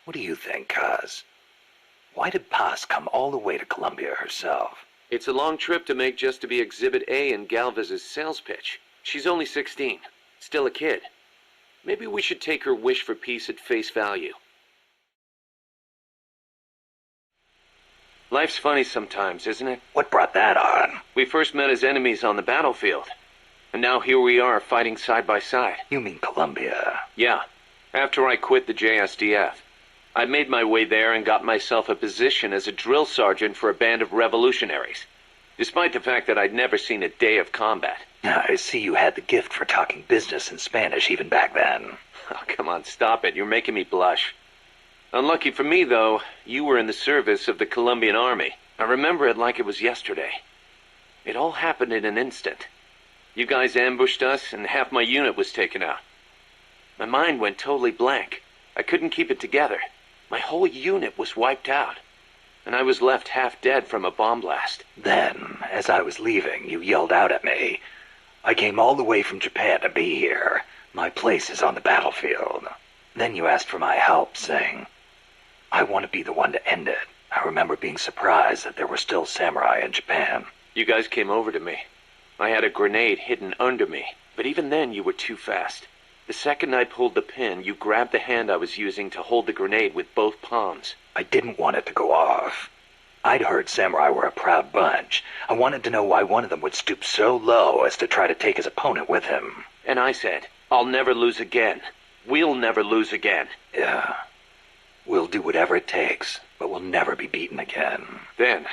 What do you think, Kaz? Why did Paz come all the way to Colombia herself? It's a long trip to make just to be Exhibit A in Gálvez's sales pitch. She's only 16, still a kid. Maybe we should take her wish for peace at face value. Life's funny sometimes, isn't it? What brought that on? We first met as enemies on the battlefield. And now here we are, fighting side by side. You mean Colombia? Yeah, after I quit the JSDF. I made my way there and got myself a position as a drill sergeant for a band of revolutionaries, despite the fact that I'd never seen a day of combat. I see you had the gift for talking business in Spanish even back then. Oh, come on, stop it. You're making me blush. Unlucky for me, though, you were in the service of the Colombian army. I remember it like it was yesterday. It all happened in an instant. You guys ambushed us, and half my unit was taken out. My mind went totally blank. I couldn't keep it together. My whole unit was wiped out, and I was left half dead from a bomb blast. Then, as I was leaving, you yelled out at me. I came all the way from Japan to be here. My place is on the battlefield. Then you asked for my help, saying, I want to be the one to end it. I remember being surprised that there were still samurai in Japan. You guys came over to me. I had a grenade hidden under me, but even then you were too fast. The second I pulled the pin, you grabbed the hand I was using to hold the grenade with both palms. I didn't want it to go off. I'd heard samurai were a proud bunch. I wanted to know why one of them would stoop so low as to try to take his opponent with him. And I said, I'll never lose again. We'll never lose again. Yeah. We'll do whatever it takes, but we'll never be beaten again. Then,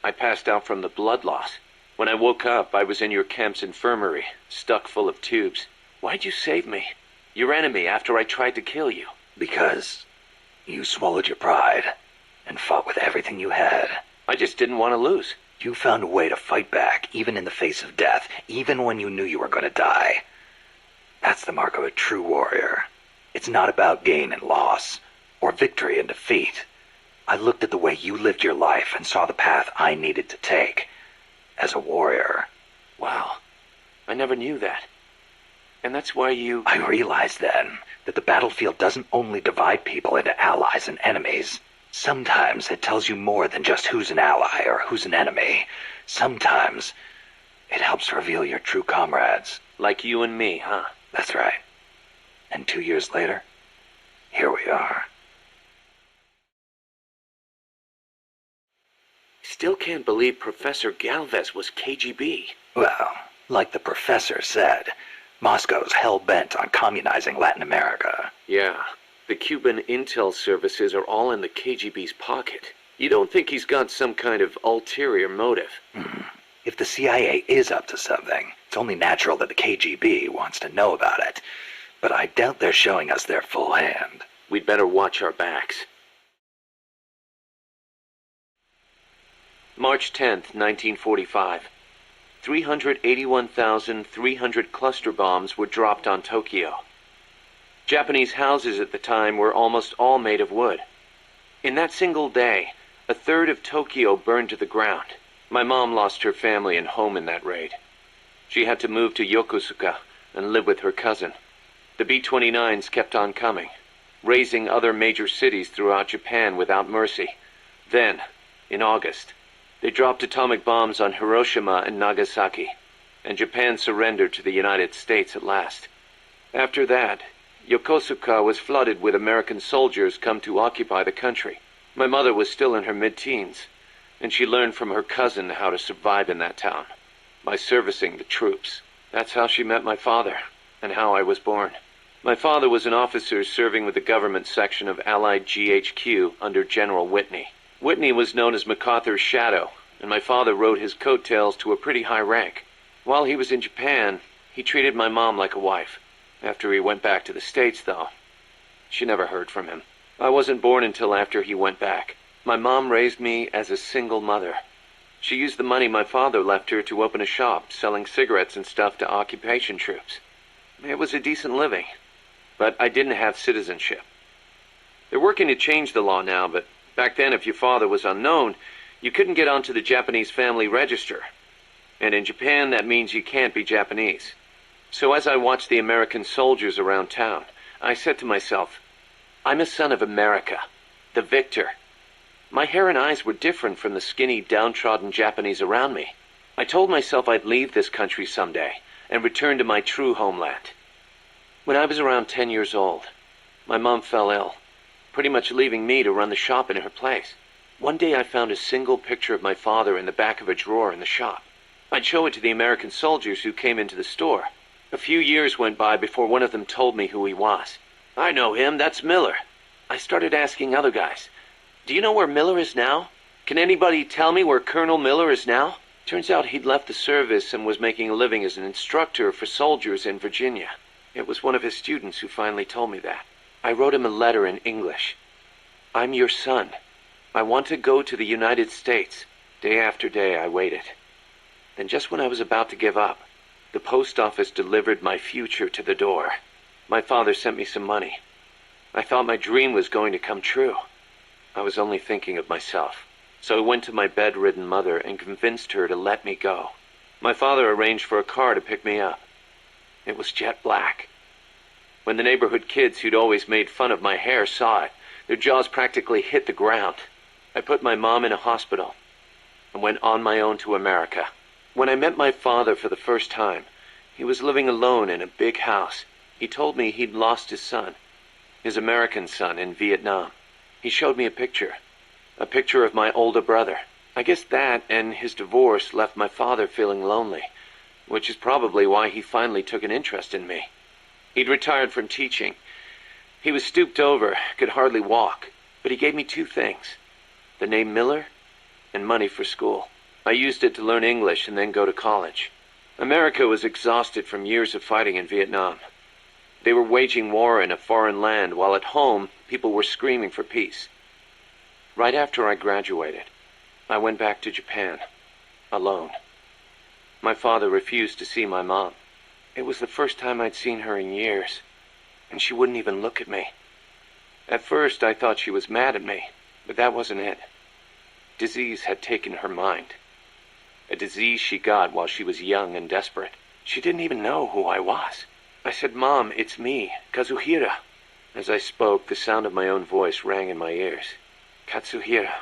I passed out from the blood loss. When I woke up, I was in your camp's infirmary, stuck full of tubes. Why'd you save me? Your enemy after I tried to kill you. Because you swallowed your pride and fought with everything you had. I just didn't want to lose. You found a way to fight back, even in the face of death, even when you knew you were going to die. That's the mark of a true warrior. It's not about gain and loss, or victory and defeat. I looked at the way you lived your life and saw the path I needed to take. As a warrior. Wow. I never knew that. And that's why you... I realized then that the battlefield doesn't only divide people into allies and enemies. Sometimes it tells you more than just who's an ally or who's an enemy. Sometimes it helps reveal your true comrades. Like you and me, huh? That's right. And 2 years later, here we are. Still can't believe Professor Gálvez was KGB. Well, like the professor said, Moscow's hell-bent on communizing Latin America. Yeah, the Cuban intel services are all in the KGB's pocket. You don't think he's got some kind of ulterior motive? If the CIA is up to something, it's only natural that the KGB wants to know about it. But I doubt they're showing us their full hand. We'd better watch our backs. March 10th, 1945. 381,300 cluster bombs were dropped on Tokyo. Japanese houses at the time were almost all made of wood. In that single day, a third of Tokyo burned to the ground. My mom lost her family and home in that raid. She had to move to Yokosuka and live with her cousin. The B-29s kept on coming, razing other major cities throughout Japan without mercy. Then, in August, they dropped atomic bombs on Hiroshima and Nagasaki, and Japan surrendered to the United States at last. After that, Yokosuka was flooded with American soldiers come to occupy the country. My mother was still in her mid-teens, and she learned from her cousin how to survive in that town, by servicing the troops. That's how she met my father, and how I was born. My father was an officer serving with the government section of Allied GHQ under General Whitney. Whitney was known as MacArthur's shadow, and my father rode his coattails to a pretty high rank. While he was in Japan, he treated my mom like a wife. After he went back to the States, though, she never heard from him. I wasn't born until after he went back. My mom raised me as a single mother. She used the money my father left her to open a shop selling cigarettes and stuff to occupation troops. It was a decent living, but I didn't have citizenship. They're working to change the law now, but back then, if your father was unknown, you couldn't get onto the Japanese family register. And in Japan, that means you can't be Japanese. So as I watched the American soldiers around town, I said to myself, I'm a son of America, the victor. My hair and eyes were different from the skinny, downtrodden Japanese around me. I told myself I'd leave this country someday and return to my true homeland. When I was around 10 years old, my mom fell ill, pretty much leaving me to run the shop in her place. One day I found a single picture of my father in the back of a drawer in the shop. I'd show it to the American soldiers who came into the store. A few years went by before one of them told me who he was. I know him, that's Miller. I started asking other guys, do you know where Miller is now? Can anybody tell me where Colonel Miller is now? Turns out he'd left the service and was making a living as an instructor for soldiers in Virginia. It was one of his students who finally told me that. I wrote him a letter in English. I'm your son. I want to go to the United States. Day after day I waited. Then just when I was about to give up, the post office delivered my future to the door. My father sent me some money. I thought my dream was going to come true. I was only thinking of myself. So I went to my bedridden mother and convinced her to let me go. My father arranged for a car to pick me up. It was jet black. When the neighborhood kids who'd always made fun of my hair saw it, their jaws practically hit the ground. I put my mom in a hospital and went on my own to America. When I met my father for the first time, he was living alone in a big house. He told me he'd lost his son, his American son, in Vietnam. He showed me a picture of my older brother. I guess that and his divorce left my father feeling lonely, which is probably why he finally took an interest in me. He'd retired from teaching. He was stooped over, could hardly walk, but he gave me 2 things: the name Miller and money for school. I used it to learn English and then go to college. America was exhausted from years of fighting in Vietnam. They were waging war in a foreign land, while at home, people were screaming for peace. Right after I graduated, I went back to Japan, alone. My father refused to see my mom. It was the first time I'd seen her in years, and she wouldn't even look at me. At first, I thought she was mad at me, but that wasn't it. Disease had taken her mind. A disease she got while she was young and desperate. She didn't even know who I was. I said, "Mom, it's me, Kazuhira." As I spoke, the sound of my own voice rang in my ears. Kazuhira,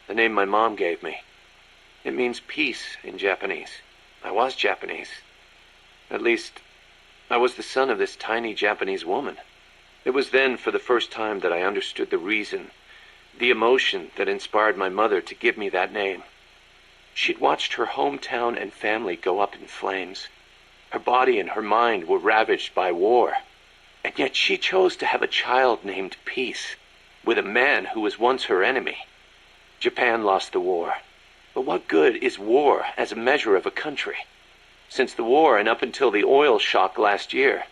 the name my mom gave me. It means peace in Japanese. I was Japanese. At least, I was the son of this tiny Japanese woman. It was then, for the first time, that I understood the reason, the emotion that inspired my mother to give me that name. She'd watched her hometown and family go up in flames. Her body and her mind were ravaged by war. And yet she chose to have a child named Peace, with a man who was once her enemy. Japan lost the war. But what good is war as a measure of a country? Since the war and up until the oil shock last year,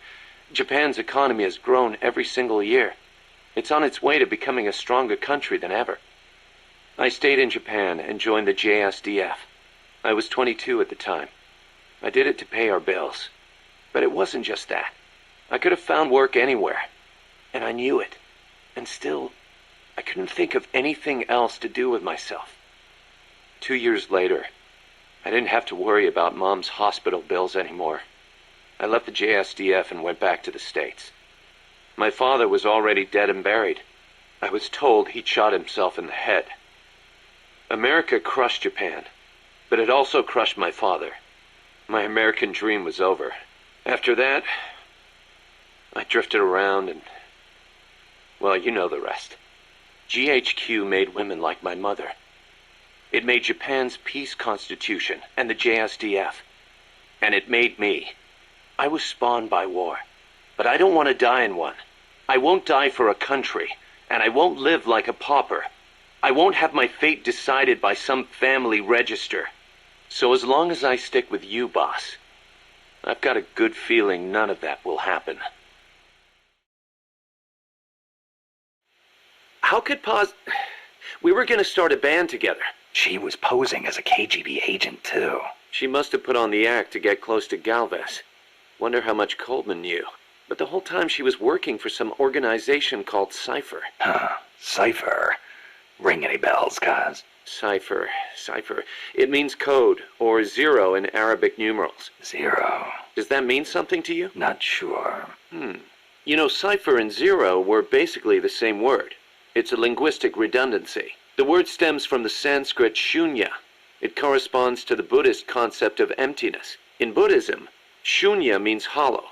Japan's economy has grown every single year. It's on its way to becoming a stronger country than ever. I stayed in Japan and joined the JSDF. I was 22 at the time. I did it to pay our bills. But it wasn't just that. I could have found work anywhere, and I knew it. And still, I couldn't think of anything else to do with myself. 2 years later, I didn't have to worry about Mom's hospital bills anymore. I left the JSDF and went back to the States. My father was already dead and buried. I was told he'd shot himself in the head. America crushed Japan, but it also crushed my father. My American dream was over. After that, I drifted around and, well, you know the rest. GHQ made women like my mother. It made Japan's peace constitution and the JSDF. And it made me. I was spawned by war, but I don't want to die in one. I won't die for a country, and I won't live like a pauper. I won't have my fate decided by some family register. So as long as I stick with you, boss, I've got a good feeling none of that will happen. How could Paz... We were going to start a band together. She was posing as a KGB agent, too. She must have put on the act to get close to Gálvez. Wonder how much Coleman knew. But the whole time she was working for some organization called Cipher. Huh. Cipher. Ring any bells, Kaz? Cipher. It means code, or 0 in Arabic numerals. 0. Does that mean something to you? Not sure. You know, Cipher and Zero were basically the same word. It's a linguistic redundancy. The word stems from the Sanskrit shunya. It corresponds to the Buddhist concept of emptiness. In Buddhism, shunya means hollow.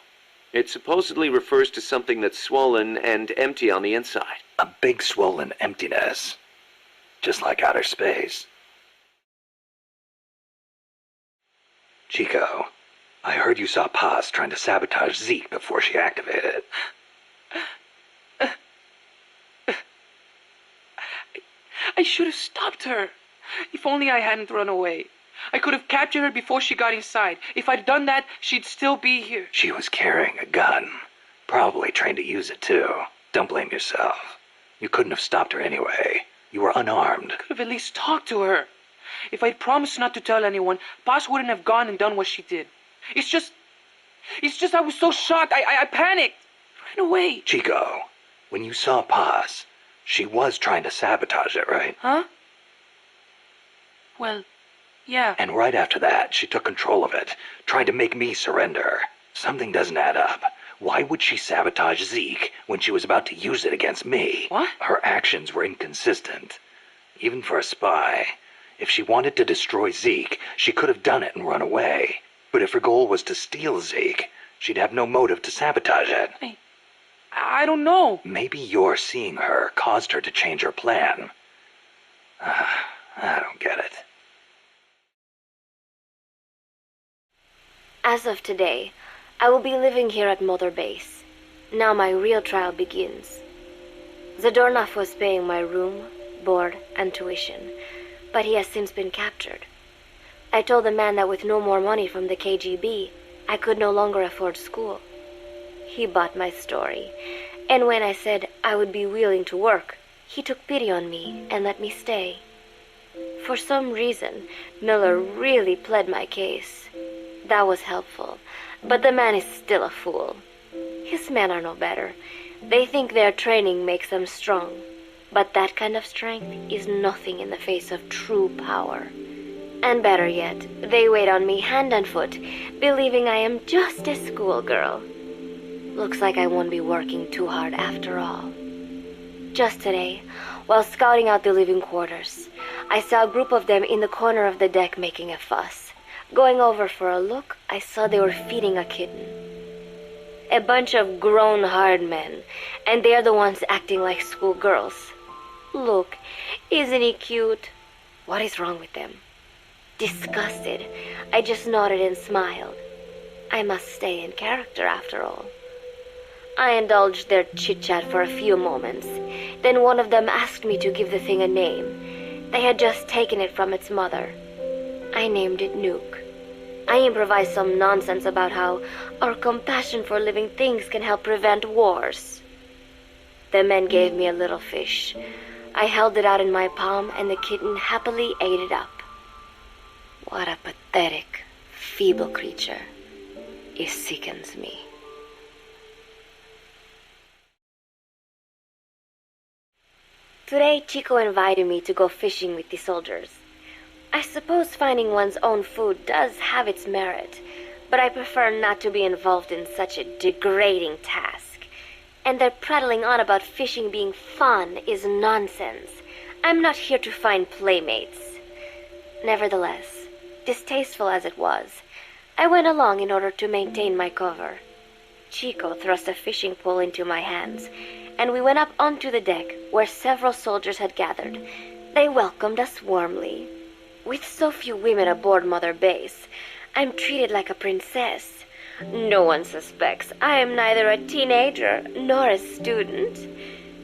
It supposedly refers to something that's swollen and empty on the inside. A big swollen emptiness. Just like outer space. Chico, I heard you saw Paz trying to sabotage Zeke before she activated. I should have stopped her. If only I hadn't run away. I could have captured her before she got inside. If I'd done that, she'd still be here. She was carrying a gun. Probably trained to use it too. Don't blame yourself. You couldn't have stopped her anyway. You were unarmed. I could have at least talked to her. If I'd promised not to tell anyone, Paz wouldn't have gone and done what she did. It's just I was so shocked. I panicked. Ran away. Chico, when you saw Paz, she was trying to sabotage it, right? Huh? Well, yeah. And right after that, she took control of it, trying to make me surrender. Something doesn't add up. Why would she sabotage Zeke when she was about to use it against me? What? Her actions were inconsistent. Even for a spy. If she wanted to destroy Zeke, she could have done it and run away. But if her goal was to steal Zeke, she'd have no motive to sabotage it. I don't know. Maybe your seeing her caused her to change her plan. I don't get it. As of today, I will be living here at Mother Base. Now my real trial begins. Zadornov was paying my room, board, and tuition, but he has since been captured. I told the man that with no more money from the KGB, I could no longer afford school. He bought my story, and when I said I would be willing to work, he took pity on me and let me stay. For some reason, Miller really pled my case. That was helpful, but the man is still a fool. His men are no better. They think their training makes them strong, but that kind of strength is nothing in the face of true power. And better yet, they wait on me hand and foot, believing I am just a schoolgirl. Looks like I won't be working too hard after all. Just today, while scouting out the living quarters, I saw a group of them in the corner of the deck making a fuss. Going over for a look, I saw they were feeding a kitten. A bunch of grown hard men, and they're the ones acting like schoolgirls. Look, isn't he cute? What is wrong with them? Disgusted, I just nodded and smiled. I must stay in character after all. I indulged their chit-chat for a few moments. Then one of them asked me to give the thing a name. They had just taken it from its mother. I named it Nuke. I improvised some nonsense about how our compassion for living things can help prevent wars. The men gave me a little fish. I held it out in my palm, and the kitten happily ate it up. What a pathetic, feeble creature. It sickens me. Today, Chico invited me to go fishing with the soldiers. I suppose finding one's own food does have its merit, but I prefer not to be involved in such a degrading task. And their prattling on about fishing being fun is nonsense. I'm not here to find playmates. Nevertheless, distasteful as it was, I went along in order to maintain my cover. Chico thrust a fishing pole into my hands, and we went up onto the deck where several soldiers had gathered. They welcomed us warmly. With so few women aboard Mother Base, I'm treated like a princess. No one suspects I am neither a teenager nor a student.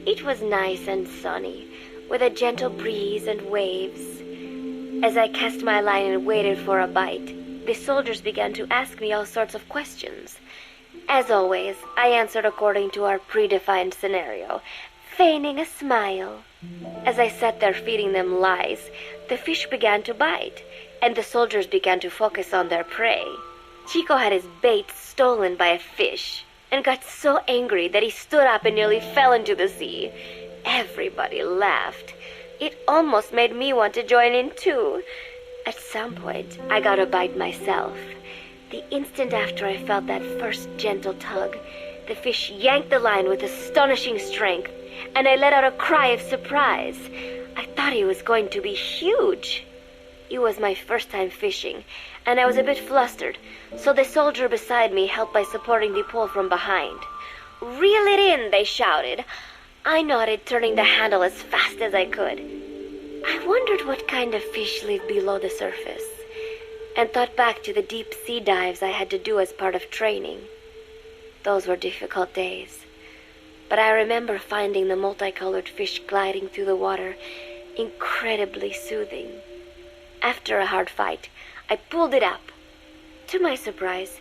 It was nice and sunny, with a gentle breeze and waves. As I cast my line and waited for a bite, the soldiers began to ask me all sorts of questions. As always, I answered according to our predefined scenario, feigning a smile. As I sat there feeding them lies, the fish began to bite, and the soldiers began to focus on their prey. Chico had his bait stolen by a fish, and got so angry that he stood up and nearly fell into the sea. Everybody laughed. It almost made me want to join in too. At some point, I got a bite myself. The instant after I felt that first gentle tug, The fish yanked the line with astonishing strength, and I let out a cry of surprise. I thought he was going to be huge. It was my first time fishing, and I was a bit flustered, so the soldier beside me helped by supporting the pole from behind. "Reel it in," they shouted. I nodded, turning the handle as fast as I could. I wondered what kind of fish lived below the surface, and thought back to the deep sea dives I had to do as part of training. Those were difficult days, but I remember finding the multicolored fish gliding through the water incredibly soothing. After a hard fight, I pulled it up. To my surprise,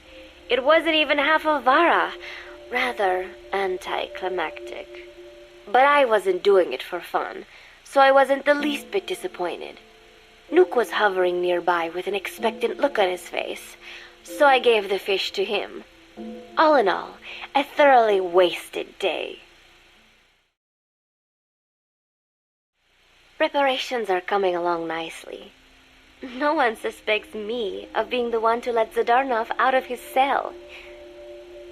it wasn't even half a vara, rather anticlimactic. But I wasn't doing it for fun, so I wasn't the least bit disappointed. Nook was hovering nearby with an expectant look on his face, so I gave the fish to him. All in all, a thoroughly wasted day. Preparations are coming along nicely. No one suspects me of being the one to let Zadarnov out of his cell.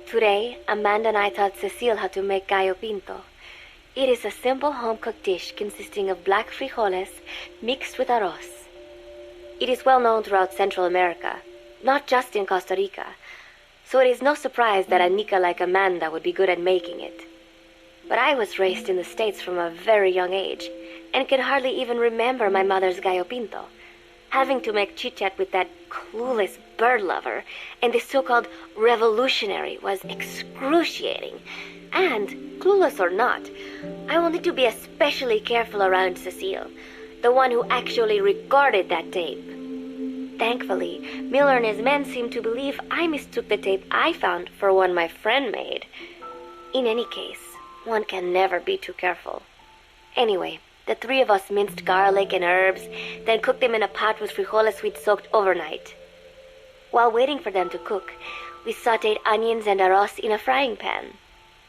Today, Amanda and I taught Cecile how to make gallo pinto. It is a simple home-cooked dish consisting of black frijoles mixed with arroz. It is well known throughout Central America, not just in Costa Rica, so it is no surprise that a Nica like Amanda would be good at making it. But I was raised in the States from a very young age, and can hardly even remember my mother's gallo pinto. Having to make chit-chat with that clueless bird lover and the so-called revolutionary was excruciating. And, clueless or not, I will need to be especially careful around Cecile, the one who actually recorded that tape. Thankfully, Miller and his men seem to believe I mistook the tape I found for one my friend made. In any case, one can never be too careful. Anyway, the three of us minced garlic and herbs, then cooked them in a pot with frijoles we'd soaked overnight. While waiting for them to cook, we sautéed onions and arroz in a frying pan.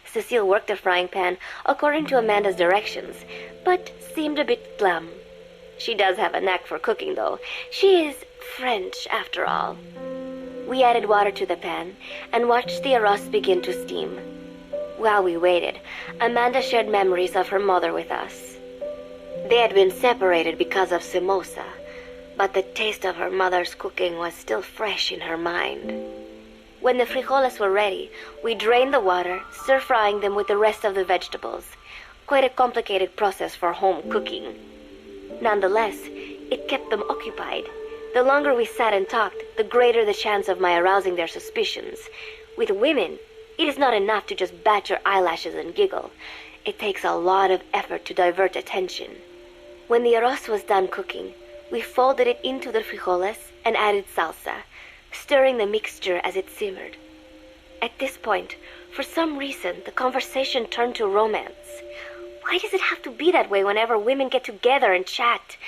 Cecile worked the frying pan according to Amanda's directions, but seemed a bit glum. She does have a knack for cooking, though. She is French, after all. We added water to the pan and watched the arroz begin to steam. While we waited, Amanda shared memories of her mother with us. They had been separated because of Simosa, but the taste of her mother's cooking was still fresh in her mind. When the frijoles were ready, we drained the water, stir-frying them with the rest of the vegetables. Quite a complicated process for home cooking. Nonetheless, it kept them occupied. The longer we sat and talked, the greater the chance of my arousing their suspicions. With women, it is not enough to just bat your eyelashes and giggle. It takes a lot of effort to divert attention. When the arroz was done cooking, we folded it into the frijoles and added salsa, stirring the mixture as it simmered. At this point, for some reason, the conversation turned to romance. Why does it have to be that way whenever women get together and chat?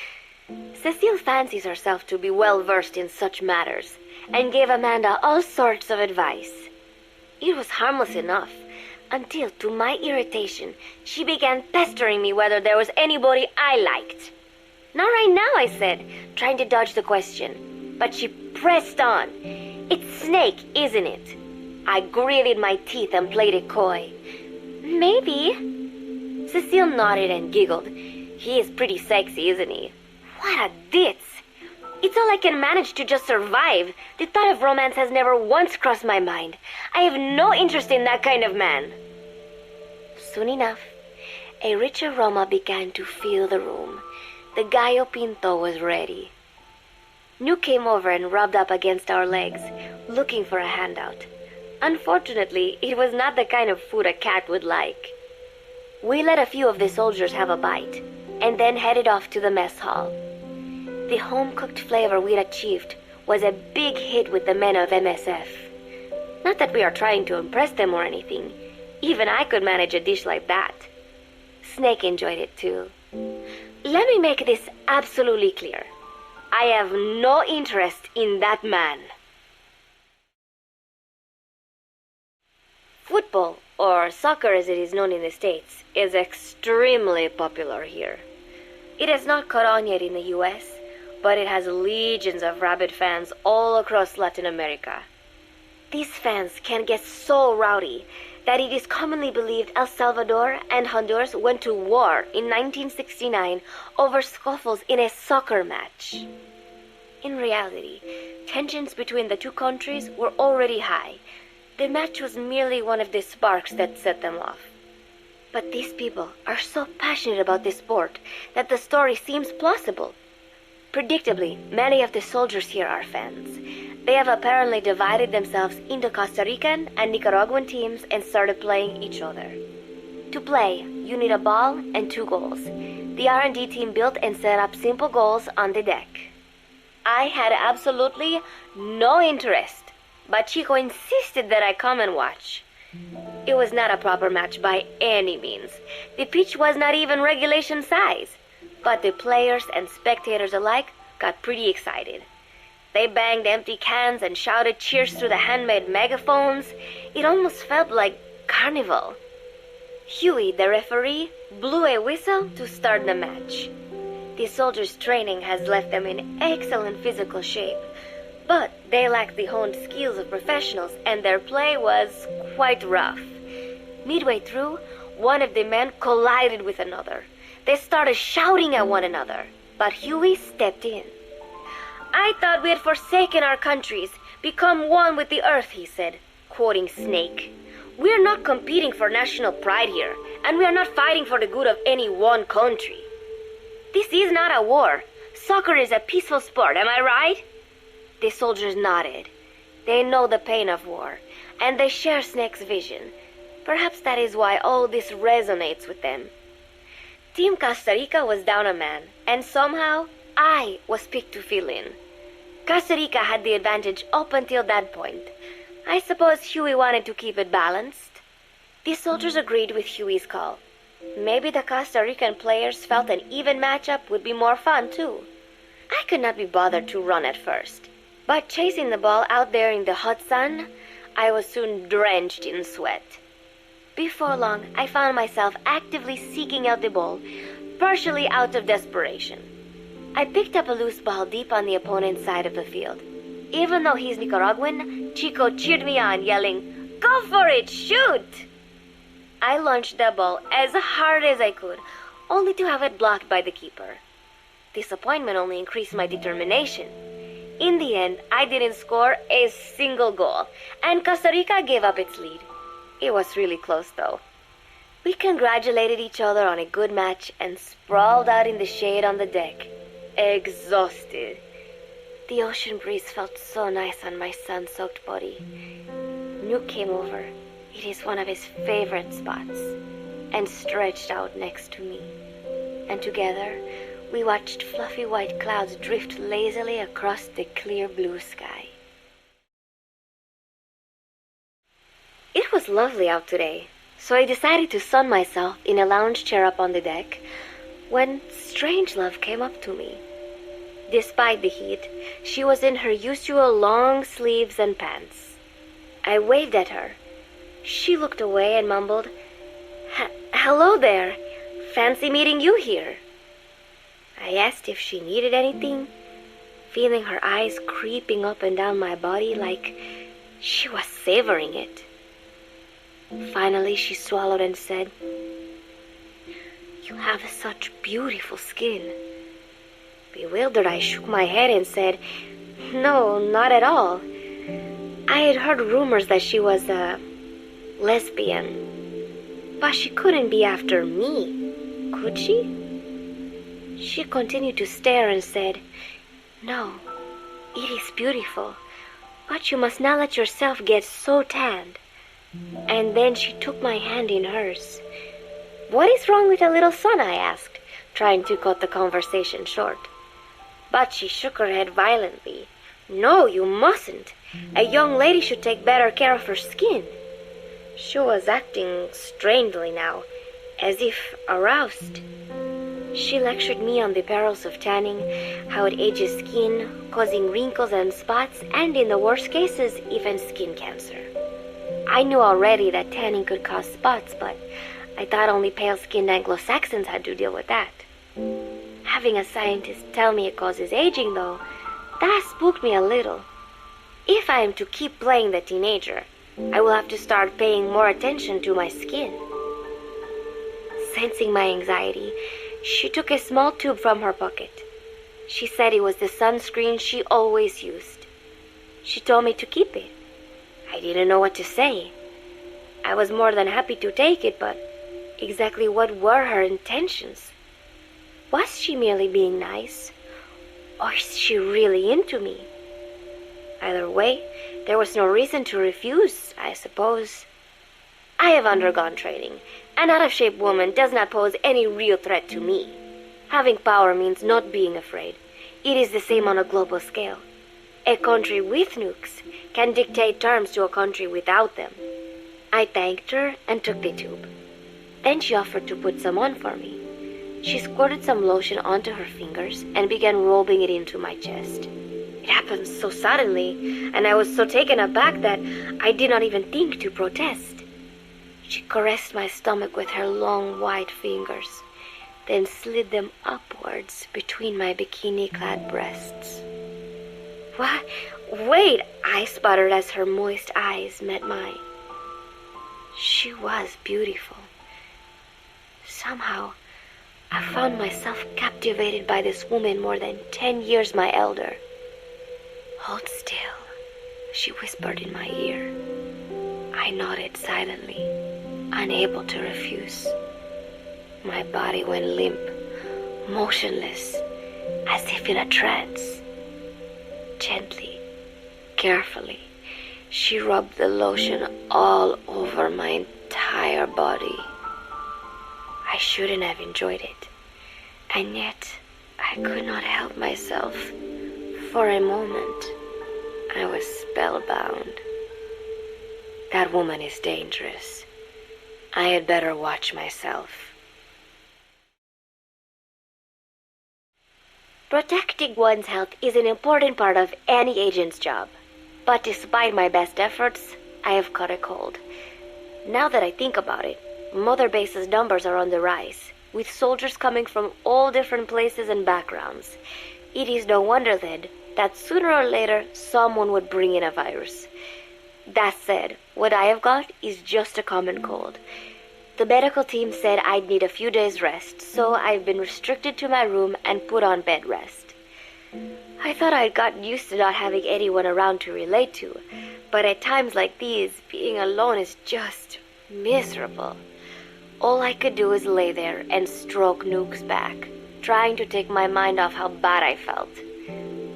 Cecile fancies herself to be well-versed in such matters, and gave Amanda all sorts of advice. It was harmless enough, until, to my irritation, she began pestering me whether there was anybody I liked. "Not right now," I said, trying to dodge the question. But she pressed on. "It's Snake, isn't it?" I gritted my teeth and played it coy. "Maybe." Cecile nodded and giggled. "He is pretty sexy, isn't he?" What a ditz! It's all I can manage to just survive. The thought of romance has never once crossed my mind. I have no interest in that kind of man. Soon enough, a rich aroma began to fill the room. The gallo pinto was ready. New came over and rubbed up against our legs, looking for a handout. Unfortunately, it was not the kind of food a cat would like. We let a few of the soldiers have a bite, and then headed off to the mess hall. The home-cooked flavor we'd achieved was a big hit with the men of MSF. Not that we are trying to impress them or anything. Even I could manage a dish like that. Snake enjoyed it too. Let me make this absolutely clear. I have no interest in that man. Football, or soccer as it is known in the States, is extremely popular here. It has not caught on yet in the US, but it has legions of rabid fans all across Latin America. These fans can get so rowdy that it is commonly believed El Salvador and Honduras went to war in 1969 over scuffles in a soccer match. In reality, tensions between the two countries were already high. The match was merely one of the sparks that set them off. But these people are so passionate about this sport that the story seems plausible. Predictably, many of the soldiers here are fans. They have apparently divided themselves into Costa Rican and Nicaraguan teams and started playing each other. To play, you need a ball and 2 goals. The R&D team built and set up simple goals on the deck. I had absolutely no interest, but Chico insisted that I come and watch. It was not a proper match by any means. The pitch was not even regulation size, but the players and spectators alike got pretty excited. They banged empty cans and shouted cheers through the handmade megaphones. It almost felt like carnival. Huey, the referee, blew a whistle to start the match. The soldiers' training has left them in excellent physical shape, but they lacked the honed skills of professionals, and their play was quite rough. Midway through, one of the men collided with another. They started shouting at one another, but Huey stepped in. "I thought we had forsaken our countries, become one with the earth," he said, quoting Snake. "We are not competing for national pride here, and we are not fighting for the good of any one country. This is not a war. Soccer is a peaceful sport, am I right?" The soldiers nodded. They know the pain of war, and they share Snake's vision. Perhaps that is why all this resonates with them. Team Costa Rica was down a man, and somehow I was picked to fill in. Costa Rica had the advantage up until that point. I suppose Huey wanted to keep it balanced. The soldiers agreed with Huey's call. Maybe the Costa Rican players felt an even matchup would be more fun, too. I could not be bothered to run at first, but chasing the ball out there in the hot sun, I was soon drenched in sweat. Before long, I found myself actively seeking out the ball, partially out of desperation. I picked up a loose ball deep on the opponent's side of the field. Even though he's Nicaraguan, Chico cheered me on, yelling, "Go for it, shoot!" I launched the ball as hard as I could, only to have it blocked by the keeper. Disappointment only increased my determination. In the end, I didn't score a single goal, and Costa Rica gave up its lead. It was really close, though. We congratulated each other on a good match and sprawled out in the shade on the deck, exhausted. The ocean breeze felt so nice on my sun-soaked body. Nuke came over. It is one of his favorite spots, and stretched out next to me. And together, we watched fluffy white clouds drift lazily across the clear blue sky. It was lovely out today, so I decided to sun myself in a lounge chair up on the deck when Strangelove came up to me. Despite the heat, she was in her usual long sleeves and pants. I waved at her. She looked away and mumbled, "Hello there. Fancy meeting you here." I asked if she needed anything, feeling her eyes creeping up and down my body like she was savoring it. Finally, she swallowed and said, "You have such beautiful skin." Bewildered, I shook my head and said, "No, not at all. I had heard rumors that she was a lesbian, but she couldn't be after me, could she?" She continued to stare and said, "No, it is beautiful, but you must not let yourself get so tanned." And then she took my hand in hers. "What is wrong with a little sun?" I asked, trying to cut the conversation short. But she shook her head violently. "No, you mustn't. A young lady should take better care of her skin." She was acting strangely now, as if aroused. She lectured me on the perils of tanning, how it ages skin, causing wrinkles and spots, and in the worst cases, even skin cancer. I knew already that tanning could cause spots, but I thought only pale-skinned Anglo-Saxons had to deal with that. Having a scientist tell me it causes aging, though, that spooked me a little. If I am to keep playing the teenager, I will have to start paying more attention to my skin. Sensing my anxiety, she took a small tube from her pocket. She said it was the sunscreen she always used. She told me to keep it. I didn't know what to say. I was more than happy to take it, but exactly what were her intentions? Was she merely being nice? Or is she really into me? Either way, there was no reason to refuse, I suppose. I have undergone training. An out-of-shape woman does not pose any real threat to me. Having power means not being afraid. It is the same on a global scale. A country with nukes can dictate terms to a country without them. I thanked her and took the tube. Then she offered to put some on for me. She squirted some lotion onto her fingers and began rolling it into my chest. It happened so suddenly, and I was so taken aback that I did not even think to protest. She caressed my stomach with her long white fingers, then slid them upwards between my bikini-clad breasts. What? Wait, I sputtered as her moist eyes met mine. She was beautiful. Somehow, I found myself captivated by this woman more than 10 years my elder. Hold still, she whispered in my ear. I nodded silently, unable to refuse. My body went limp, motionless, as if in a trance. Gently, carefully, she rubbed the lotion all over my entire body. I shouldn't have enjoyed it, and yet I could not help myself. For a moment, I was spellbound. That woman is dangerous. I had better watch myself. Protecting one's health is an important part of any agent's job. But despite my best efforts, I have caught a cold. Now that I think about it, Mother Base's numbers are on the rise, with soldiers coming from all different places and backgrounds. It is no wonder, then, that sooner or later someone would bring in a virus. That said, what I have got is just a common cold. The medical team said I'd need a few days rest, so I've been restricted to my room and put on bed rest. I thought I'd gotten used to not having anyone around to relate to, but at times like these, being alone is just miserable. All I could do is lay there and stroke Nuke's back, trying to take my mind off how bad I felt.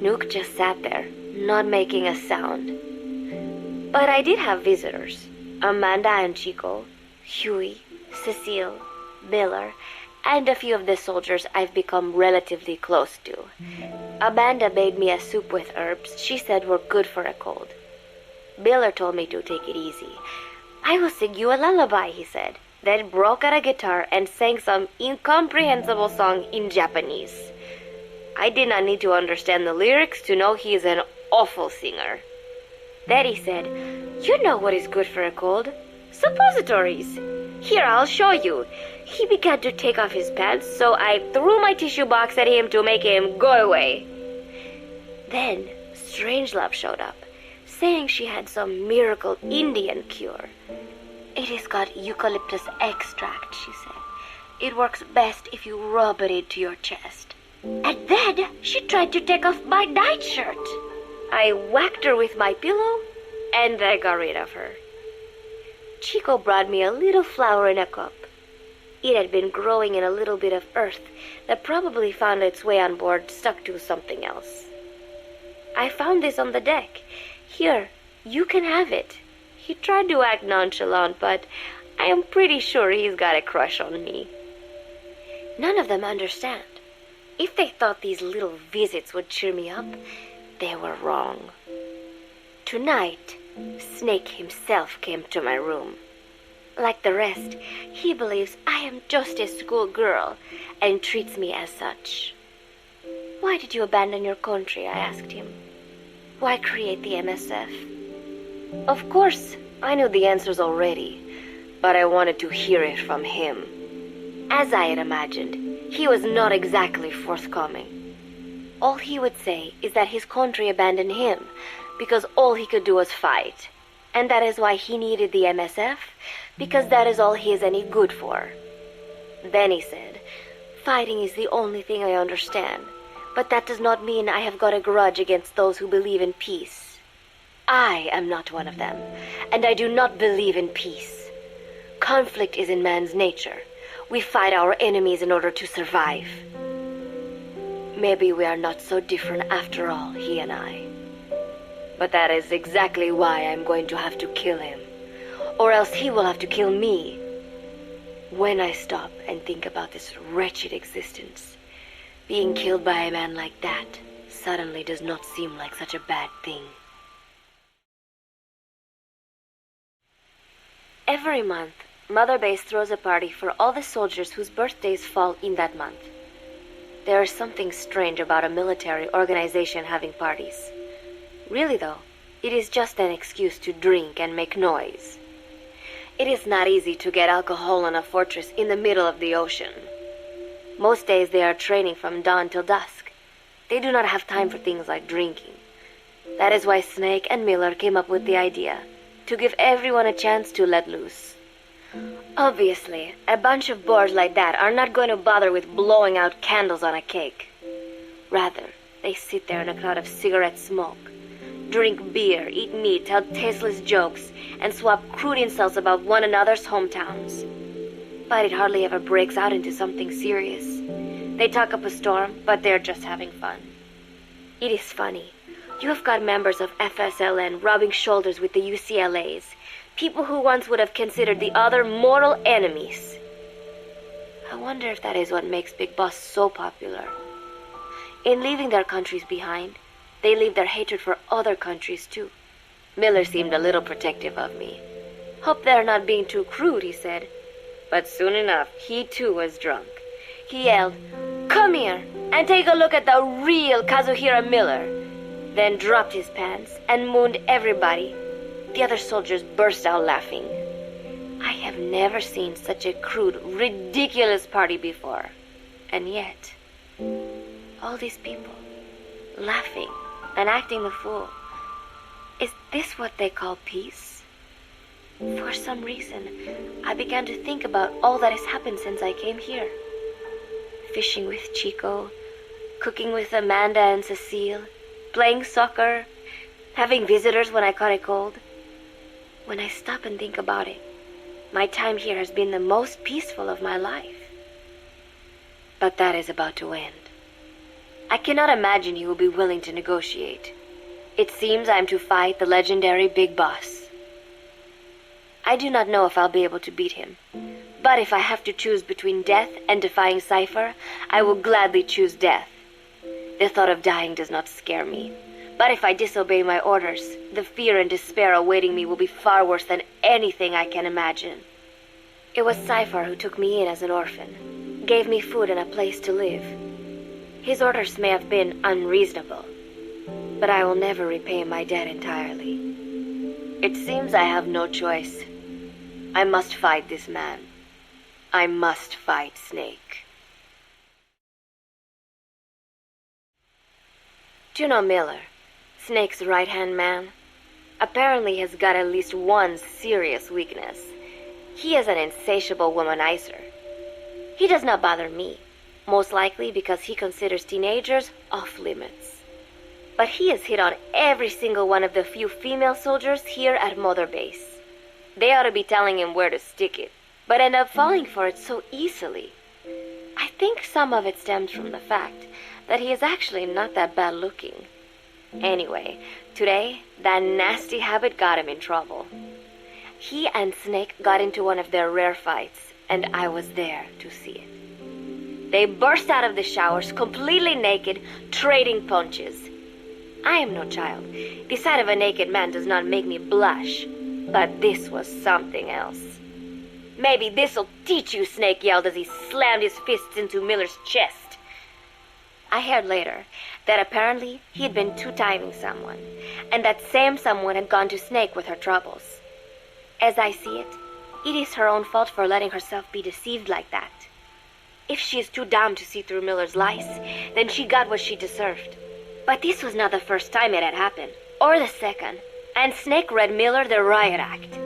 Nuke just sat there, not making a sound. But I did have visitors. Amanda and Chico, Huey, Cecile, Miller, and a few of the soldiers I've become relatively close to. Amanda made me a soup with herbs she said were good for a cold. Miller told me to take it easy. I will sing you a lullaby, he said, then broke out a guitar and sang some incomprehensible song in Japanese. I did not need to understand the lyrics to know he is an awful singer. Then he said, "You know what is good for a cold? Suppositories. Here, I'll show you." He began to take off his pants, so I threw my tissue box at him to make him go away. Then Strangelove showed up, saying she had some miracle Indian cure. "It has got eucalyptus extract," she said. "It works best if you rub it into your chest." And then she tried to take off my nightshirt. I whacked her with my pillow, and I got rid of her. Chico brought me a little flower in a cup. It had been growing in a little bit of earth that probably found its way on board stuck to something else. "I found this on the deck. Here, you can have it." He tried to act nonchalant, but I am pretty sure he's got a crush on me. None of them understand. If they thought these little visits would cheer me up, they were wrong. Tonight, Snake himself came to my room. Like the rest, he believes I am just a schoolgirl and treats me as such. "Why did you abandon your country?" I asked him. "Why create the MSF?" Of course, I knew the answers already, but I wanted to hear it from him. As I had imagined, he was not exactly forthcoming. All he would say is that his country abandoned him because all he could do was fight. And that is why he needed the MSF, because that is all he is any good for. Then he said, "Fighting is the only thing I understand, but that does not mean I have got a grudge against those who believe in peace. I am not one of them, and I do not believe in peace. Conflict is in man's nature. We fight our enemies in order to survive. Maybe we are not so different after all, he and I. But that is exactly why I'm going to have to kill him, or else he will have to kill me. When I stop and think about this wretched existence, being killed by a man like that suddenly does not seem like such a bad thing." Every month, Mother Base throws a party for all the soldiers whose birthdays fall in that month. There is something strange about a military organization having parties. Really though, it is just an excuse to drink and make noise. It is not easy to get alcohol in a fortress in the middle of the ocean. Most days they are training from dawn till dusk. They do not have time for things like drinking. That is why Snake and Miller came up with the idea to give everyone a chance to let loose. Obviously, a bunch of boors like that are not going to bother with blowing out candles on a cake. Rather, they sit there in a cloud of cigarette smoke, drink beer, eat meat, tell tasteless jokes, and swap crude insults about one another's hometowns. But it hardly ever breaks out into something serious. They talk up a storm, but they're just having fun. It is funny. You have got members of FSLN rubbing shoulders with the UCLAs, people who once would have considered the other mortal enemies. I wonder if that is what makes Big Boss so popular. In leaving their countries behind, they leave their hatred for other countries too. Miller seemed a little protective of me. "Hope they're not being too crude," he said. But soon enough, he too was drunk. He yelled, "Come here and take a look at the real Kazuhira Miller," then dropped his pants and mooned everybody. The other soldiers burst out laughing. I have never seen such a crude, ridiculous party before. And yet, all these people, laughing and acting the fool. Is this what they call peace? For some reason, I began to think about all that has happened since I came here. Fishing with Chico, cooking with Amanda and Cecile, playing soccer, having visitors when I caught a cold. When I stop and think about it, my time here has been the most peaceful of my life. But that is about to end. I cannot imagine he will be willing to negotiate. It seems I am to fight the legendary Big Boss. I do not know if I'll be able to beat him, but if I have to choose between death and defying Cipher, I will gladly choose death. The thought of dying does not scare me, but if I disobey my orders, the fear and despair awaiting me will be far worse than anything I can imagine. It was Cipher who took me in as an orphan, gave me food and a place to live. His orders may have been unreasonable, but I will never repay my debt entirely. It seems I have no choice. I must fight this man. I must fight Snake. Do you know Miller, Snake's right-hand man? Apparently has got at least one serious weakness. He is an insatiable womanizer. He does not bother me, most likely because he considers teenagers off limits. But he has hit on every single one of the few female soldiers here at Mother Base. They ought to be telling him where to stick it, but end up falling for it so easily. I think some of it stems from the fact that he is actually not that bad looking. Anyway, today, that nasty habit got him in trouble. He and Snake got into one of their rare fights, and I was there to see it. They burst out of the showers completely naked, trading punches. I am no child. The sight of a naked man does not make me blush. But this was something else. "Maybe this'll teach you," Snake yelled as he slammed his fists into Miller's chest. I heard later that apparently he had been two-timing someone, and that same someone had gone to Snake with her troubles. As I see it, it is her own fault for letting herself be deceived like that. If she is too dumb to see through Miller's lies, then she got what she deserved. But this was not the first time it had happened, or the second. and Snake read Miller the riot act.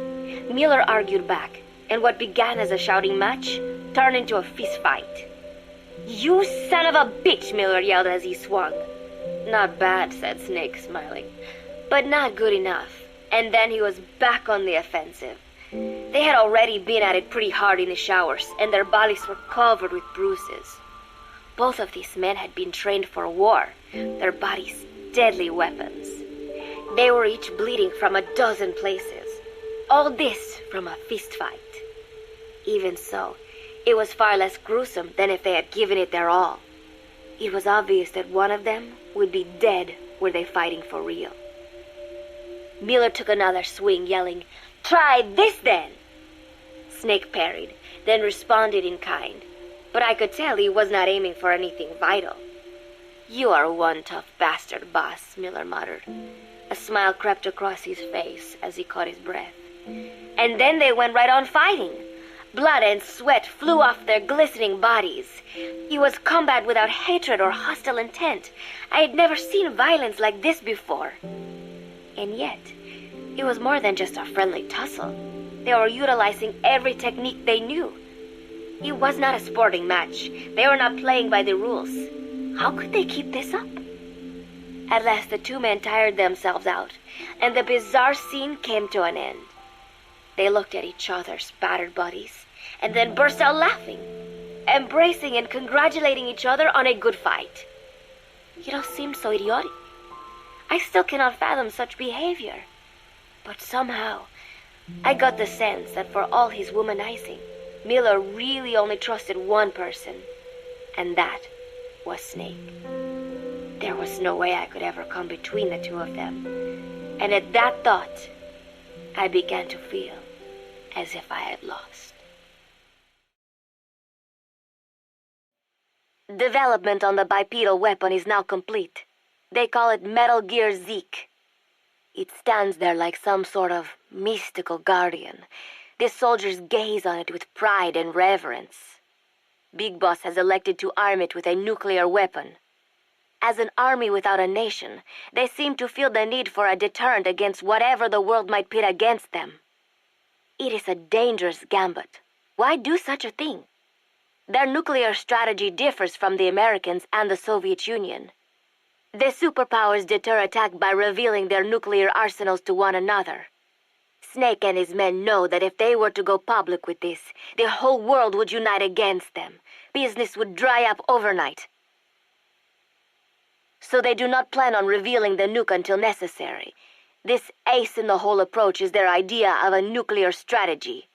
Miller argued back, and what began as a shouting match turned into a fist fight. "You son of a bitch," Miller yelled as he swung. "Not bad," said Snake, smiling, "but not good enough." And then he was back on the offensive. They had already been at it pretty hard in the showers, and their bodies were covered with bruises. Both of these men had been trained for war, their bodies deadly weapons. They were each bleeding from a dozen places. All this from a fist fight. Even so, it was far less gruesome than if they had given it their all. It was obvious that one of them would be dead were they fighting for real. Miller took another swing, yelling, "Try this then!" Snake parried, then responded in kind, but I could tell he was not aiming for anything vital. "You are one tough bastard, boss," Miller muttered. A smile crept across his face as he caught his breath. And then they went right on fighting. Blood and sweat flew off their glistening bodies. It was combat without hatred or hostile intent. I had never seen violence like this before. And yet, it was more than just a friendly tussle. They were utilizing every technique they knew. It was not a sporting match. They were not playing by the rules. How could they keep this up? At last the two men tired themselves out, and the bizarre scene came to an end. They looked at each other's battered bodies, and then burst out laughing, embracing and congratulating each other on a good fight. It all seemed so idiotic. I still cannot fathom such behavior. But somehow, I got the sense that for all his womanizing, Miller really only trusted one person, and that was Snake. There was no way I could ever come between the two of them. And at that thought, I began to feel as if I had lost. Development on the bipedal weapon is now complete. They call it Metal Gear Zeke. It stands there like some sort of mystical guardian. The soldiers gaze on it with pride and reverence. Big Boss has elected to arm it with a nuclear weapon. As an army without a nation, they seem to feel the need for a deterrent against whatever the world might pit against them. It is a dangerous gambit. Why do such a thing? Their nuclear strategy differs from the Americans and the Soviet Union. The superpowers deter attack by revealing their nuclear arsenals to one another. Snake and his men know that if they were to go public with this, the whole world would unite against them. Business would dry up overnight. So they do not plan on revealing the nuke until necessary. This ace-in-the-hole approach is their idea of a nuclear strategy.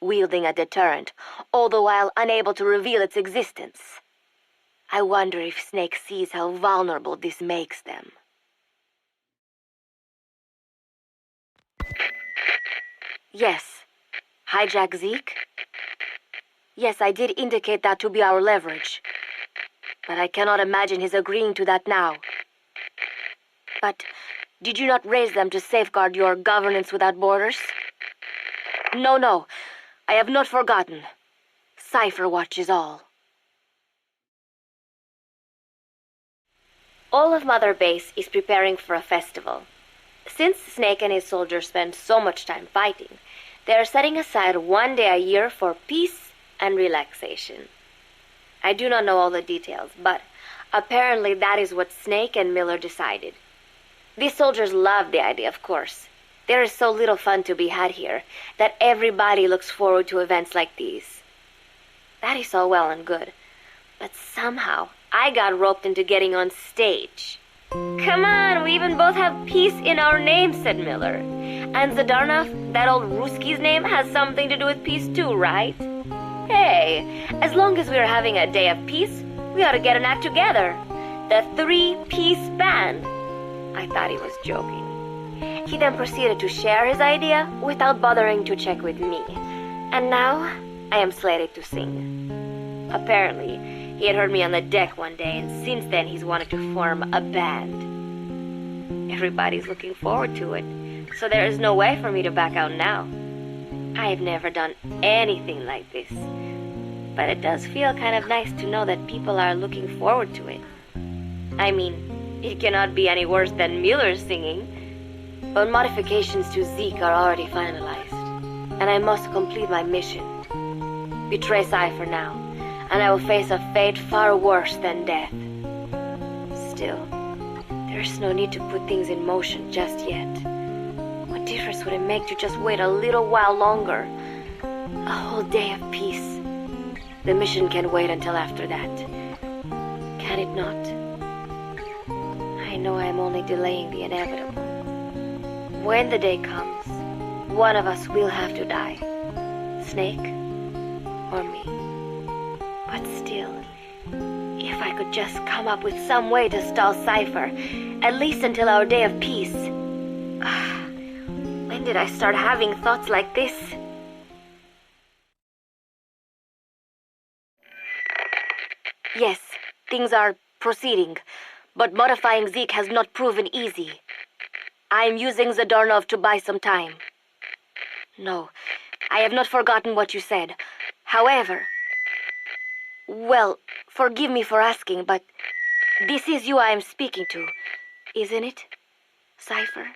Wielding a deterrent, all the while unable to reveal its existence. I wonder if Snake sees how vulnerable this makes them. Yes. Hijack Zeke? Yes, I did indicate that to be our leverage. But I cannot imagine his agreeing to that now. But did you not raise them to safeguard your governance without borders? No. I have not forgotten. Cipher watches all. All of Mother Base is preparing for a festival. Since Snake and his soldiers spend so much time fighting, they are setting aside one day a year for peace and relaxation. I do not know all the details, but apparently that is what Snake and Miller decided. These soldiers love the idea, of course. There is so little fun to be had here that everybody looks forward to events like these. That is all well and good, but somehow I got roped into getting on stage. Come on, we even both have peace in our name, said Miller. And Zadarnov, that old Ruski's name, has something to do with peace too, right? Hey, as long as we're having a day of peace, we ought to get an act together. The Three-Piece Band. I thought he was joking. He then proceeded to share his idea without bothering to check with me. And now, I am slated to sing. Apparently, he had heard me on the deck one day, and since then he's wanted to form a band. Everybody's looking forward to it, so there is no way for me to back out now. I have never done anything like this, but it does feel kind of nice to know that people are looking forward to it. I mean, it cannot be any worse than Miller's singing. but modifications to Zeke are already finalized, and I must complete my mission. Betray Cipher now, and I will face a fate far worse than death. Still, there's no need to put things in motion just yet. What difference would it make to just wait a little while longer? A whole day of peace. The mission can wait until after that. Can it not? I know I am only delaying the inevitable. When the day comes, one of us will have to die. Snake or me. But still, if I could just come up with some way to stall Cipher, at least until our day of peace. When did I start having thoughts like this? Yes, things are proceeding, but modifying Zeke has not proven easy. I'm using Zadornov to buy some time. No, I have not forgotten what you said. However, well, forgive me for asking, but this is you I am speaking to, isn't it, Cipher?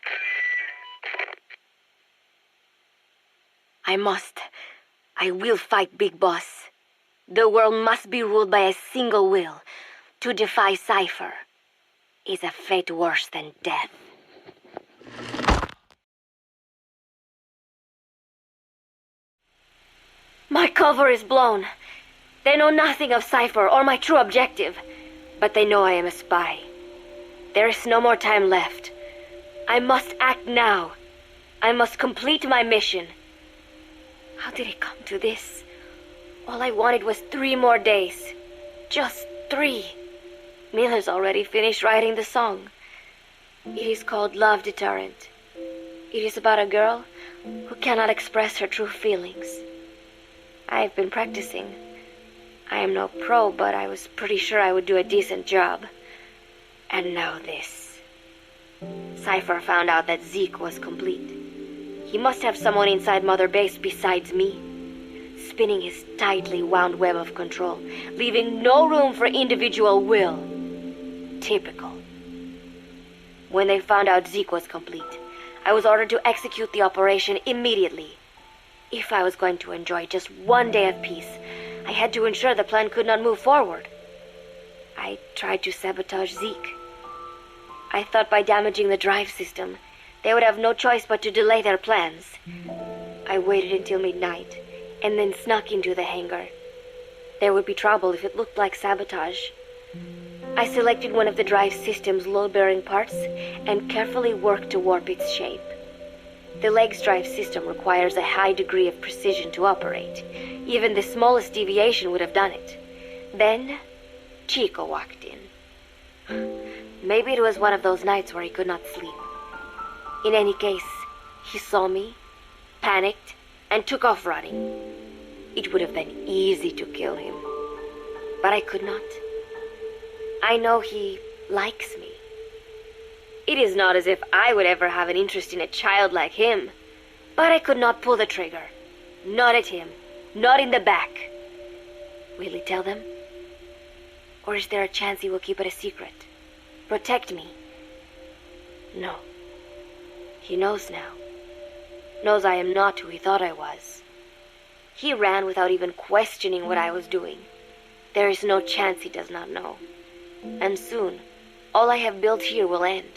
I will fight Big Boss. The world must be ruled by a single will. To defy Cipher is a fate worse than death. My cover is blown. They know nothing of Cipher or my true objective, but they know I am a spy. There is no more time left. I must act now. I must complete my mission. How did it come to this? All I wanted was 3 more days. Just 3. Miller's already finished writing the song. It is called Love Deterrent. It is about a girl who cannot express her true feelings. I have been practicing. I am no pro, but I was pretty sure I would do a decent job. And now this. Cipher found out that Zeke was complete. He must have someone inside Mother Base besides me, spinning his tightly wound web of control, leaving no room for individual will. Typical. When they found out Zeke was complete, I was ordered to execute the operation immediately. If I was going to enjoy just 1 day of peace, I had to ensure the plan could not move forward. I tried to sabotage Zeke. I thought by damaging the drive system, they would have no choice but to delay their plans. I waited until midnight, and then snuck into the hangar. There would be trouble if it looked like sabotage. I selected one of the drive system's load-bearing parts and carefully worked to warp its shape. The leg's drive system requires a high degree of precision to operate. Even the smallest deviation would have done it. Then, Chico walked in. Maybe it was one of those nights where he could not sleep. In any case, he saw me, panicked, and took off running. It would have been easy to kill him, but I could not. I know he likes me. It is not as if I would ever have an interest in a child like him, but I could not pull the trigger. Not at him, not in the back. Will he tell them? Or is there a chance he will keep it a secret? Protect me? No. He knows now. Knows I am not who he thought I was. He ran without even questioning what I was doing. There is no chance he does not know. And soon, all I have built here will end.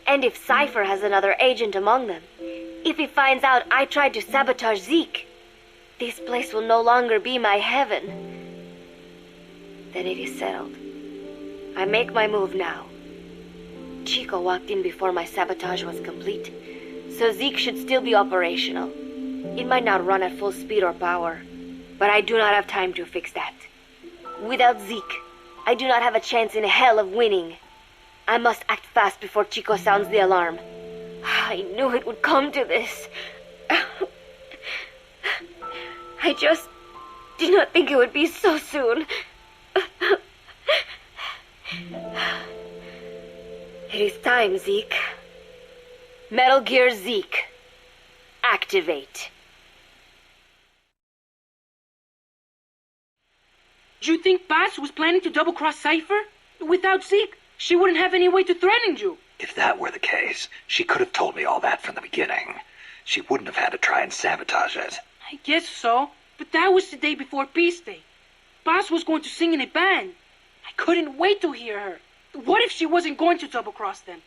And if Cipher has another agent among them, if he finds out I tried to sabotage Zeke, this place will no longer be my heaven. Then it is settled. I make my move now. Chico walked in before my sabotage was complete, so Zeke should still be operational. It might not run at full speed or power, but I do not have time to fix that. Without Zeke, I do not have a chance in hell of winning. I must act fast before Chico sounds the alarm. I knew it would come to this. I just did not think it would be so soon. It is time, Zeke. Metal Gear Zeke. Activate. Do you think Paz was planning to double-cross Cipher? Without Zeke, she wouldn't have any way to threaten you. If that were the case, she could have told me all that from the beginning. She wouldn't have had to try and sabotage it. I guess so, but that was the day before Peace Day. Paz was going to sing in a band. I couldn't wait to hear her. What if she wasn't going to double-cross them?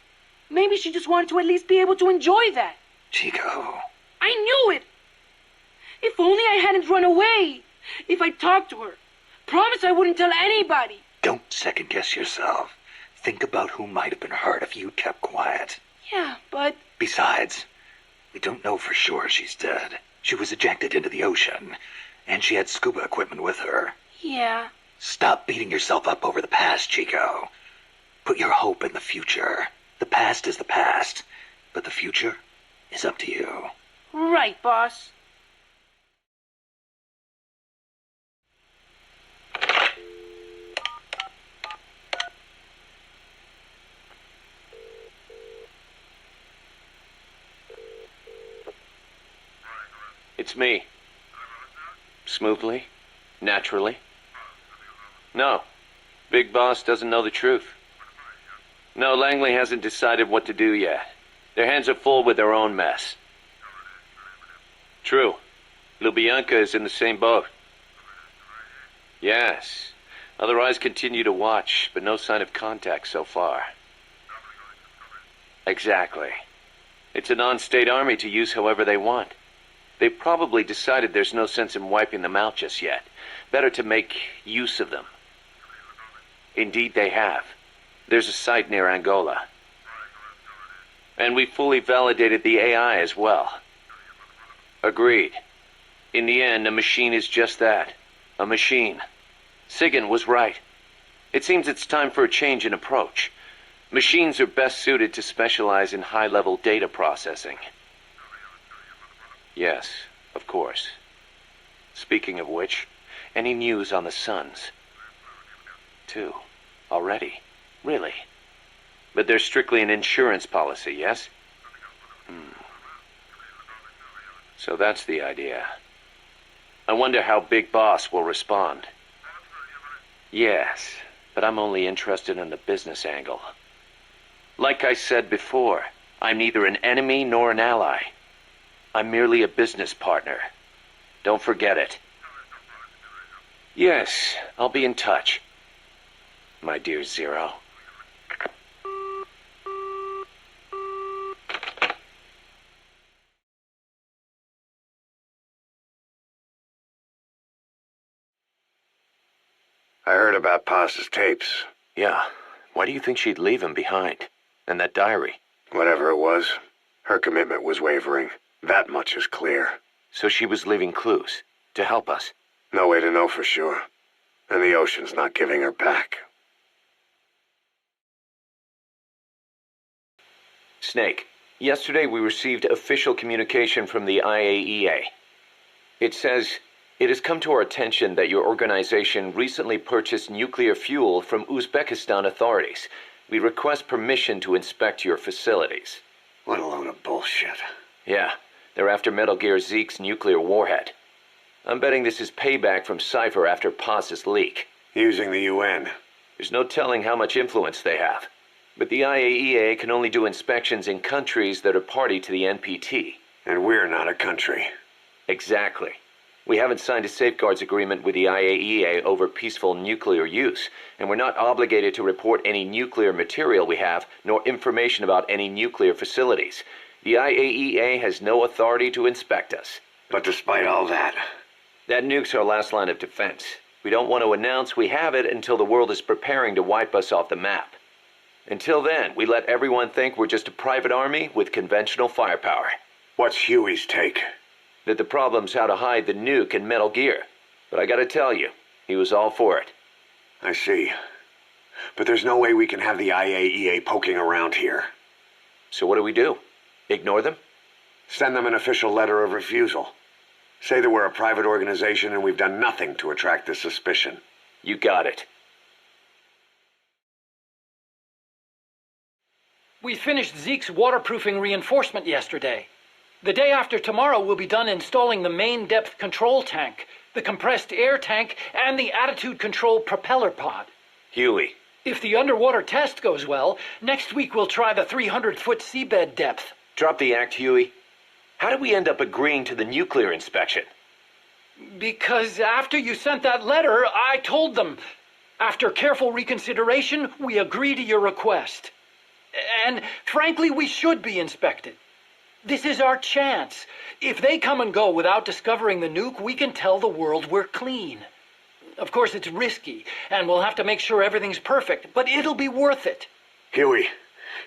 Maybe she just wanted to at least be able to enjoy that. Chico. I knew it! If only I hadn't run away. If I talked to her. Promise I wouldn't tell anybody. Don't second-guess yourself. Think about who might have been hurt if you kept quiet. Yeah, but... Besides, we don't know for sure she's dead. She was ejected into the ocean, and she had scuba equipment with her. Yeah. Stop beating yourself up over the past, Chico. Put your hope in the future. The past is the past, but the future is up to you. Right, boss. It's me. Smoothly? Naturally? No. Big Boss doesn't know the truth. No, Langley hasn't decided what to do yet. Their hands are full with their own mess. True. Lubyanka is in the same boat. Yes. Other eyes continue to watch, but no sign of contact so far. Exactly. It's a non-state army to use however they want. They've probably decided there's no sense in wiping them out just yet. Better to make use of them. Indeed they have. There's a site near Angola. And we fully validated the AI as well. Agreed. In the end, a machine is just that. A machine. Sigan was right. It seems it's time for a change in approach. Machines are best suited to specialize in high-level data processing. Yes, of course. Speaking of which, any news on the Suns? 2. Already? Really? But they're strictly an insurance policy, yes? So that's the idea. I wonder how Big Boss will respond. Yes, but I'm only interested in the business angle. Like I said before, I'm neither an enemy nor an ally. I'm merely a business partner. Don't forget it. Yes, I'll be in touch. My dear Zero. I heard about Paz's tapes. Yeah, why do you think she'd leave him behind? And that diary? Whatever it was, her commitment was wavering. That much is clear. So she was leaving clues to help us. No way to know for sure. And the ocean's not giving her back. Snake, yesterday we received official communication from the IAEA. It says, it has come to our attention that your organization recently purchased nuclear fuel from Uzbekistan authorities. We request permission to inspect your facilities. What a load of bullshit. Yeah, they're after Metal Gear Zeke's nuclear warhead. I'm betting this is payback from Cipher after Paz's leak. Using the UN. There's no telling how much influence they have. But the IAEA can only do inspections in countries that are party to the NPT. And we're not a country. Exactly. We haven't signed a safeguards agreement with the IAEA over peaceful nuclear use, and we're not obligated to report any nuclear material we have, nor information about any nuclear facilities. The IAEA has no authority to inspect us. But despite all that... That nuke's our last line of defense. We don't want to announce we have it until the world is preparing to wipe us off the map. Until then, we let everyone think we're just a private army with conventional firepower. What's Huey's take? That the problem's how to hide the nuke in Metal Gear. But I gotta tell you, he was all for it. I see. But there's no way we can have the IAEA poking around here. So what do we do? Ignore them? Send them an official letter of refusal. Say that we're a private organization and we've done nothing to attract this suspicion. You got it. We finished Zeke's waterproofing reinforcement yesterday. The day after tomorrow, we'll be done installing the main depth control tank, the compressed air tank, and the attitude control propeller pod. Huey, If the underwater test goes well, next week we'll try the 300-foot seabed depth. Drop the act, Huey. How did we end up agreeing to the nuclear inspection? Because after you sent that letter, I told them. After careful reconsideration, we agree to your request. And frankly, we should be inspected. This is our chance. If they come and go without discovering the nuke, we can tell the world we're clean. Of course, it's risky, and we'll have to make sure everything's perfect, but it'll be worth it. Huey,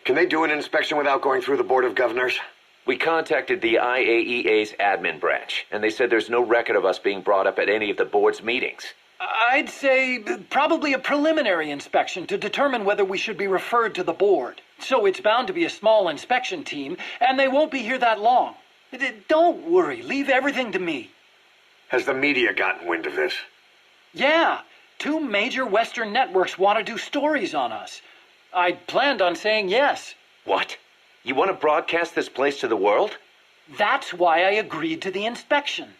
can they do an inspection without going through the Board of Governors? We contacted the IAEA's admin branch, and they said there's no record of us being brought up at any of the board's meetings. I'd say probably a preliminary inspection to determine whether we should be referred to the board. So it's bound to be a small inspection team, and they won't be here that long. Don't worry, leave everything to me. Has the media gotten wind of this? Yeah, 2 major Western networks want to do stories on us. I planned on saying yes. What? You want to broadcast this place to the world? That's why I agreed to the inspection.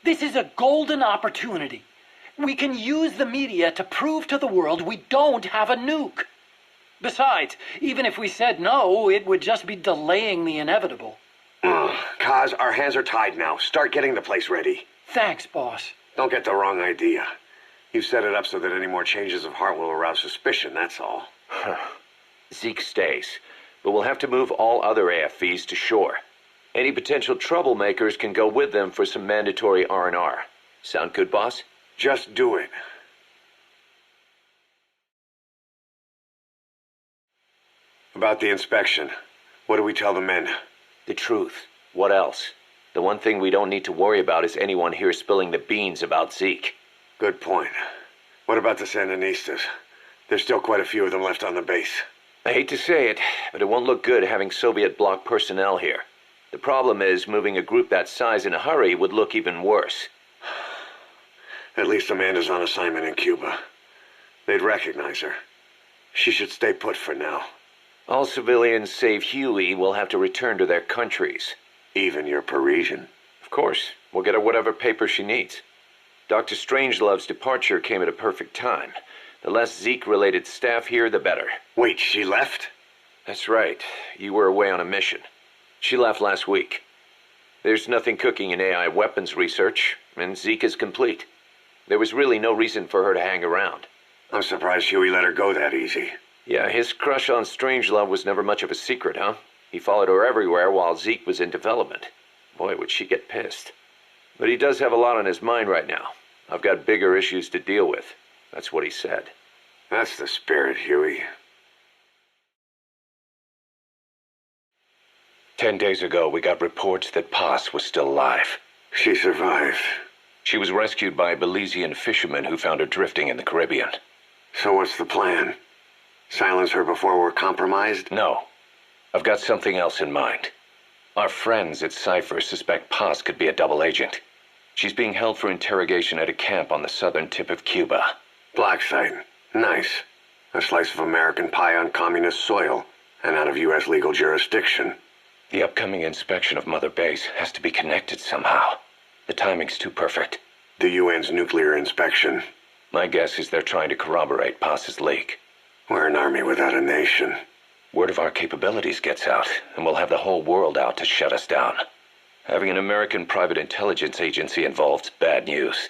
This is a golden opportunity. We can use the media to prove to the world we don't have a nuke. Besides, even if we said no, it would just be delaying the inevitable. Kaz, our hands are tied now. Start getting the place ready. Thanks, boss. Don't get the wrong idea. You set it up so that any more changes of heart will arouse suspicion, that's all. Zeke stays, but we'll have to move all other AFVs to shore. Any potential troublemakers can go with them for some mandatory R&R. Sound good, boss? Just do it. About the inspection, what do we tell the men? The truth. What else? The one thing we don't need to worry about is anyone here spilling the beans about Zeke. Good point. What about the Sandinistas? There's still quite a few of them left on the base. I hate to say it, but it won't look good having Soviet bloc personnel here. The problem is, moving a group that size in a hurry would look even worse. At least Amanda's on assignment in Cuba. They'd recognize her. She should stay put for now. All civilians save Huey will have to return to their countries. Even your Parisian? Of course. We'll get her whatever paper she needs. Dr. Strangelove's departure came at a perfect time. The less Zeke-related staff here, the better. Wait, she left? That's right. You were away on a mission. She left last week. There's nothing cooking in AI weapons research, and Zeke is complete. There was really no reason for her to hang around. I'm surprised Huey let her go that easy. Yeah, his crush on Strangelove was never much of a secret, huh? He followed her everywhere while Zeke was in development. Boy, would she get pissed. But he does have a lot on his mind right now. I've got bigger issues to deal with. That's what he said. That's the spirit, Huey. 10 days ago, we got reports that Paz was still alive. She survived. She was rescued by Belizean fishermen who found her drifting in the Caribbean. So what's the plan? Silence her before we're compromised? No. I've got something else in mind. Our friends at Cipher suspect Paz could be a double agent. She's being held for interrogation at a camp on the southern tip of Cuba. Black site. Nice. A slice of American pie on communist soil, and out of U.S. legal jurisdiction. The upcoming inspection of Mother Base has to be connected somehow. The timing's too perfect. The UN's nuclear inspection. My guess is they're trying to corroborate Paz's leak. We're an army without a nation. Word of our capabilities gets out, and we'll have the whole world out to shut us down. Having an American private intelligence agency involved's bad news.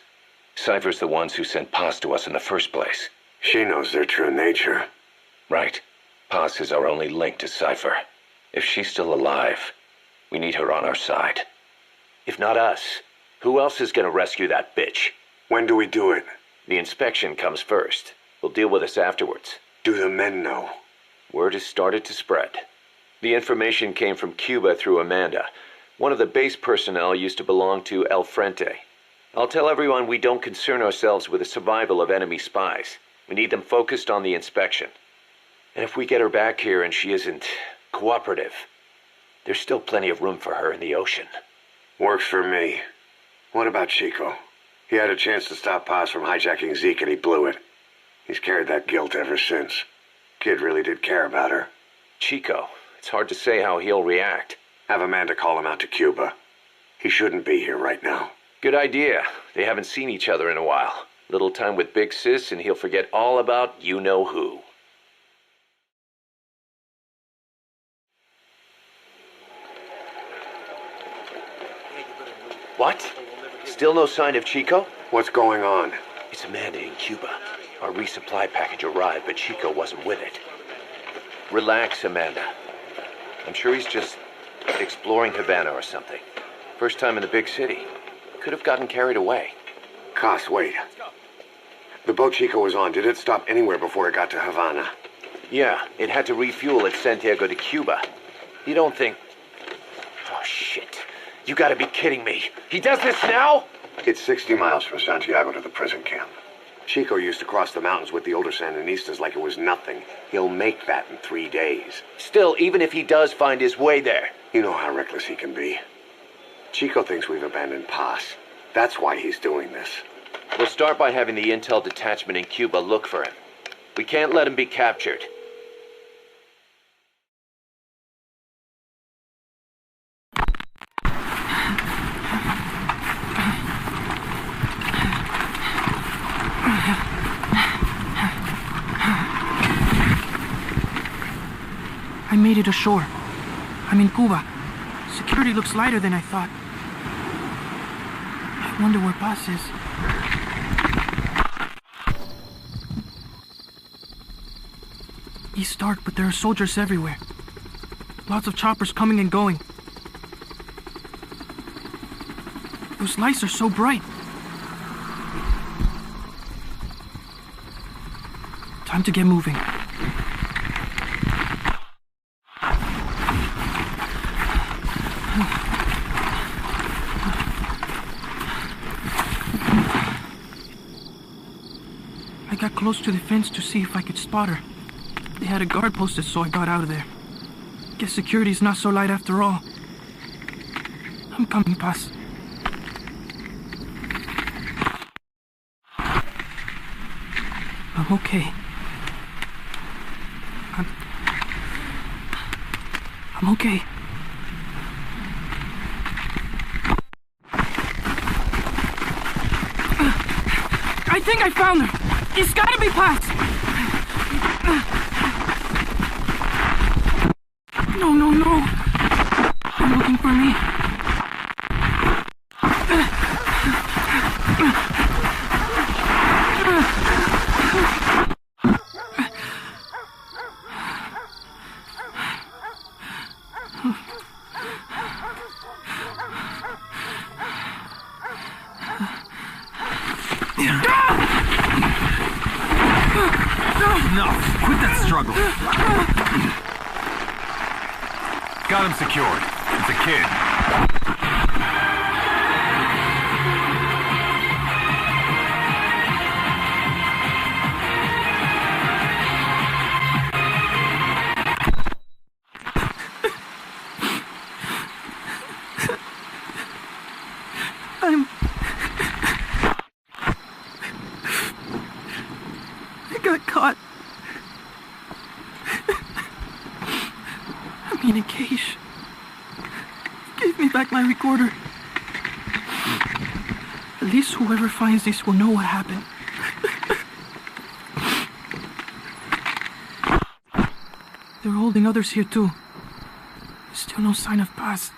Cipher's the ones who sent Paz to us in the first place. She knows their true nature. Right. Paz is our only link to Cipher. If she's still alive, we need her on our side. If not us, who else is going to rescue that bitch? When do we do it? The inspection comes first. We'll deal with us afterwards. Do the men know? Word has started to spread. The information came from Cuba through Amanda. One of the base personnel used to belong to El Frente. I'll tell everyone we don't concern ourselves with the survival of enemy spies. We need them focused on the inspection. And if we get her back here and she isn't cooperative, there's still plenty of room for her in the ocean. Works for me. What about Chico? He had a chance to stop Paz from hijacking Zeke and he blew it. He's carried that guilt ever since. Kid really did care about her. Chico, it's hard to say how he'll react. Have Amanda call him out to Cuba. He shouldn't be here right now. Good idea. They haven't seen each other in a while. Little time with Big Sis and he'll forget all about you-know-who. Still no sign of Chico? What's going on? It's Amanda in Cuba. Our resupply package arrived, but Chico wasn't with it. Relax, Amanda. I'm sure he's just exploring Havana or something. First time in the big city. Could have gotten carried away. Cass, wait. The boat Chico was on, did it stop anywhere before it got to Havana? Yeah, it had to refuel at Santiago de Cuba. You don't think... Oh, shit. You gotta be kidding me. He does this now? It's 60 miles from Santiago to the prison camp. Chico used to cross the mountains with the older Sandinistas like it was nothing. He'll make that in 3 days. Still, even if he does find his way there... You know how reckless he can be. Chico thinks we've abandoned Paz. That's why he's doing this. We'll start by having the intel detachment in Cuba look for him. We can't let him be captured. I made it ashore. I'm in Cuba. Security looks lighter than I thought. I wonder where Paz is. East dark, but there are soldiers everywhere. Lots of choppers coming and going. Those lights are so bright. Time to get moving. I got close to the fence to see if I could spot her. They had a guard posted, so I got out of there. Guess security's not so light after all. I'm coming, Paz. I'm okay. I'm okay. I think I found her. It's gotta be Paz. No. They're looking for me. Quit that struggle. Got him secured. It's a kid. I got caught. I'm in a cage. Give me back my recorder. At least whoever finds this will know what happened. They're holding others here too. Still no sign of Paz.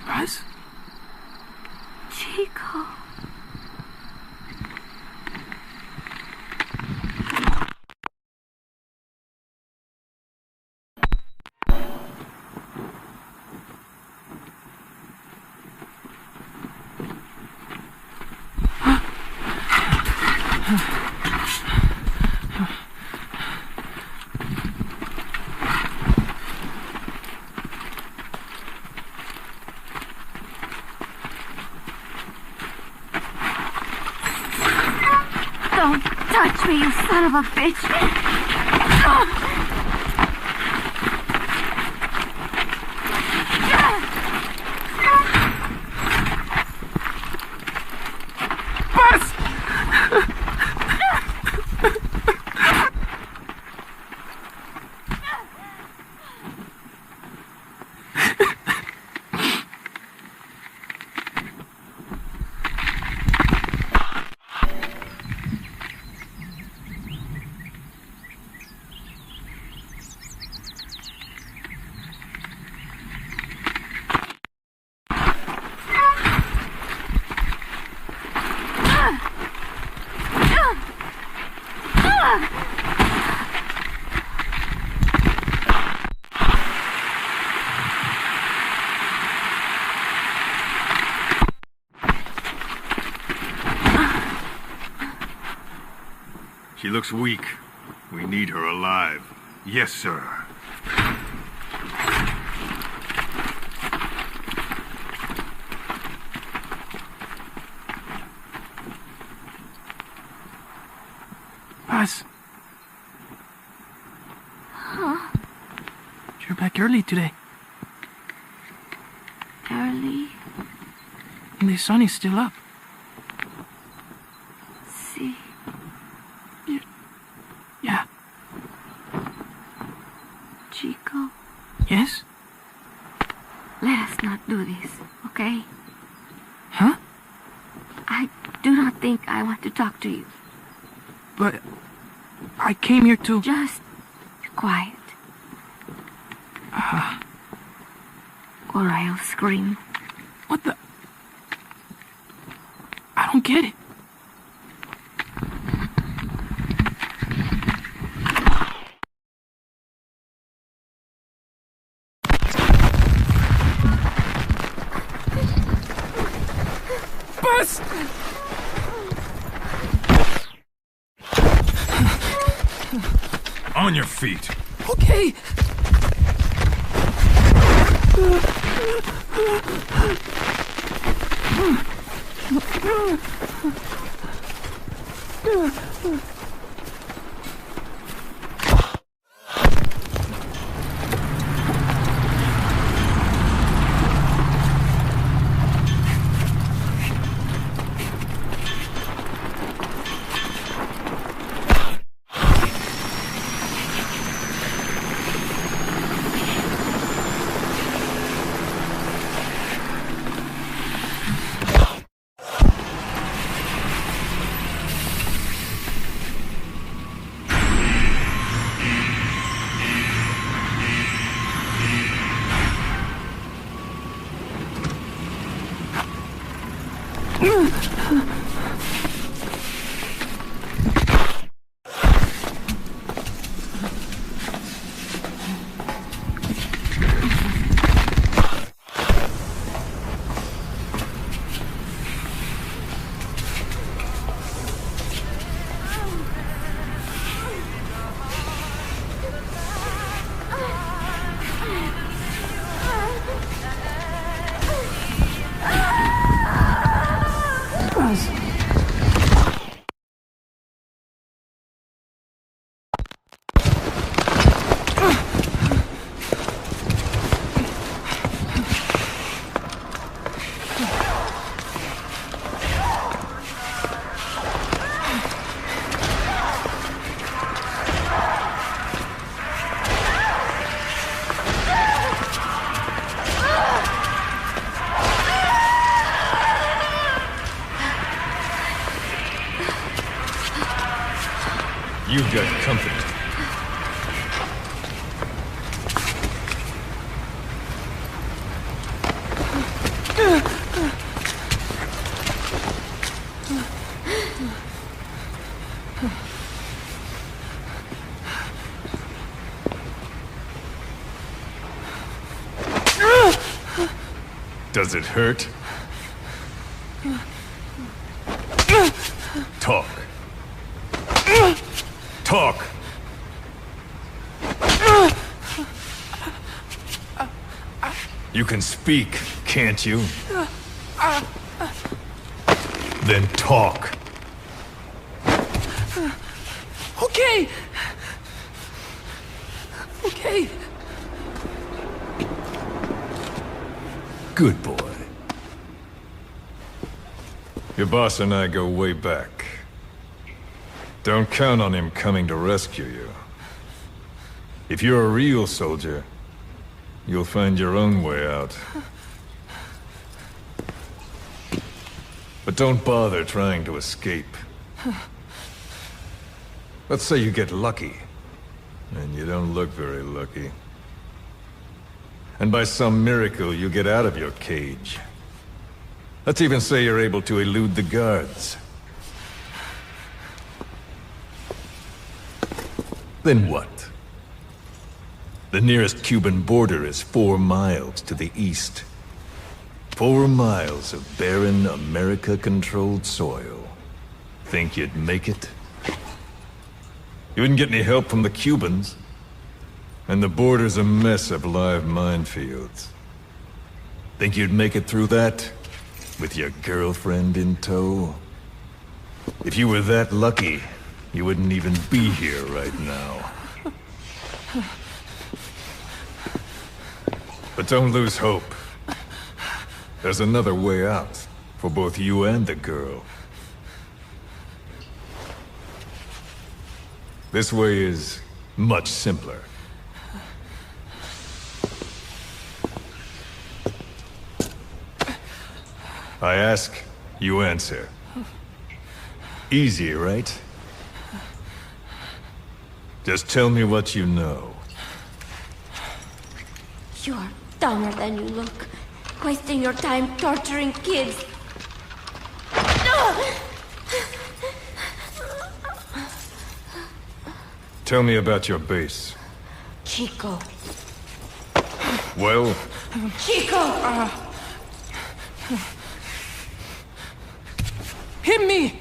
Paz? Chico. sorry, you son of a bitch. Paz! She looks weak. We need her alive. Yes, sir. Paz. Huh? You're back early today. Early? And the sun is still up. See? Yeah. Chico, Yes? let us not do this, okay? Huh? I do not think I want to talk to you. But I came here to... Just quiet. Or I'll scream. What the... I don't get it. Bus! On your feet. Okay. You've got company. Does it hurt? Talk. Talk! You can speak, can't you? Then talk. okay! Okay. Good boy. Your boss and I go way back. Don't count on him coming to rescue you. If you're a real soldier, you'll find your own way out. But don't bother trying to escape. Let's say you get lucky, and you don't look very lucky. And by some miracle, you get out of your cage. Let's even say you're able to elude the guards. Then what? The nearest Cuban border is 4 miles to the east. 4 miles of barren, America-controlled soil. Think you'd make it? You wouldn't get any help from the Cubans. And the border's a mess of live minefields. Think you'd make it through that? With your girlfriend in tow? If you were that lucky, you wouldn't even be here right now. But don't lose hope. There's another way out, for both you and the girl. This way is much simpler. I ask, you answer. Easy, right? Just tell me what you know. You're dumber than you look. Wasting your time torturing kids. Tell me about your base. Chico. Well? Chico! Hit me!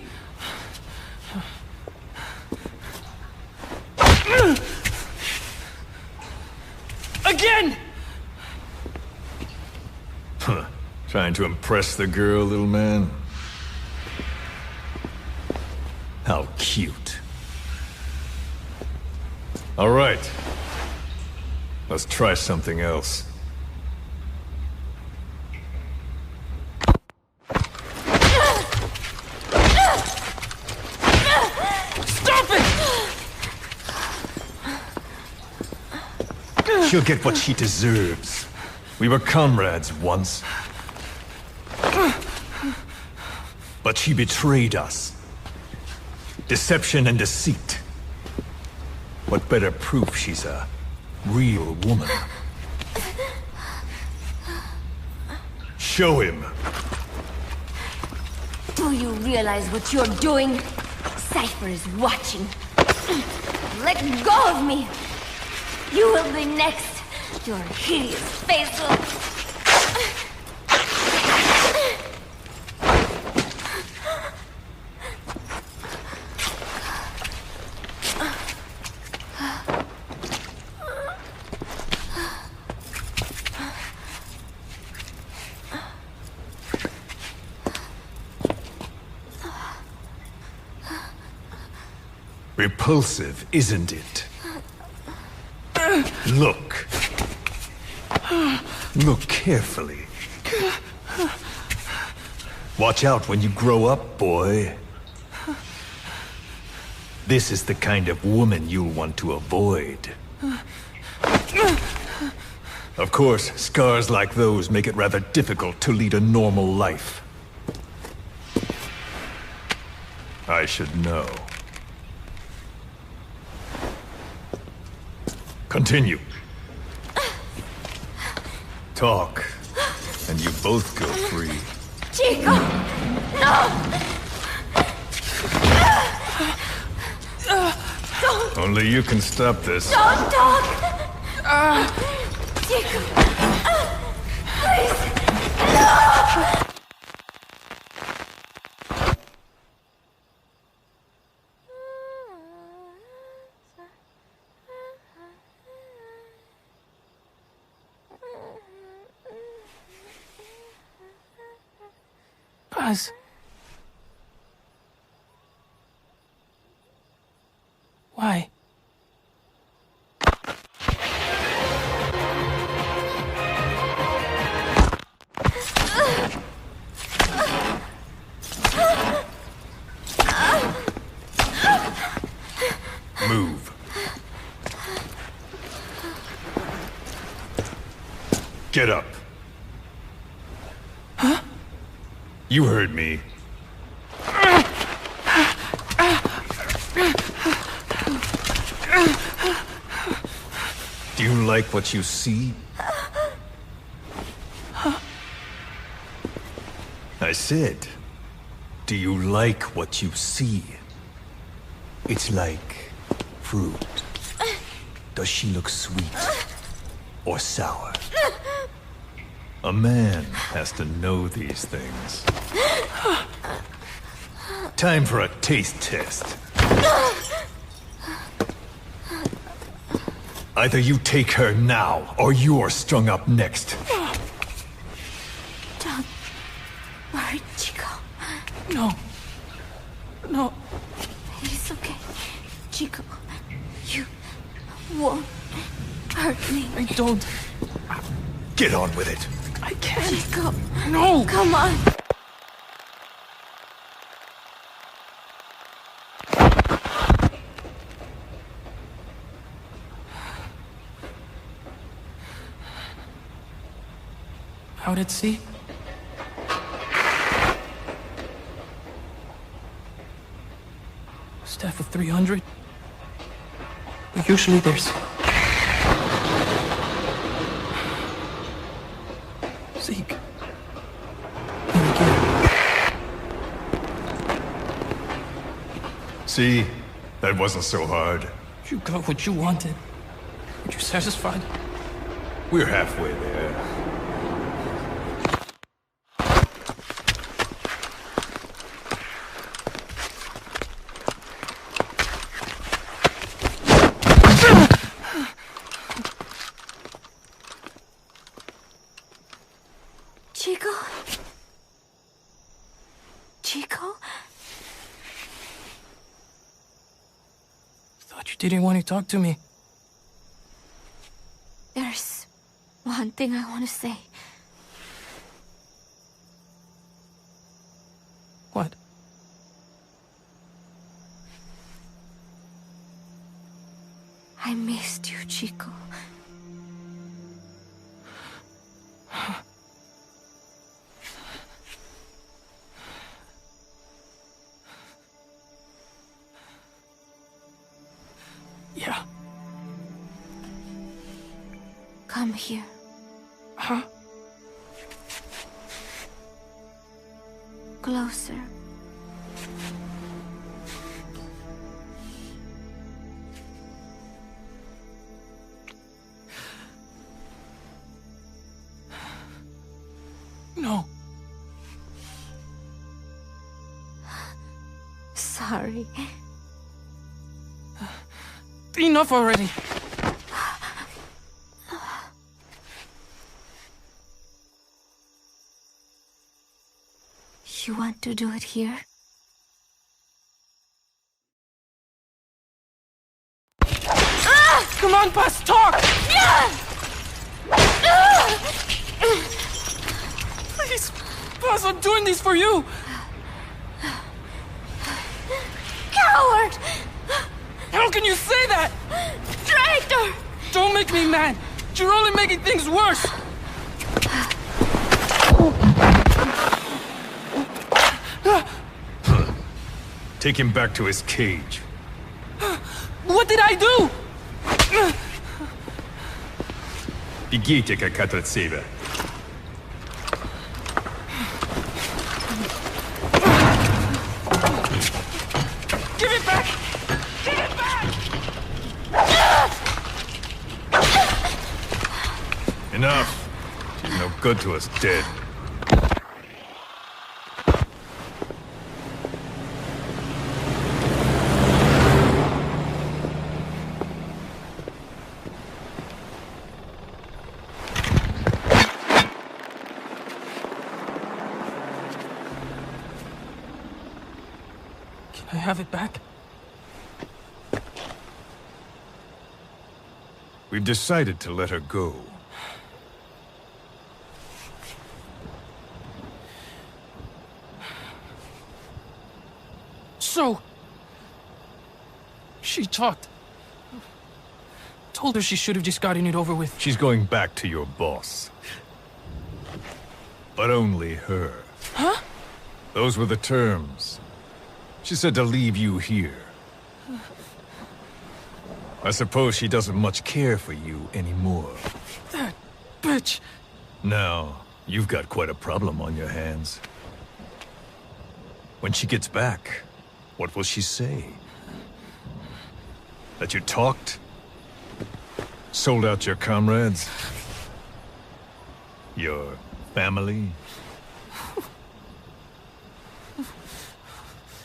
Again! Huh. Trying to impress the girl, little man? How cute. All right. Let's try something else. She'll get what she deserves. We were comrades once. But she betrayed us. Deception and deceit. What better proof she's a real woman? Show him. Do you realize what you're doing? Cipher is watching. Let go of me! You will be next. Your hideous face will... Repulsive, isn't it? Look. Look carefully. Watch out when you grow up, boy. This is the kind of woman you'll want to avoid. Of course, scars like those make it rather difficult to lead a normal life. I should know. Continue. Talk, and you both go free. Chico! No! Don't! Only you can stop this. Don't talk! Chico! Please! No! Paz. Why? Get up. Huh? You heard me. Do you like what you see? I said, do you like what you see? It's like fruit. Does she look sweet or sour? A man has to know these things. Time for a taste test. Either you take her now, or you're strung up next. Don't worry, Chico. No. No. It's okay. Chico, you won't hurt me. I don't. Get on with it. I can't. Chico. No. Come on. Out at sea? Staff of 300? But usually there's... Zeke. And again. See? That wasn't so hard. You got what you wanted. Aren't you satisfied? We're halfway there. Chico? Chico? Thought you didn't want to talk to me. There's one thing I want to say. What? I missed you, Chico. Yeah. Come here. Huh? Closer. No. Sorry. Enough already. You want to do it here? Come on, Paz, talk! Please, Paz, I'm doing this for you! Coward! How can you say that? Traitor! Don't make me mad! You're only making things worse! Take him back to his cage. What did I do? Бегите, как от Cipher. Give it back! Give it back! Enough. She's no good to us dead. Can I have it back? We've decided to let her go. So... she talked told her she should have just gotten it over with. She's going back to your boss. But only her. Huh? Those were the terms. She said to leave you here. I suppose she doesn't much care for you anymore. That bitch. Now, you've got quite a problem on your hands. When she gets back, what will she say? That you talked? Sold out your comrades? Your family?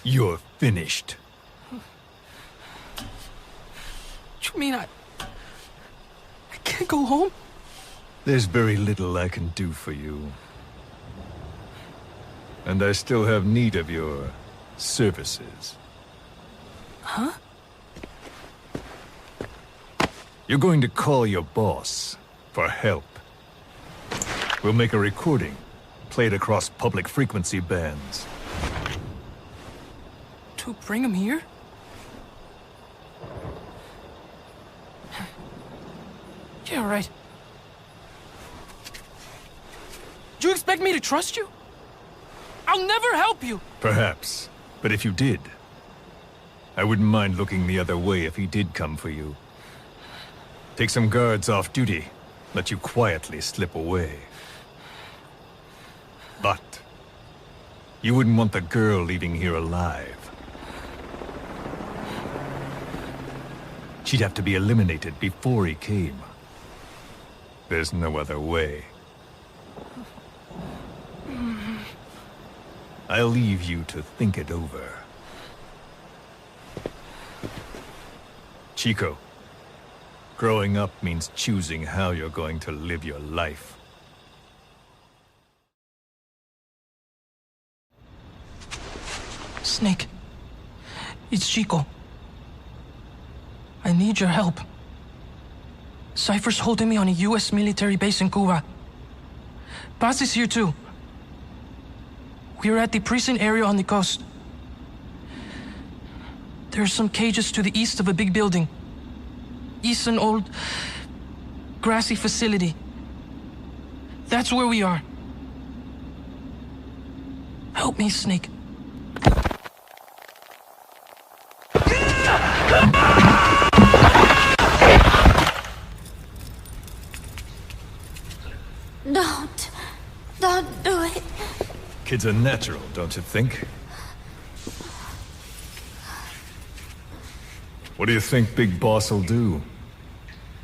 You're finished. You mean I can't go home? There's very little I can do for you. And I still have need of your services. Huh? You're going to call your boss for help. We'll make a recording, play it across public frequency bands. To bring him here? Yeah, right. Do you expect me to trust you? I'll never help you! Perhaps, but if you did, I wouldn't mind looking the other way if he did come for you. Take some guards off duty, let you quietly slip away. But you wouldn't want the girl leaving here alive. She'd have to be eliminated before he came. There's no other way. I'll leave you to think it over. Chico, growing up means choosing how you're going to live your life. Snake, it's Chico. I need your help. Cipher's holding me on a U.S. military base in Cuba. Paz is here too. We're at the prison area on the coast. There are some cages to the east of a big building. East an old, grassy facility. That's where we are. Help me, Snake. Don't do it. Kids are natural, don't you think? What do you think Big Boss will do?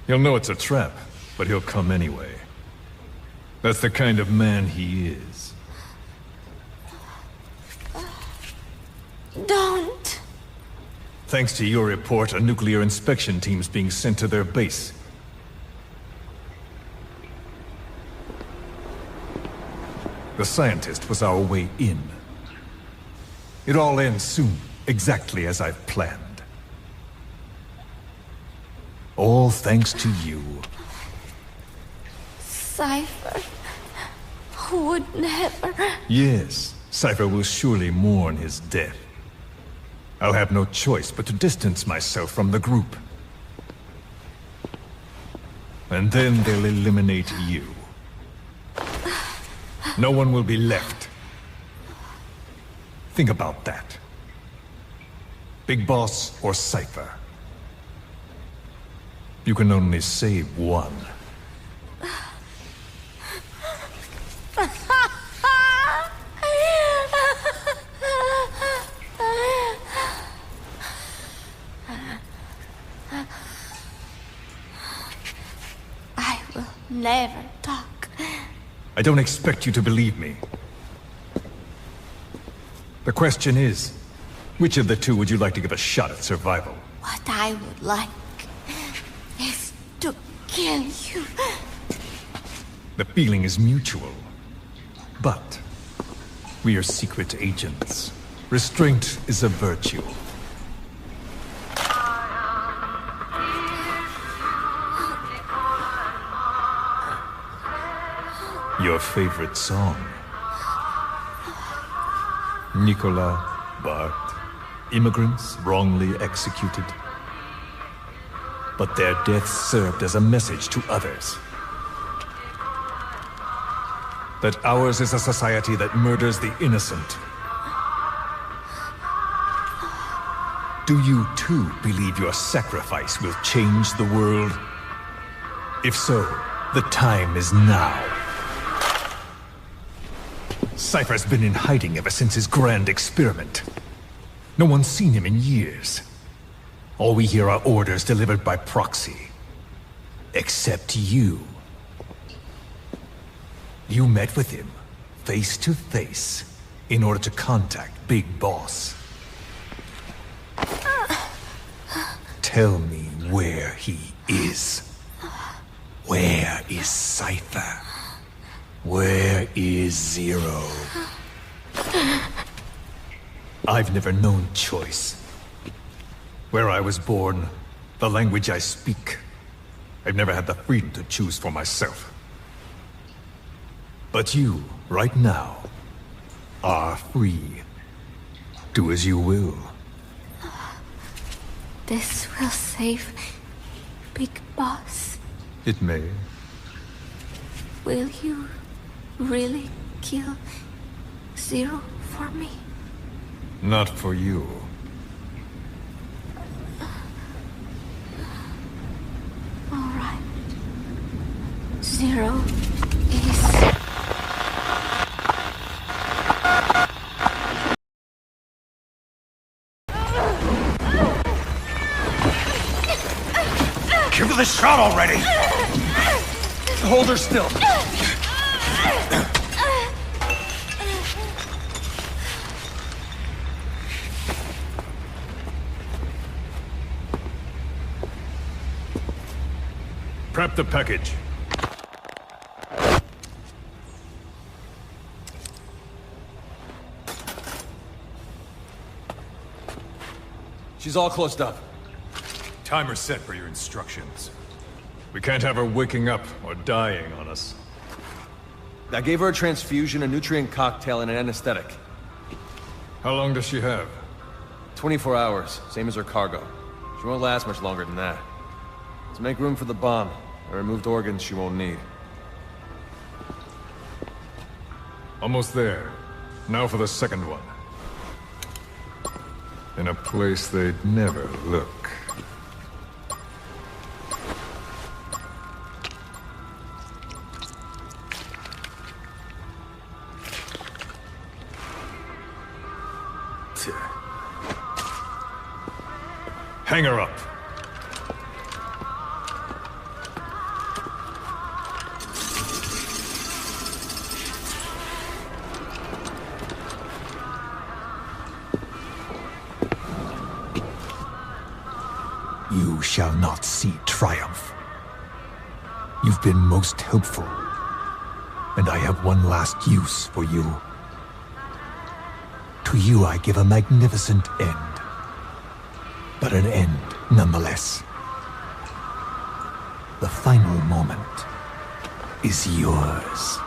He'll know it's a trap, but he'll come anyway. That's the kind of man he is. Don't. Thanks to your report, a nuclear inspection team's being sent to their base. The scientist was our way in. It all ends soon, exactly as I've planned. All thanks to you. Cipher would never... Yes, Cipher will surely mourn his death. I'll have no choice but to distance myself from the group. And then they'll eliminate you. No one will be left. Think about that. Big Boss or Cipher. You can only save one. I will never talk. I don't expect you to believe me. The question is, which of the two would you like to give a shot at survival? What I would like is to kill you. The feeling is mutual. But we are secret agents. Restraint is a virtue. Your favorite song. Nicola, Bart, immigrants wrongly executed. but their deaths served as a message to others. That ours is a society that murders the innocent. Do you too believe your sacrifice will change the world? If so, the time is now. Cipher's been in hiding ever since his grand experiment. No one's seen him in years. All we hear are orders delivered by proxy. Except you. You met with him, face to face, in order to contact Big Boss. Tell me where he is. Where is Cipher? Where is Zero? I've never known choice. Where I was born, the language I speak, I've never had the freedom to choose for myself. But you, right now, are free. Do as you will. This will save Big Boss. It may. Will you really kill Zero for me? Not for you. All right. Zero is... Give her the shot already! Hold her still. Prep the package. She's all closed up. Timer set for your instructions. We can't have her waking up or dying on us. I gave her a transfusion, a nutrient cocktail, and an anesthetic. How long does she have? 24 hours, same as her cargo. She won't last much longer than that. To make room for the bomb, I removed organs she won't need. Almost there. Now for the second one. In a place they'd never look. Hang her up. You shall not see triumph. You've been most helpful, and I have one last use for you. To you I give a magnificent end. But an end, nonetheless. The final moment is yours.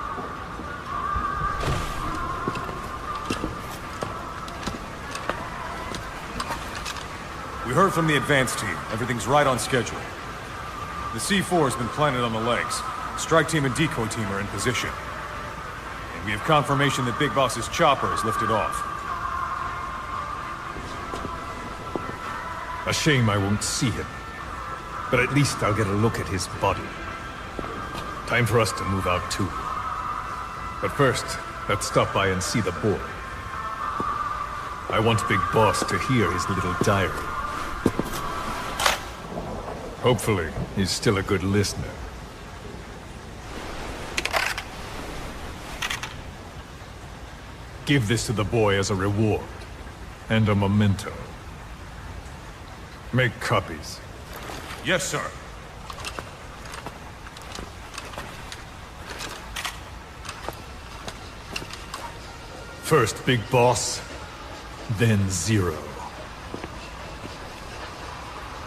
We heard from the advance team. Everything's right on schedule. The C4 has been planted on the legs. Strike team and decoy team are in position. And we have confirmation that Big Boss's chopper is lifted off. A shame I won't see him. But at least I'll get a look at his body. Time for us to move out too. But first, let's stop by and see the boy. I want Big Boss to hear his little diary. Hopefully, he's still a good listener. Give this to the boy as a reward, and a memento. Make copies. Yes, sir. First Big Boss, then Zero.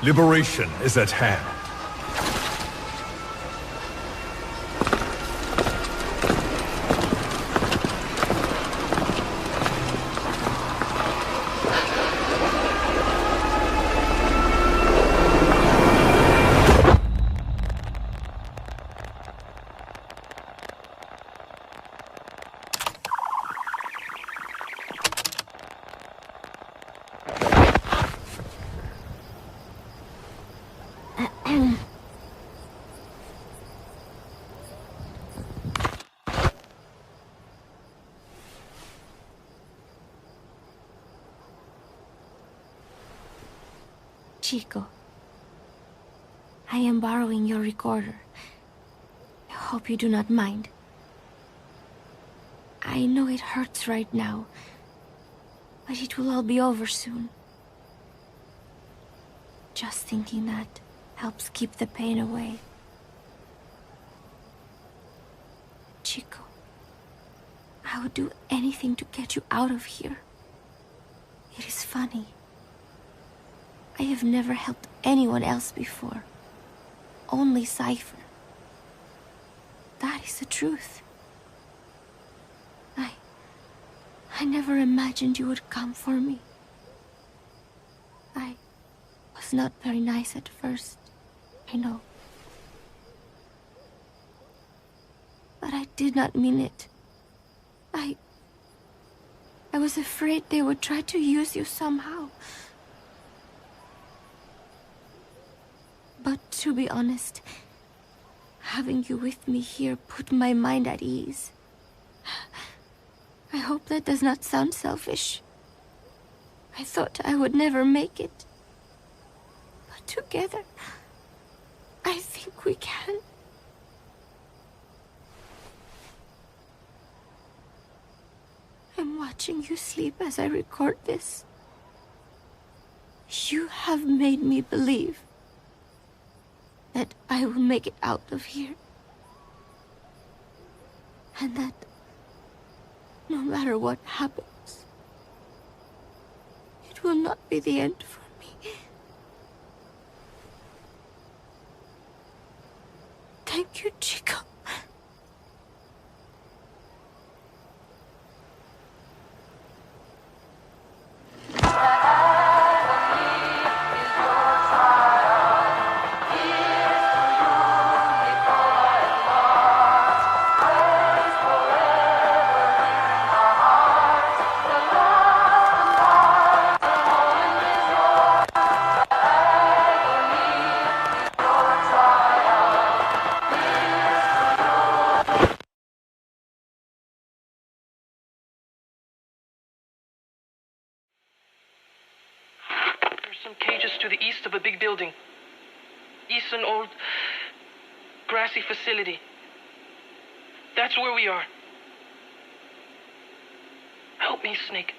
Liberation is at hand. Chico, I am borrowing your recorder. I hope you do not mind. I know it hurts right now, but it will all be over soon. Just thinking that helps keep the pain away. Chico, I would do anything to get you out of here. It is funny. I have never helped anyone else before. Only Cipher. That is the truth. I never imagined you would come for me. I was not very nice at first, I know. But I did not mean it. I was afraid they would try to use you somehow. But to be honest, having you with me here put my mind at ease. I hope that does not sound selfish. I thought I would never make it. But together, I think we can. I'm watching you sleep as I record this. You have made me believe that I will make it out of here. And that no matter what happens, it will not be the end for me. Thank you, Chico. Of a big building. East an old grassy facility. That's where we are. Help me, Snake.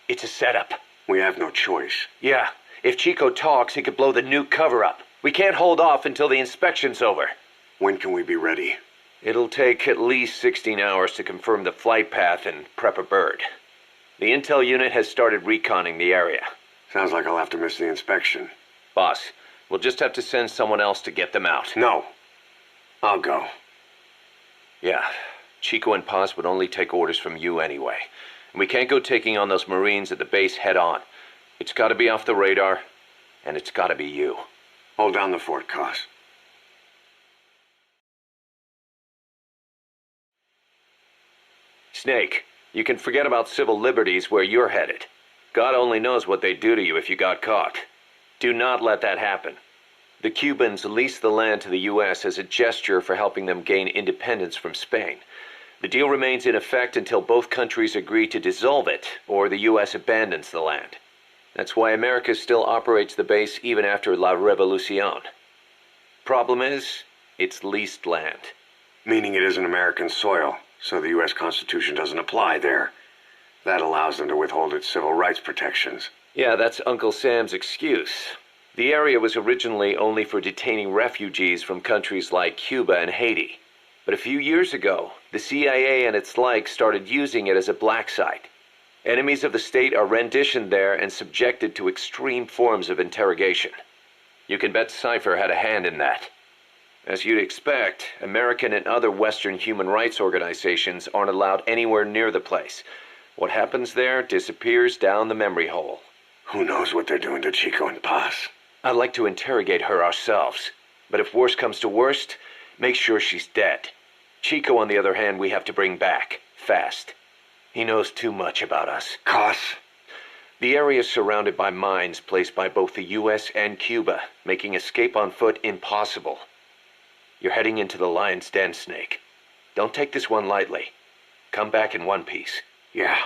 It's a setup. We have no choice. Yeah, if Chico talks, he could blow the nuke cover up. We can't hold off until the inspection's over. When can we be ready? It'll take at least 16 hours to confirm the flight path and prep a bird. The intel unit has started reconning the area. Sounds like I'll have to miss the inspection. Boss, we'll just have to send someone else to get them out. No. I'll go. Yeah, Chico and Paz would only take orders from you anyway. And we can't go taking on those Marines at the base head on. It's gotta be off the radar, and it's gotta be you. Hold down the fort, Cos. Snake, you can forget about civil liberties where you're headed. God only knows what they'd do to you if you got caught. Do not let that happen. The Cubans leased the land to the U.S. as a gesture for helping them gain independence from Spain. The deal remains in effect until both countries agree to dissolve it, or the U.S. abandons the land. That's why America still operates the base even after La Revolucion. Problem is, it's leased land. Meaning it isn't American soil, so the U.S. Constitution doesn't apply there. That allows them to withhold its civil rights protections. Yeah, that's Uncle Sam's excuse. The area was originally only for detaining refugees from countries like Cuba and Haiti. But a few years ago, the CIA and its like started using it as a black site. Enemies of the state are renditioned there and subjected to extreme forms of interrogation. You can bet Cipher had a hand in that. As you'd expect, American and other Western human rights organizations aren't allowed anywhere near the place. What happens there disappears down the memory hole. Who knows what they're doing to Chico and Paz? I'd like to interrogate her ourselves. But if worst comes to worst, make sure she's dead. Chico, on the other hand, we have to bring back. Fast. He knows too much about us. Cos? The area is surrounded by mines placed by both the U.S. and Cuba, making escape on foot impossible. You're heading into the lion's den, Snake. Don't take this one lightly. Come back in one piece. Yeah.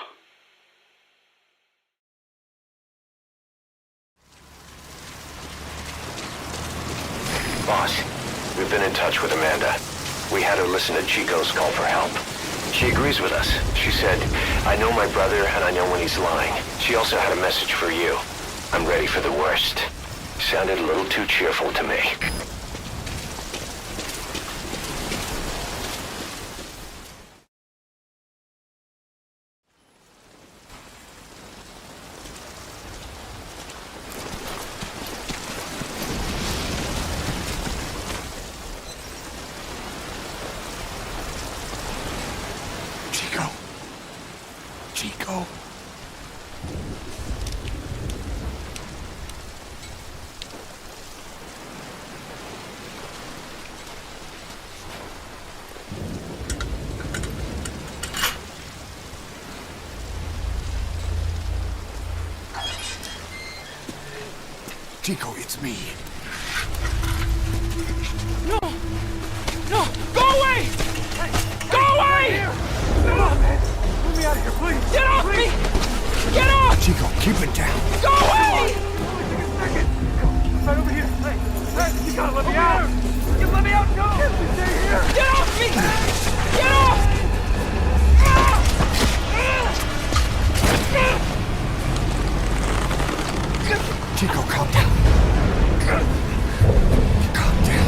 Boss, we've been in touch with Amanda. We had her listen to Chico's call for help. She agrees with us. She said, I know my brother and I know when he's lying. She also had a message for you. I'm ready for the worst. Sounded a little too cheerful to me. Chico. Chico, it's me. No! No! Go away! Go away! Come on, man. Let me out of here, please. Get off me! Get off! Chico, keep it down. Go away! Take a second. Right over here. Hey, you gotta let me out. You let me out, go! Stay here. Get off me! Get off! Chico, calm down. Calm down.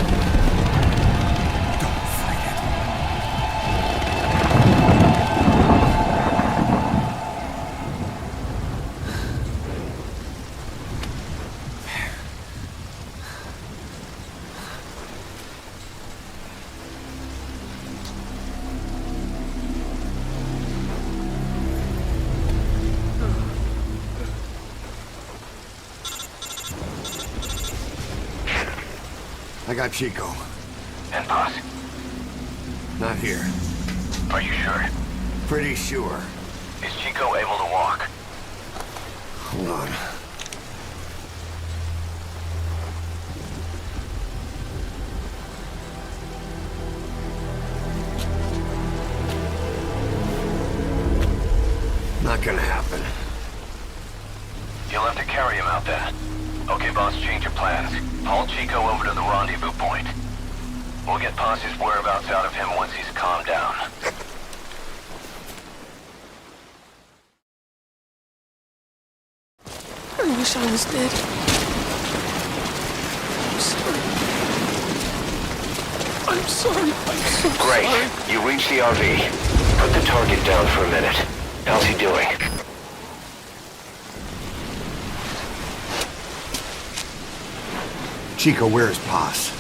Don't fight it. I got Chico. And Paz? Not here. Are you sure? Pretty sure. Is Chico able to walk? Hold on. Not gonna happen. You'll have to carry him out then. Okay, boss, change your plans. Haul Chico over to the rendezvous point. We'll get Paz's whereabouts out of him once he's calmed down. I wish I was dead. I'm sorry. I'm sorry. I'm so Great. sorry. You reached the RV. Put the target down for a minute. How's he doing? Chico, where is Paz?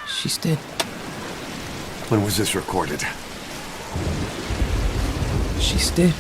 She's dead. When was this recorded? She's dead.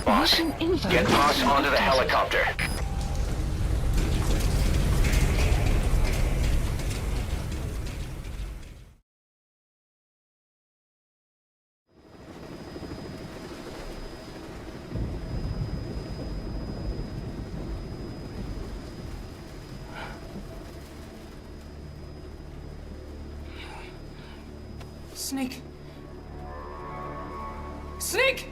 Boss, get Paz onto the helicopter. Snake. Snake!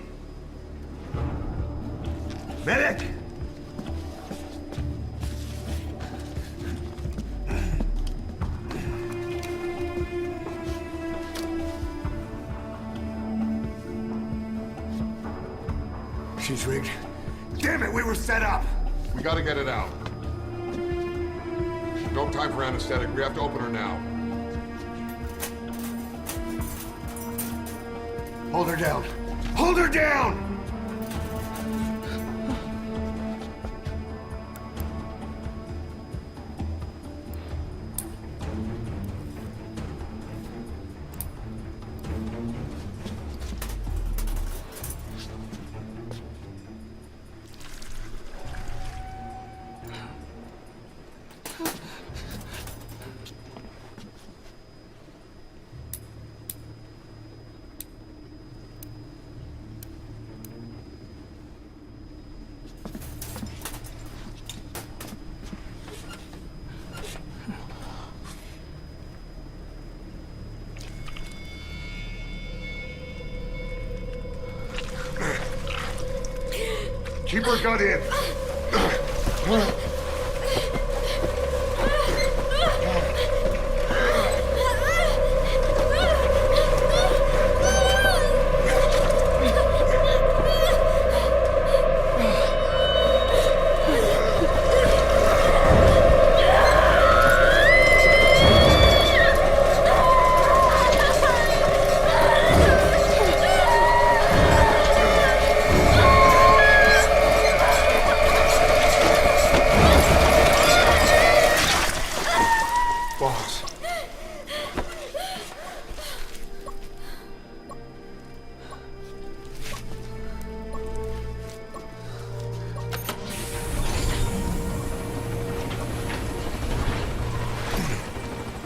Medic! She's rigged. Damn it, we were set up! We gotta get it out. No time for anesthetic. We have to open her now. Hold her down! Hold her down! Keep her gun in.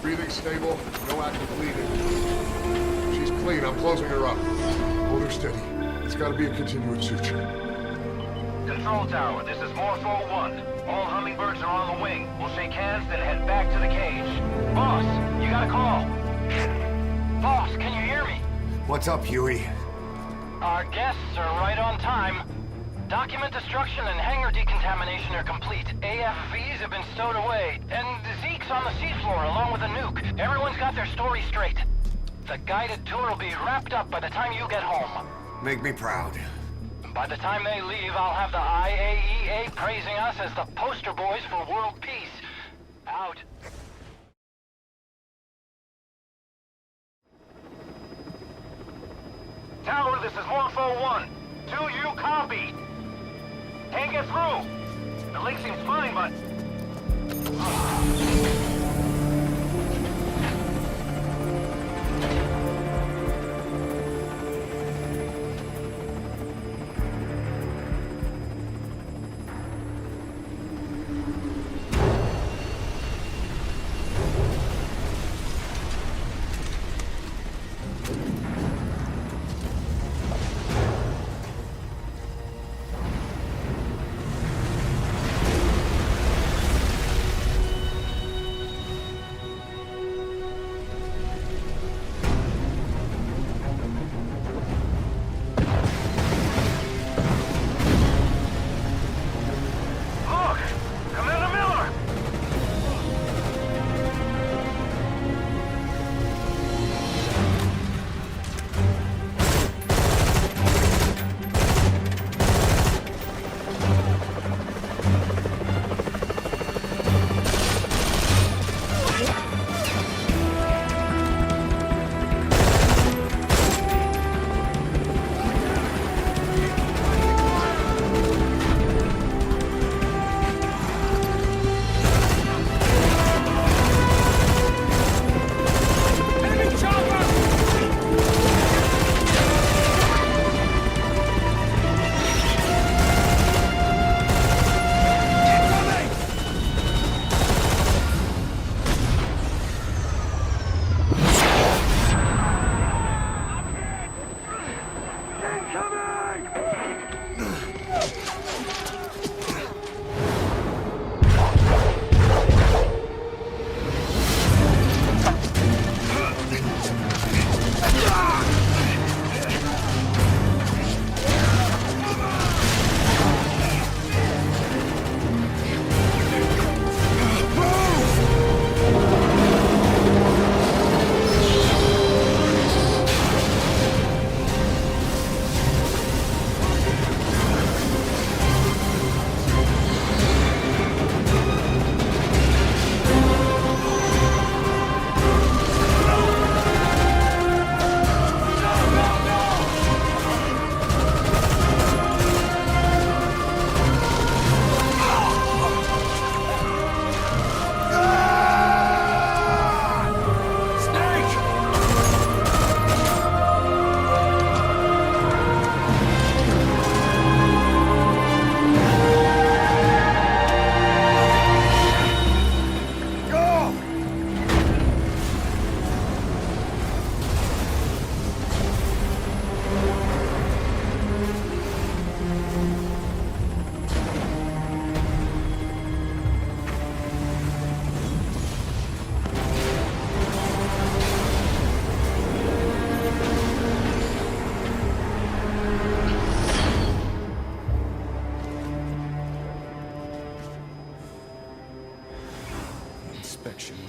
Breathing stable, no active bleeding. She's clean, I'm closing her up. Hold her steady. It's gotta be a continuous suture. Control tower, this is Morpho 1. All hummingbirds are on the wing. We'll shake hands, then head back to the cage. Boss, you got a call. Boss, can you hear me? What's up, Huey? Our guests are right on time. Document destruction and hangar decontamination are complete. AFVs have been stowed away. And Zeke's on the seafloor along with a nuke. Everyone's got their story straight. The guided tour will be wrapped up by the time you get home. Make me proud. By the time they leave, I'll have the IAEA praising us as the poster boys for world peace. Out. Tower, this is Morpho 1. Do you copy? Can't get through. The link seems fine, but...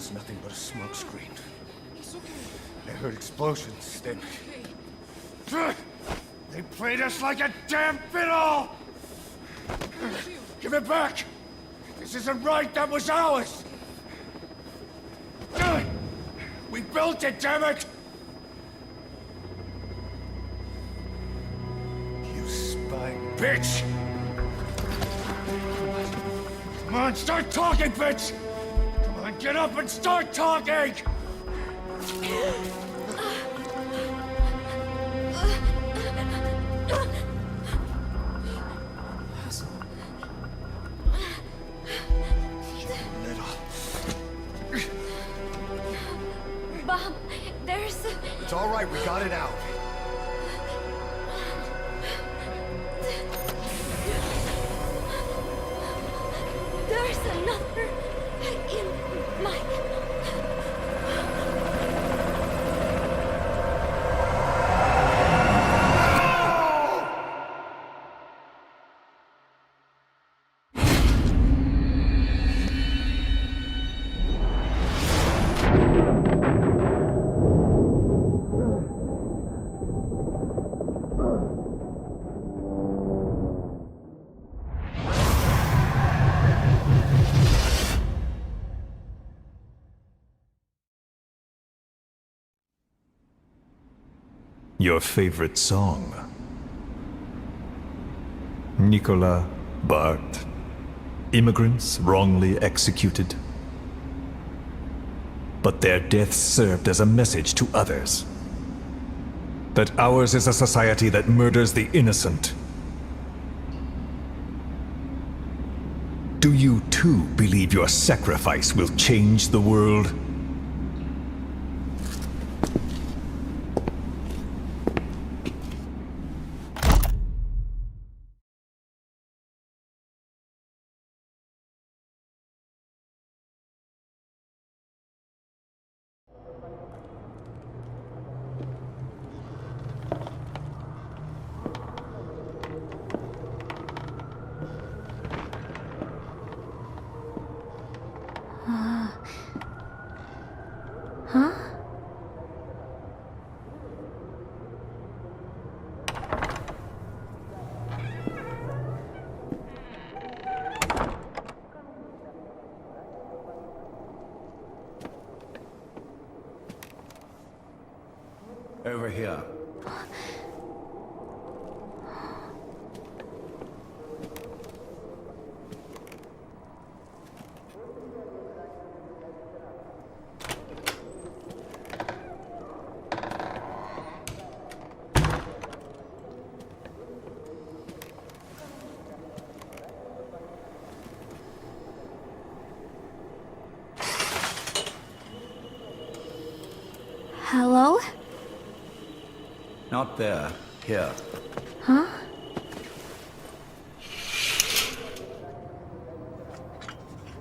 was nothing but a smoke screen. I heard explosions, then... They played us like a damn fiddle! Give it back! This isn't right, that was ours! We built it, damn it! You spying bitch! Come on, start talking, bitch! Come on, get up and start talking! Bob, there's... It's all right, we got it out. There's another in my... Your favorite song. Nicola, Bart, immigrants wrongly executed. But their deaths served as a message to others. That ours is a society that murders the innocent. Do you too believe your sacrifice will change the world? Huh? Over here. Hello? Not there. Here. Huh?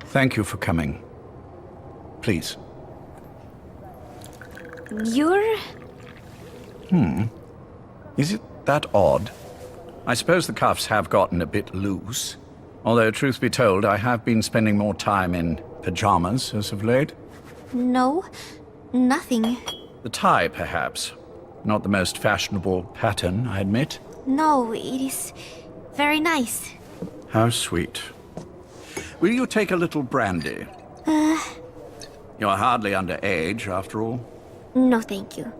Thank you for coming. Please. You're... Is it that odd? I suppose the cuffs have gotten a bit loose. Although, truth be told, I have been spending more time in pajamas as of late. No, nothing. The tie, perhaps. Not the most fashionable pattern, I admit. No, it is very nice. How sweet. Will you take a little brandy? You're hardly underage, after all. No, thank you.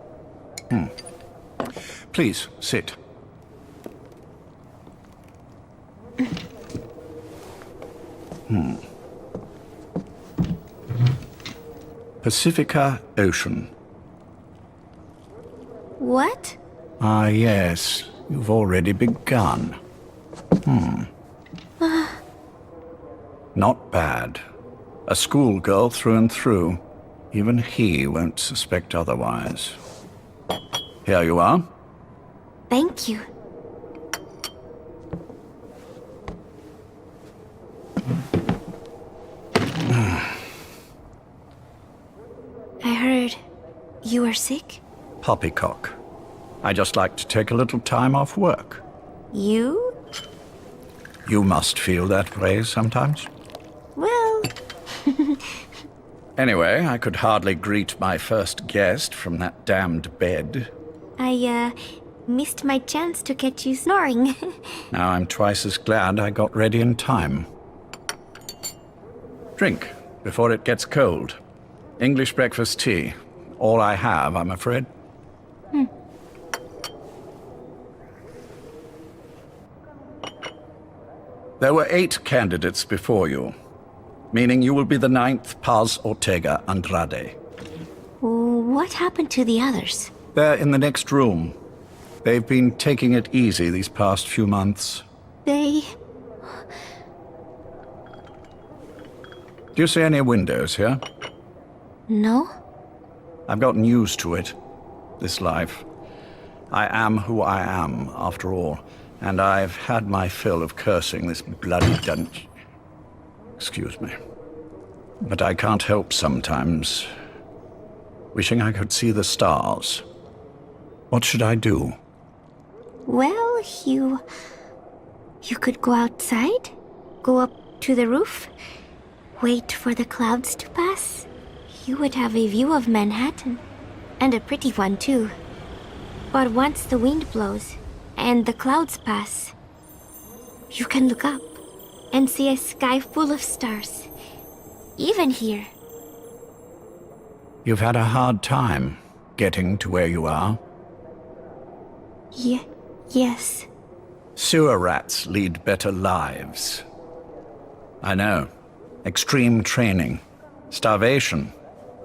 Please, sit. Pacifica Ocean. What? Ah, yes. You've already begun. Not bad. A schoolgirl through and through. Even he won't suspect otherwise. Here you are. Thank you. I heard you were sick? Poppycock. I just like to take a little time off work. You? You must feel that way sometimes. Well... Anyway, I could hardly greet my first guest from that damned bed. I, missed my chance to catch you snoring. Now I'm twice as glad I got ready in time. Drink, before it gets cold. English breakfast tea. All I have, I'm afraid. There were 8 candidates before you, meaning you will be the 9th Paz Ortega Andrade. What happened to the others? They're in the next room. They've been taking it easy these past few months. They... Do you see any windows here? No? I've gotten used to it, this life. I am who I am, after all, and I've had my fill of cursing this bloody dungeon. Excuse me. But I can't help sometimes wishing I could see the stars. What should I do? Well, you could go outside, go up to the roof, wait for the clouds to pass. You would have a view of Manhattan, and a pretty one too. But once the wind blows and the clouds pass, you can look up and see a sky full of stars, even here. You've had a hard time getting to where you are. Yes. Sewer rats lead better lives. I know. Extreme training, starvation,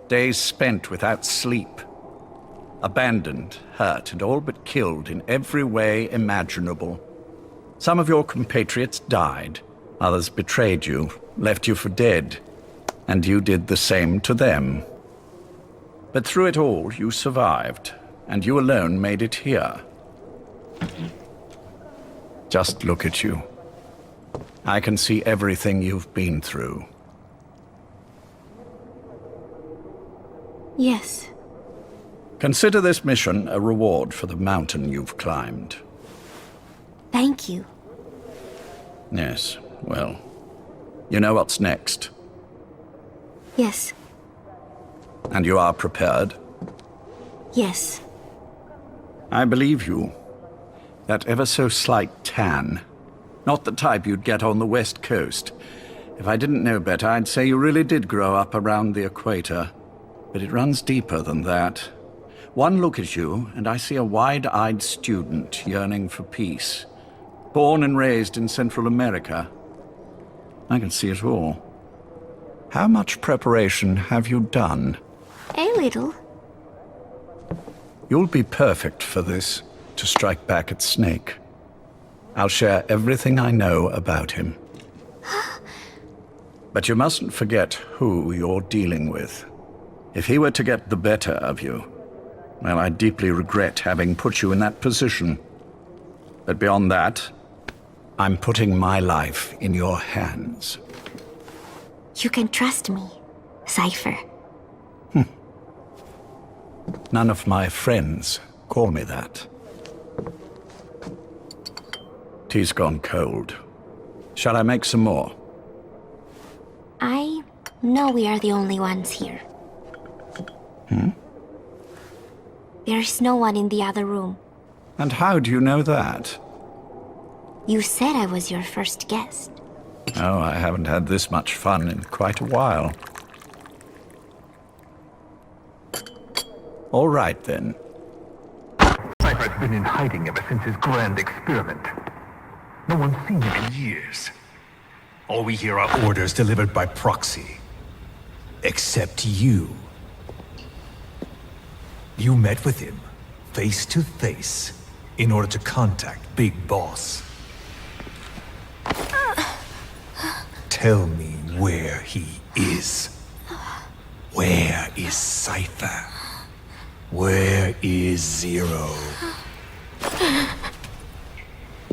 days spent without sleep. Abandoned, hurt, and all but killed in every way imaginable. Some of your compatriots died. Others betrayed you, left you for dead. And you did the same to them. But through it all, you survived, and you alone made it here. Just look at you. I can see everything you've been through. Yes. Consider this mission a reward for the mountain you've climbed. Thank you. Yes, well, you know what's next. Yes. And you are prepared? Yes. I believe you. That ever so slight tan. Not the type you'd get on the West Coast. If I didn't know better, I'd say you really did grow up around the equator. But it runs deeper than that. One look at you, and I see a wide-eyed student yearning for peace. Born and raised in Central America. I can see it all. How much preparation have you done? A little. You'll be perfect for this, to strike back at Snake. I'll share everything I know about him. But you mustn't forget who you're dealing with. If he were to get the better of you, well, I deeply regret having put you in that position. But beyond that, I'm putting my life in your hands. You can trust me, Cipher. None of my friends call me that. Tea's gone cold. Shall I make some more? I know we are the only ones here. There's no one in the other room. And how do you know that? You said I was your first guest. Oh, I haven't had this much fun in quite a while. All right, then. Cipher's been in hiding ever since his grand experiment. No one's seen him in years. All we hear are orders delivered by proxy. Except you. You met with him, face to face, in order to contact Big Boss. Tell me where he is. Where is Cipher? Where is Zero?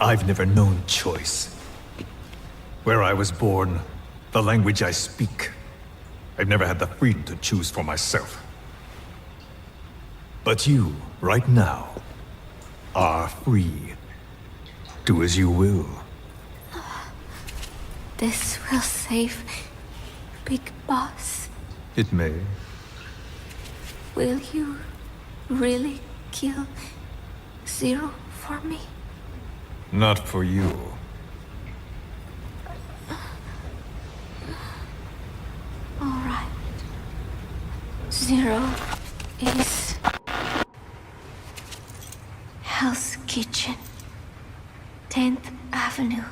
I've never known choice. Where I was born, the language I speak. I've never had the freedom to choose for myself. But you, right now, are free. Do as you will. This will save Big Boss. It may. Will you really kill Zero for me? Not for you. All right. Zero is Hell's Kitchen, 10th Avenue.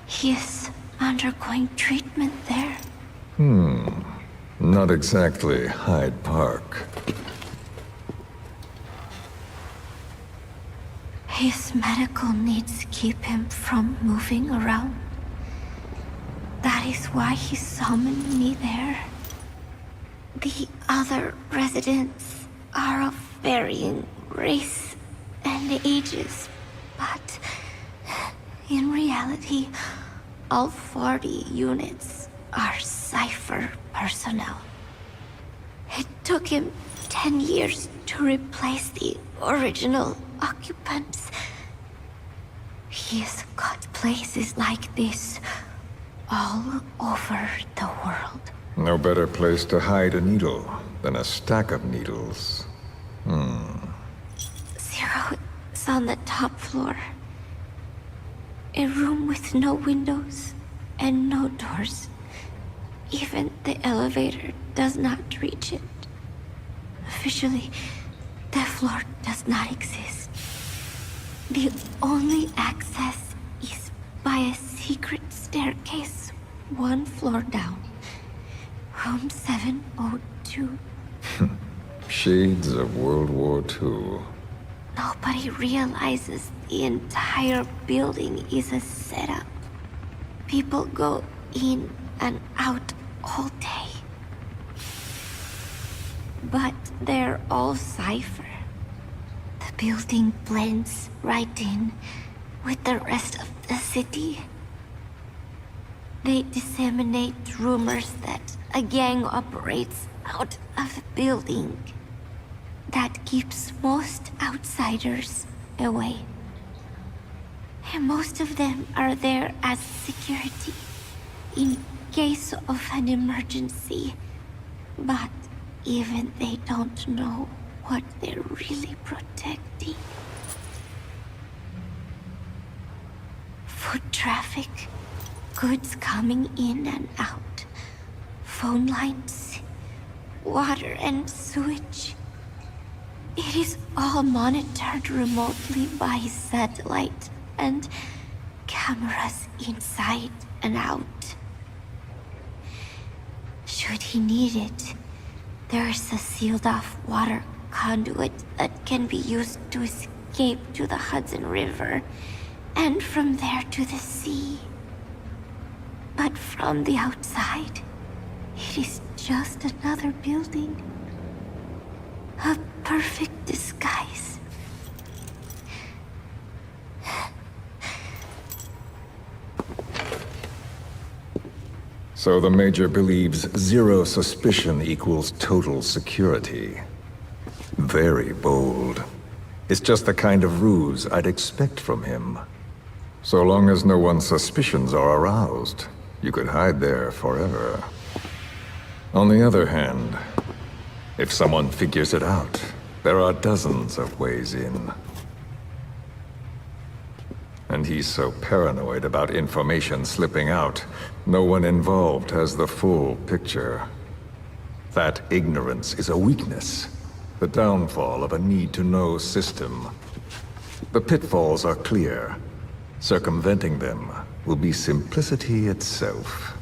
He is undergoing treatment there. Not exactly Hyde Park. His medical needs keep him from moving around. That is why he summoned me there. The other residents are of varying race and ages, but in reality, all 40 units are Cipher personnel. It took him 10 years to replace the original occupants. He's got places like this all over the world. No better place to hide a needle than a stack of needles. Zero is on the top floor. A room with no windows and no doors. Even the elevator does not reach it. Officially, the floor does not exist. The only access is by a secret staircase 1 floor down. Room 702. Shades of World War II. Nobody realizes the entire building is a setup. People go in and out all day. But they're all Cipher. The building blends right in with the rest of the city. They disseminate rumors that a gang operates out of the building. That keeps most outsiders away. And most of them are there as security in case of an emergency. But even they don't know what they're really protecting. Foot traffic, goods coming in and out, phone lines, water and sewage. It is all monitored remotely by satellite and cameras inside and out. Should he need it, there's a sealed-off water conduit that can be used to escape to the Hudson River, and from there to the sea. But from the outside, it is just another building. A perfect disguise. So the Major believes zero suspicion equals total security. Very bold. It's just the kind of ruse I'd expect from him. So long as no one's suspicions are aroused, you could hide there forever. On the other hand, if someone figures it out, there are dozens of ways in. And he's so paranoid about information slipping out, no one involved has the full picture. That ignorance is a weakness, the downfall of a need-to-know system. The pitfalls are clear. Circumventing them will be simplicity itself.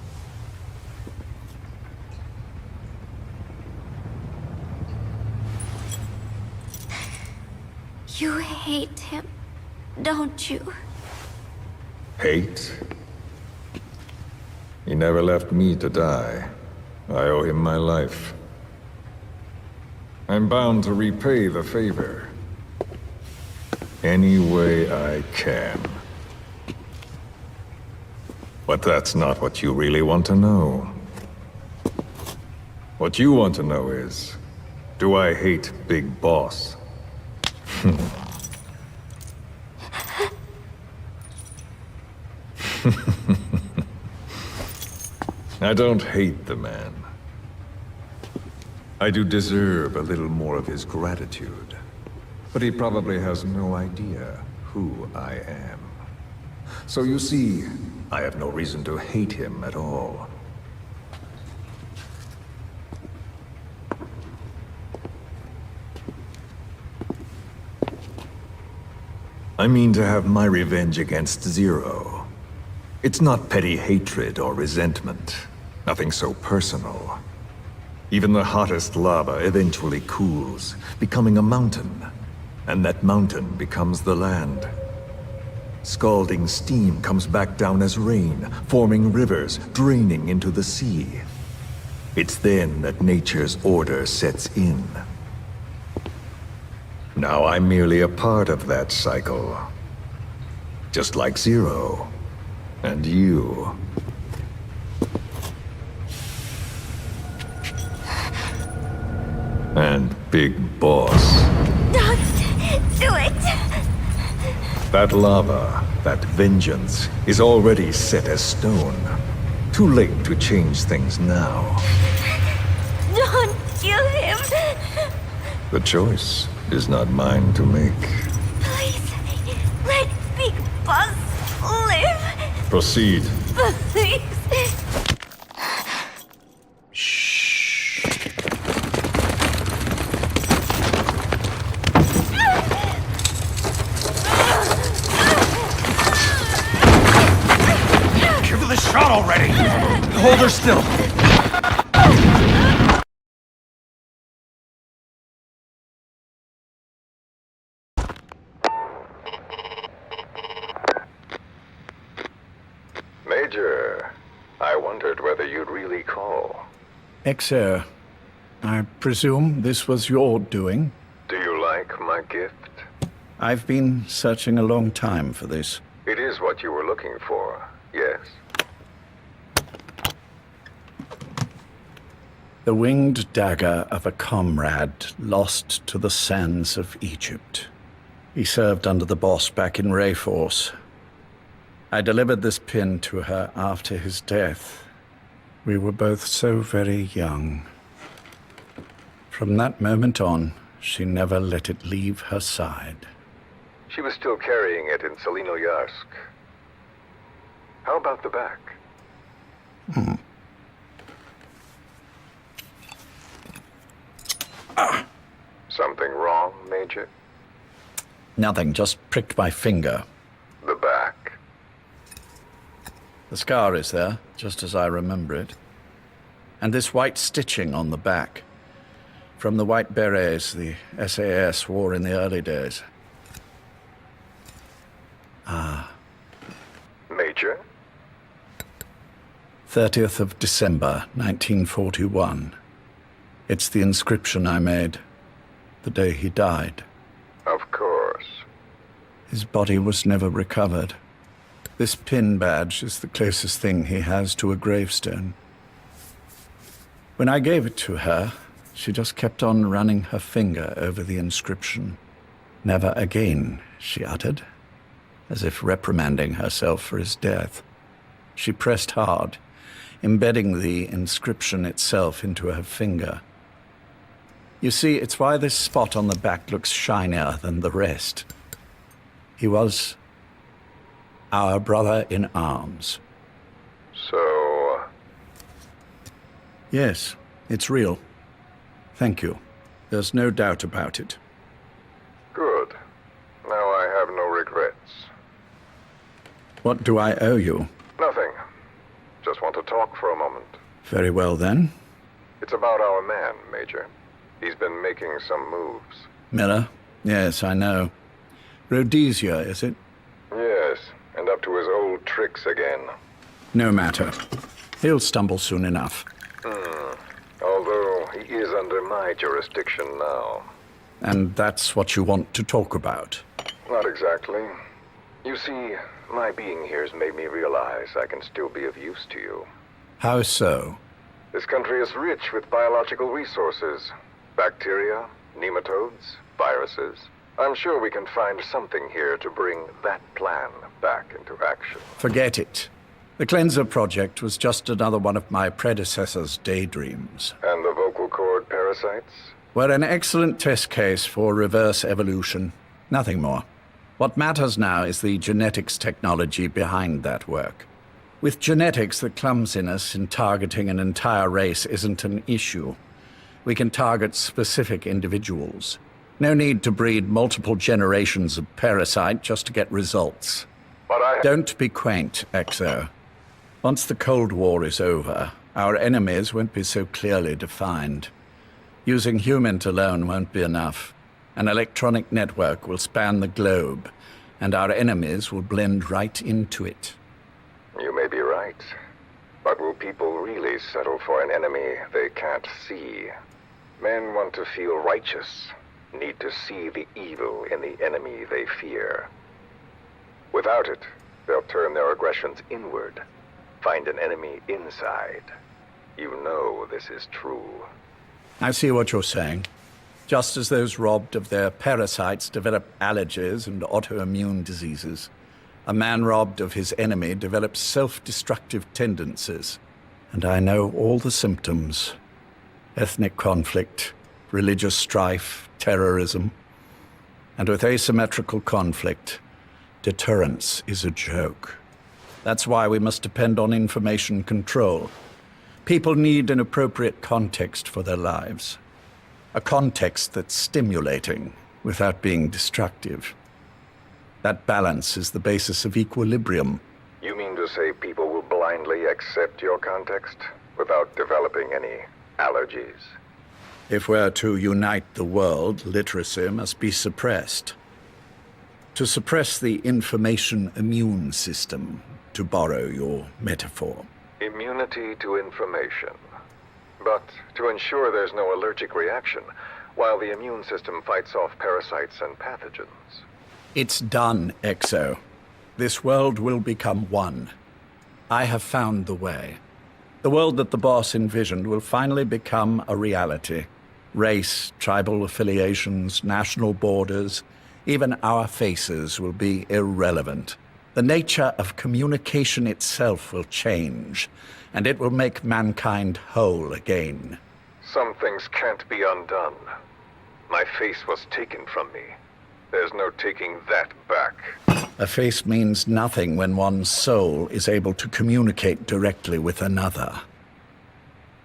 You hate him, don't you? Hate? He never left me to die. I owe him my life. I'm bound to repay the favor. Any way I can. But that's not what you really want to know. What you want to know is, do I hate Big Boss? I don't hate the man. I do deserve a little more of his gratitude. But he probably has no idea who I am. So you see, I have no reason to hate him at all. I mean to have my revenge against Zero. It's not petty hatred or resentment. Nothing so personal. Even the hottest lava eventually cools, becoming a mountain. And that mountain becomes the land. Scalding steam comes back down as rain, forming rivers, draining into the sea. It's then that nature's order sets in. Now I'm merely a part of that cycle. Just like Zero. And you. And Big Boss. Don't do it! That lava, that vengeance, is already set as stone. Too late to change things now. Don't kill him! The choice is not mine to make. Please, let Big Boss live! Proceed. Please! Shot already! Hold her still! Major, I wondered whether you'd really call. Exer, I presume this was your doing? Do you like my gift? I've been searching a long time for this. It is what you were looking for, yes? The winged dagger of a comrade lost to the sands of Egypt. He served under the boss back in Rayforce. I delivered this pin to her after his death. We were both so very young. From that moment on, she never let it leave her side. She was still carrying it in Selinoyarsk. How about the back? Something wrong, Major? Nothing, just pricked my finger. The back. The scar is there, just as I remember it. And this white stitching on the back. From the white berets the SAS wore in the early days. Major? 30th of December, 1941. It's the inscription I made the day he died. Of course. His body was never recovered. This pin badge is the closest thing he has to a gravestone. When I gave it to her, she just kept on running her finger over the inscription. Never again, she uttered, as if reprimanding herself for his death. She pressed hard, embedding the inscription itself into her finger. You see, it's why this spot on the back looks shinier than the rest. He was our brother in arms. So... Yes, it's real. Thank you. There's no doubt about it. Good. Now I have no regrets. What do I owe you? Nothing. Just want to talk for a moment. Very well, then. It's about our man, Major. He's been making some moves. Miller? Yes, I know. Rhodesia, is it? Yes, and up to his old tricks again. No matter. He'll stumble soon enough. Although he is under my jurisdiction now. And that's what you want to talk about? Not exactly. You see, my being here has made me realize I can still be of use to you. How so? This country is rich with biological resources. Bacteria, nematodes, viruses. I'm sure we can find something here to bring that plan back into action. Forget it. The Cleanser Project was just another one of my predecessor's daydreams. And the vocal cord parasite? parasites? We're an excellent test case for reverse evolution. Nothing more. What matters now is the genetics technology behind that work. With genetics, the clumsiness in targeting an entire race isn't an issue. We can target specific individuals. No need to breed multiple generations of parasite just to get results. Don't be quaint, Exo. Once the Cold War is over, our enemies won't be so clearly defined. Using humans alone won't be enough. An electronic network will span the globe, and our enemies will blend right into it. You may be right. But will people really settle for an enemy they can't see? Men want to feel righteous, need to see the evil in the enemy they fear. Without it, they'll turn their aggressions inward, find an enemy inside. You know this is true. I see what you're saying. Just as those robbed of their parasites develop allergies and autoimmune diseases, a man robbed of his enemy develops self-destructive tendencies. And I know all the symptoms. Ethnic conflict, religious strife, terrorism. And with asymmetrical conflict, deterrence is a joke. That's why we must depend on information control. People need an appropriate context for their lives. A context that's stimulating without being destructive. That balance is the basis of equilibrium. You mean to say people will blindly accept your context without developing any allergies? If we're to unite the world, literacy must be suppressed. To suppress the information immune system, to borrow your metaphor. Immunity to information. But to ensure there's no allergic reaction, while the immune system fights off parasites and pathogens. It's done, Exo. This world will become one. I have found the way. The world that the boss envisioned will finally become a reality. Race, tribal affiliations, national borders, even our faces will be irrelevant. The nature of communication itself will change, and it will make mankind whole again. Some things can't be undone. My face was taken from me. There's no taking that back. A face means nothing when one's soul is able to communicate directly with another.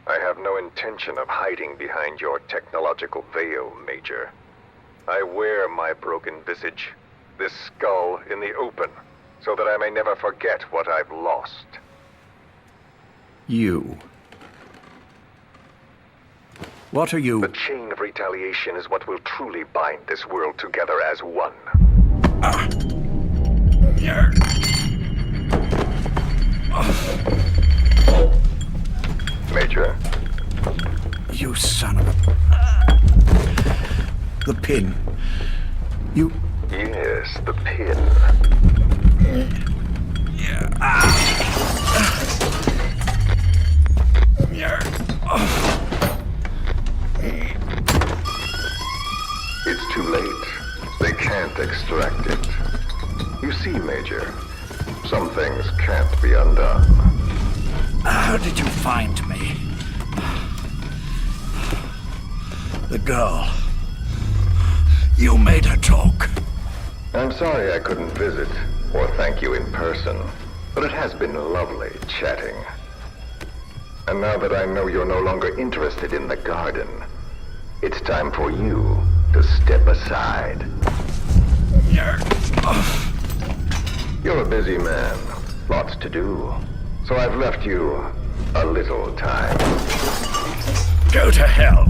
I have no intention of hiding behind your technological veil, Major. I wear my broken visage, this skull in the open, so that I may never forget what I've lost. You. What are you? The chain of retaliation is what will truly bind this world together as one. Major. You son of a... The pin. You... Yes, the pin. It's too late. They can't extract it. You see, Major, some things can't be undone. How did you find me? The girl. You made her talk. I'm sorry I couldn't visit or thank you in person, but it has been lovely chatting. And now that I know you're no longer interested in the garden, it's time for you to step aside. You're a busy man, lots to do, so I've left you a little time. Go to hell!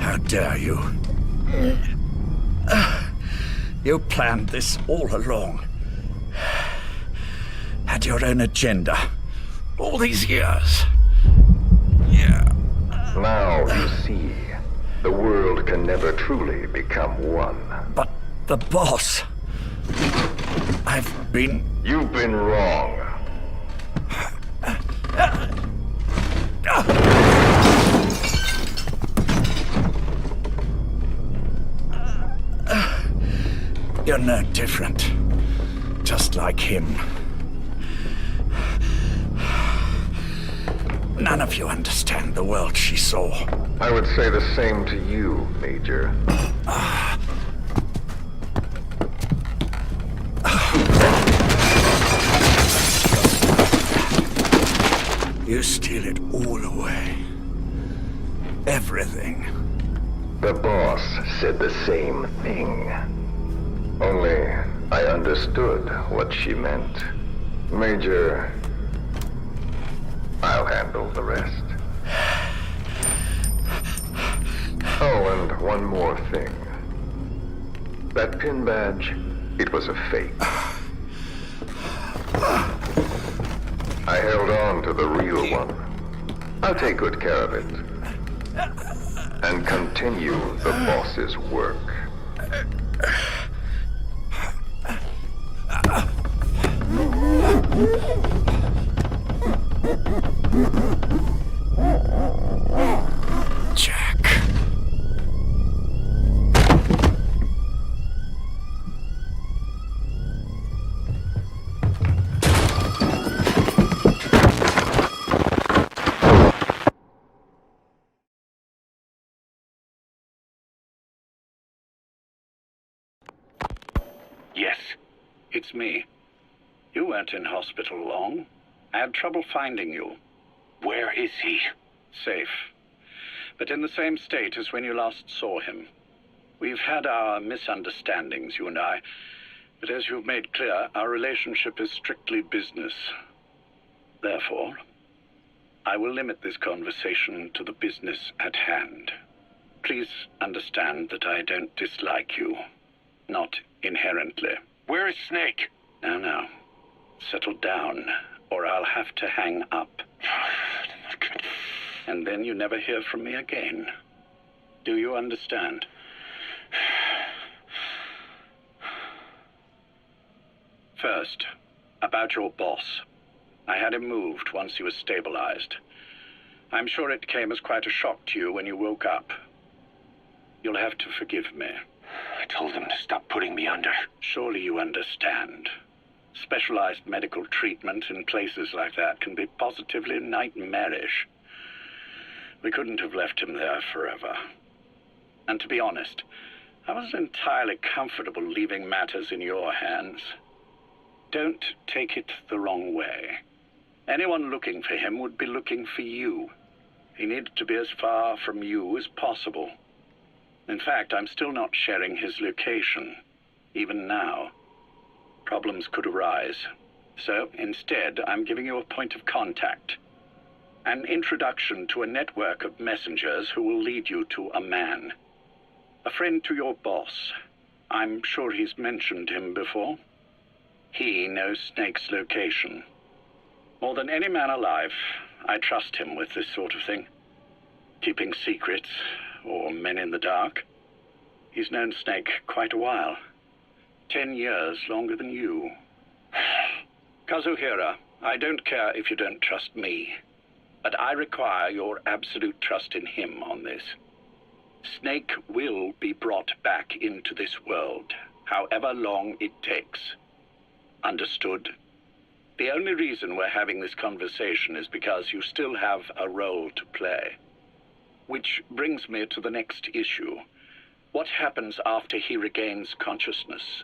How dare you? You planned this all along. Had your own agenda. All these years. Now you see, the world can never truly become one. But the boss... You've been wrong. You're no different. Just like him. None of you understand the world she saw. I would say the same to you, Major. You steal it all away. Everything. The boss said the same thing. Only I understood what she meant. Major, I'll handle the rest. Oh, and one more thing. That pin badge, it was a fake. I held on to the real one. I'll take good care of it. And continue the boss's work. Jack. Yes, it's me. You weren't in hospital long. I had trouble finding you. Where is he? Safe. But in the same state as when you last saw him. We've had our misunderstandings, you and I. But as you've made clear, our relationship is strictly business. Therefore, I will limit this conversation to the business at hand. Please understand that I don't dislike you. Not inherently. Where is Snake? Now. Settle down, or I'll have to hang up. And then you never hear from me again. Do you understand? First, about your boss. I had him moved once he was stabilized. I'm sure it came as quite a shock to you when you woke up. You'll have to forgive me. I told him to stop putting me under. Surely you understand. Specialized medical treatment in places like that can be positively nightmarish. We couldn't have left him there forever. And to be honest, I wasn't entirely comfortable leaving matters in your hands. Don't take it the wrong way. Anyone looking for him would be looking for you. He needed to be as far from you as possible. In fact, I'm still not sharing his location, even now. Problems could arise. So, instead, I'm giving you a point of contact. An introduction to a network of messengers who will lead you to a man. A friend to your boss. I'm sure he's mentioned him before. He knows Snake's location. More than any man alive, I trust him with this sort of thing. Keeping secrets, or men in the dark. He's known Snake quite a while. 10 years longer than you. Kazuhira, I don't care if you don't trust me, but I require your absolute trust in him on this. Snake will be brought back into this world, however long it takes. Understood? The only reason we're having this conversation is because you still have a role to play. Which brings me to the next issue. What happens after he regains consciousness?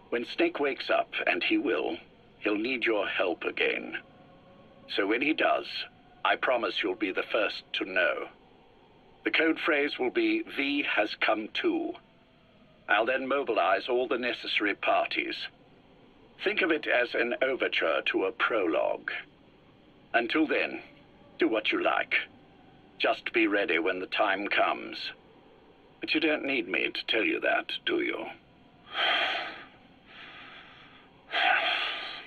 When Snake wakes up, and he will, he'll need your help again. So when he does, I promise you'll be the first to know. The code phrase will be, V has come to. I'll then mobilize all the necessary parties. Think of it as an overture to a prologue. Until then, do what you like. Just be ready when the time comes. But you don't need me to tell you that, do you?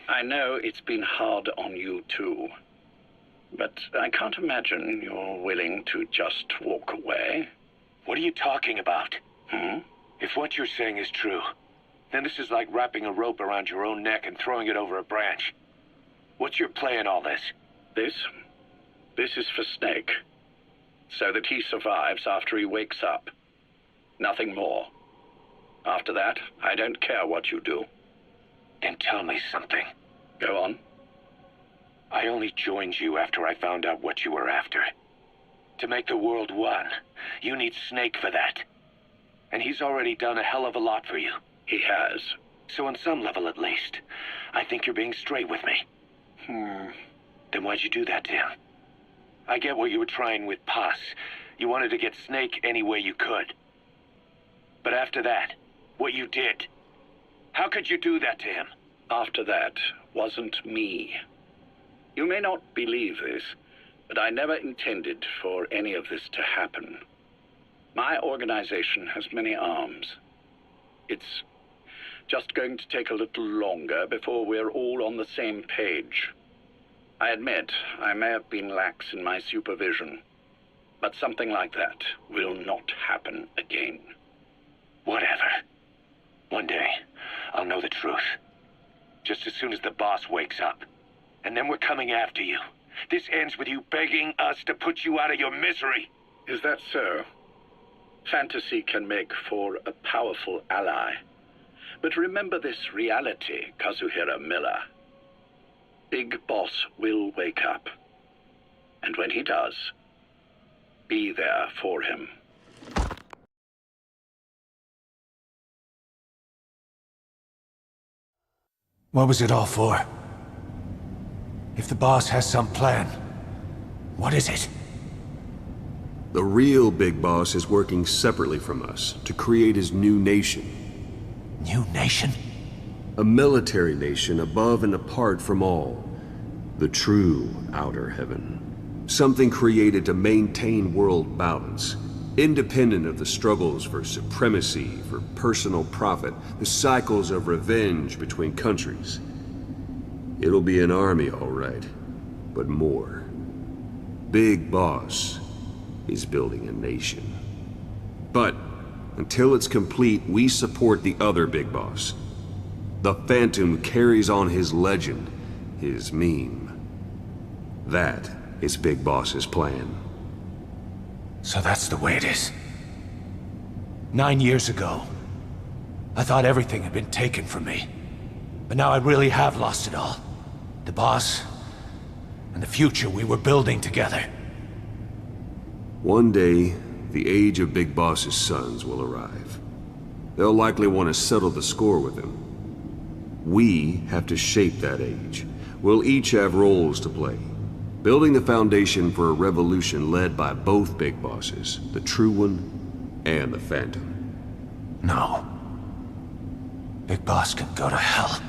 I know it's been hard on you too. But I can't imagine you're willing to just walk away. What are you talking about? If what you're saying is true, then this is like wrapping a rope around your own neck and throwing it over a branch. What's your play in all this? This is for Snake. So that he survives after he wakes up. Nothing more. After that, I don't care what you do. Then tell me something. Go on. I only joined you after I found out what you were after. To make the world one, you need Snake for that. And he's already done a hell of a lot for you. He has. So on some level at least, I think you're being straight with me. Then why'd you do that to him? I get what you were trying with Paz. You wanted to get Snake any way you could. But after that, what you did, how could you do that to him? After that wasn't me. You may not believe this, but I never intended for any of this to happen. My organization has many arms. It's just going to take a little longer before we're all on the same page. I admit I may have been lax in my supervision, but something like that will not happen again. Whatever. One day, I'll know the truth. Just as soon as the boss wakes up. And then we're coming after you. This ends with you begging us to put you out of your misery. Is that so? Fantasy can make for a powerful ally. But remember this reality, Kazuhira Miller. Big Boss will wake up. And when he does, be there for him. What was it all for? If the boss has some plan, what is it? The real Big Boss is working separately from us to create his new nation. New nation? A military nation above and apart from all. The true outer heaven. Something created to maintain world balance. Independent of the struggles for supremacy, for personal profit, the cycles of revenge between countries. It'll be an army, all right, but more. Big Boss is building a nation. But until it's complete, we support the other Big Boss. The Phantom who carries on his legend, his meme. That is Big Boss's plan. So that's the way it is. 9 years ago, I thought everything had been taken from me. But now I really have lost it all. The boss, and the future we were building together. One day, the age of Big Boss's sons will arrive. They'll likely want to settle the score with him. We have to shape that age. We'll each have roles to play. Building the foundation for a revolution led by both Big Bosses, the True One and the Phantom. No. Big Boss can go to hell.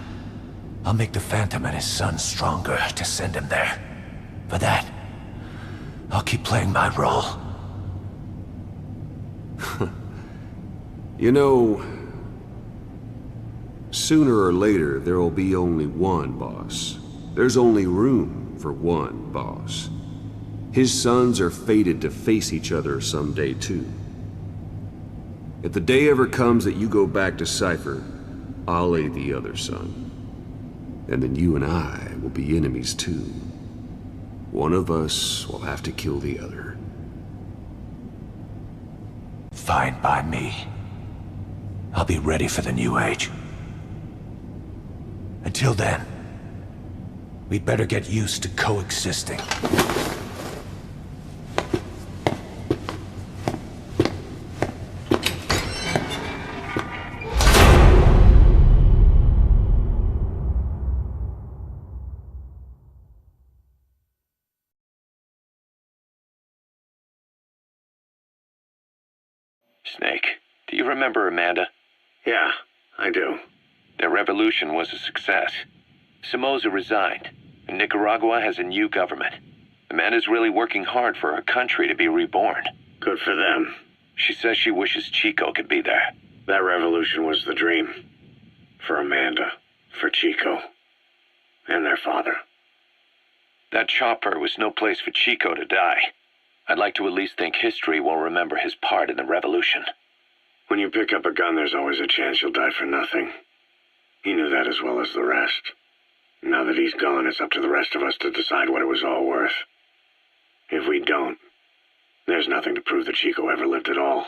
I'll make the Phantom and his son stronger to send him there. For that, I'll keep playing my role. You know, sooner or later there will be only one boss. There's only room for one boss. His sons are fated to face each other someday too. If the day ever comes that you go back to Cipher, I'll aid the other son. And then you and I will be enemies too. One of us will have to kill the other. Fine by me. I'll be ready for the new age. Until then, we'd better get used to coexisting. Snake, do you remember Amanda? Yeah, I do. Their revolution was a success. Somoza resigned, and Nicaragua has a new government. Amanda's really working hard for her country to be reborn. Good for them. She says she wishes Chico could be there. That revolution was the dream. For Amanda, for Chico, and their father. That chopper was no place for Chico to die. I'd like to at least think history will remember his part in the revolution. When you pick up a gun, there's always a chance you'll die for nothing. He knew that as well as the rest. Now that he's gone, it's up to the rest of us to decide what it was all worth. If we don't, there's nothing to prove that Chico ever lived at all.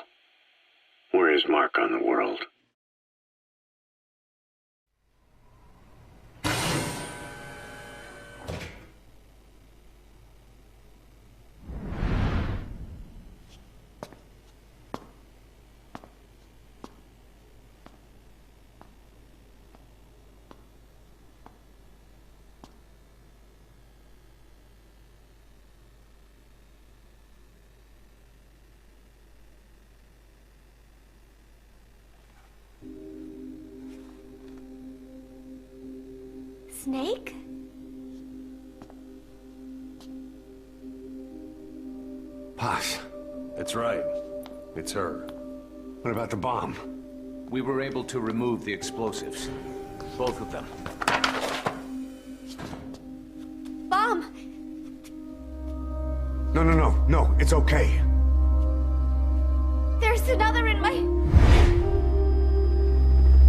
We're his mark on the world. Snake? Paz. That's right. It's her. What about the bomb? We were able to remove the explosives. Both of them. Bomb! No, it's okay. There's another in my...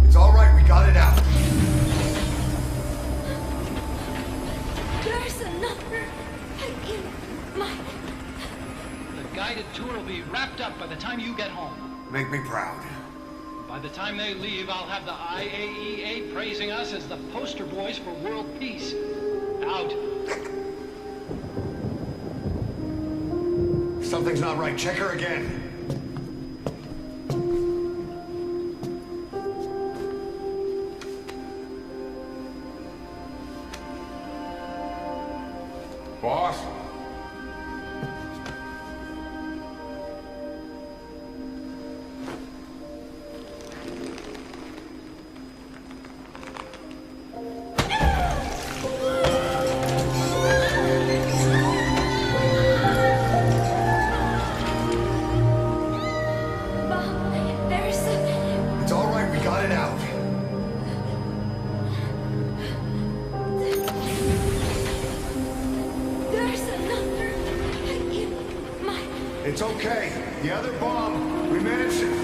It's all right, we got it out. There's another in my... The guided tour will be wrapped up by the time you get home. Make me proud. By the time they leave, I'll have the IAEA praising us as the poster boys for world peace. Out. Something's not right. Check her again. Boss? It's all right, we got it out. There's another in my... It's okay. The other bomb, we managed it.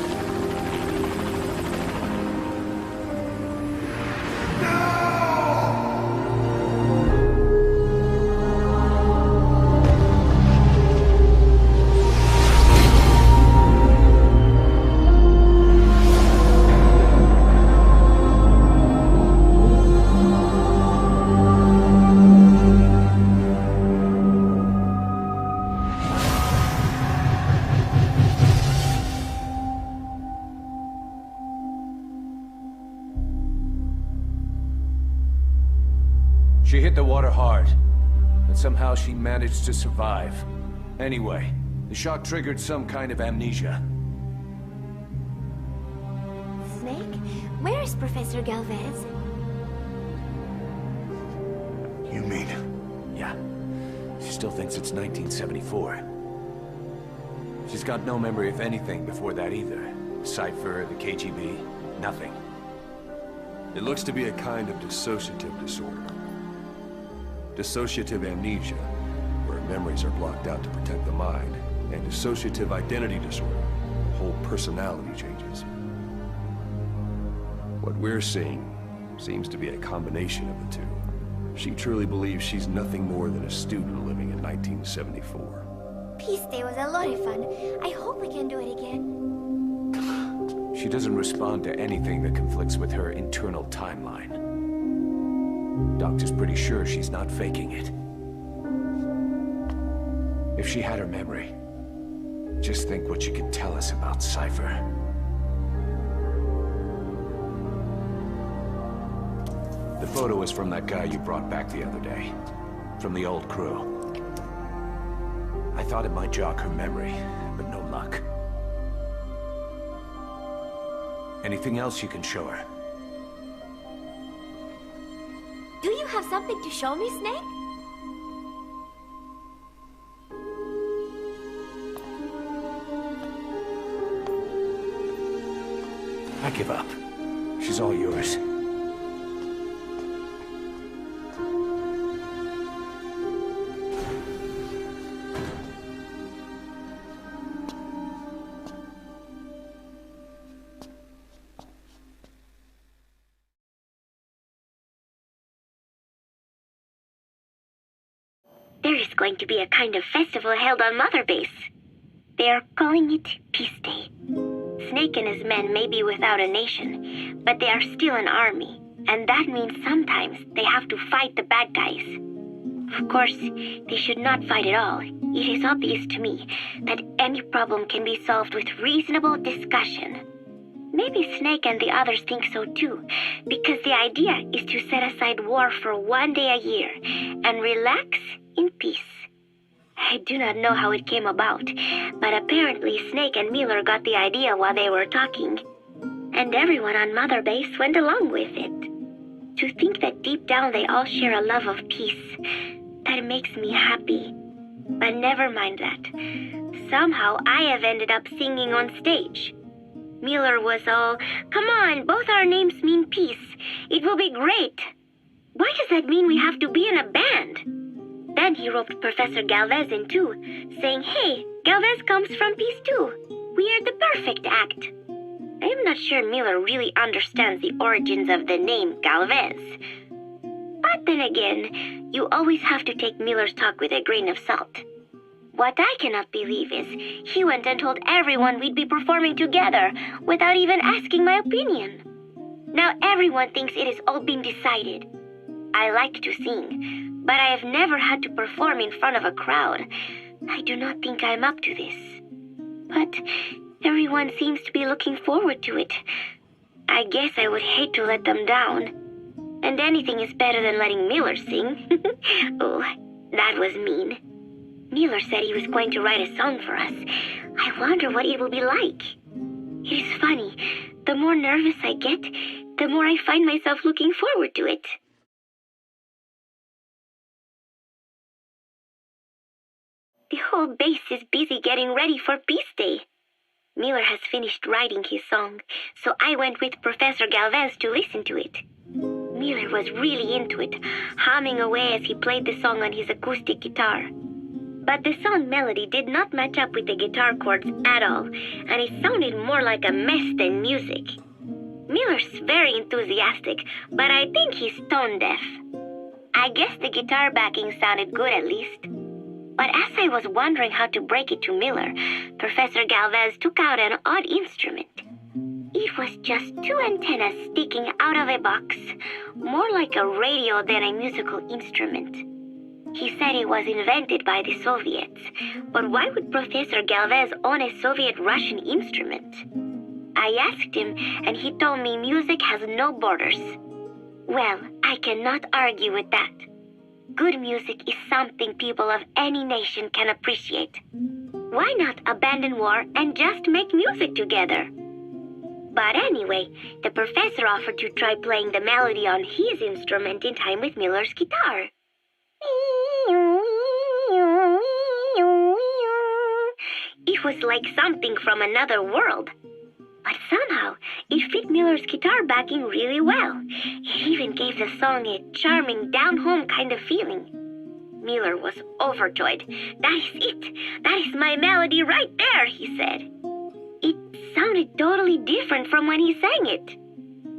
She hit the water hard, but somehow she managed to survive. Anyway, the shock triggered some kind of amnesia. Snake? Where is Professor Gálvez? You mean? Yeah. She still thinks it's 1974. She's got no memory of anything before that either. Cipher, the KGB, nothing. It looks to be a kind of dissociative disorder. Dissociative amnesia, where memories are blocked out to protect the mind, and dissociative identity disorder, the whole personality changes. What we're seeing seems to be a combination of the two. She truly believes she's nothing more than a student living in 1974. Peace Day was a lot of fun. I hope we can do it again. She doesn't respond to anything that conflicts with her internal timeline. Doctor's pretty sure she's not faking it. If she had her memory, just think what she could tell us about Cipher. The photo is from that guy you brought back the other day. From the old crew. I thought it might jog her memory, but no luck. Anything else you can show her? Do you have something to show me, Snake? I give up. She's all yours. There is going to be a kind of festival held on Mother Base. They are calling it Peace Day. Snake and his men may be without a nation, but they are still an army, and that means sometimes they have to fight the bad guys. Of course, they should not fight at all. It is obvious to me that any problem can be solved with reasonable discussion. Maybe Snake and the others think so too, because the idea is to set aside war for one day a year and relax in peace. I do not know how it came about, but apparently Snake and Miller got the idea while they were talking, and everyone on Mother Base went along with it. To think that deep down they all share a love of peace, that makes me happy. But never mind that. Somehow I have ended up singing on stage. Miller was all, "Come on, both our names mean peace. It will be great." Why does that mean we have to be in a band? Then he roped Professor Gálvez in too, saying, "Hey, Gálvez comes from peace too. We are the perfect act." I am not sure Miller really understands the origins of the name Gálvez. But then again, you always have to take Miller's talk with a grain of salt. What I cannot believe is he went and told everyone we'd be performing together without even asking my opinion. Now everyone thinks it has all been decided. I like to sing, but I have never had to perform in front of a crowd. I do not think I'm up to this. But everyone seems to be looking forward to it. I guess I would hate to let them down. And anything is better than letting Miller sing. Oh, that was mean. Miller said he was going to write a song for us. I wonder what it will be like. It is funny. The more nervous I get, the more I find myself looking forward to it. The whole base is busy getting ready for Peace Day. Miller has finished writing his song, so I went with Professor Gálvez to listen to it. Miller was really into it, humming away as he played the song on his acoustic guitar. But the song melody did not match up with the guitar chords at all, and it sounded more like a mess than music. Miller's very enthusiastic, but I think he's tone deaf. I guess the guitar backing sounded good at least. But as I was wondering how to break it to Miller, Professor Gálvez took out an odd instrument. It was just two antennas sticking out of a box, more like a radio than a musical instrument. He said it was invented by the Soviets, but why would Professor Gálvez own a Soviet-Russian instrument? I asked him, and he told me music has no borders. Well, I cannot argue with that. Good music is something people of any nation can appreciate. Why not abandon war and just make music together? But anyway, the professor offered to try playing the melody on his instrument in time with Miller's guitar. It was like something from another world. But somehow, it fit Miller's guitar backing really well. It even gave the song a charming, down-home kind of feeling. Miller was overjoyed. "That is it! That is my melody right there," he said. It sounded totally different from when he sang it.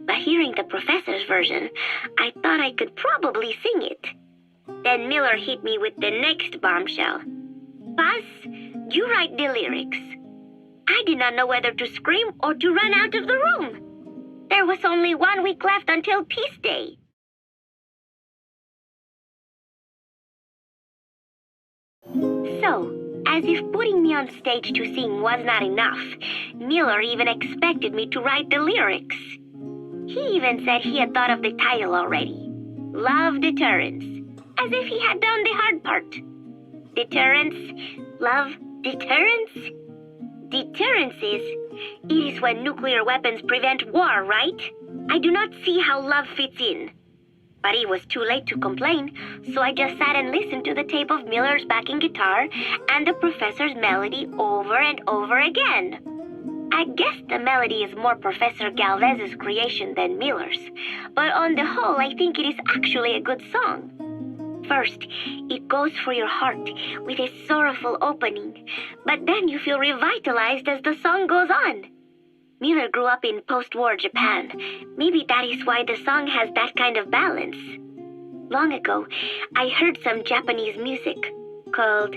But hearing the professor's version, I thought I could probably sing it. Then Miller hit me with the next bombshell. "Paz, you write the lyrics." I did not know whether to scream or to run out of the room. There was only 1 week left until Peace Day. So, as if putting me on stage to sing was not enough, Miller even expected me to write the lyrics. He even said he had thought of the title already. Love Deterrence. As if he had done the hard part. Deterrence, love, deterrence? Deterrence is when nuclear weapons prevent war, right? I do not see how love fits in. But it was too late to complain, so I just sat and listened to the tape of Miller's backing guitar and the professor's melody over and over again. I guess the melody is more Professor Gálvez's creation than Miller's, but on the whole I think it is actually a good song. First, it goes for your heart with a sorrowful opening, but then you feel revitalized as the song goes on. Miller grew up in post-war Japan. Maybe that is why the song has that kind of balance. Long ago, I heard some Japanese music called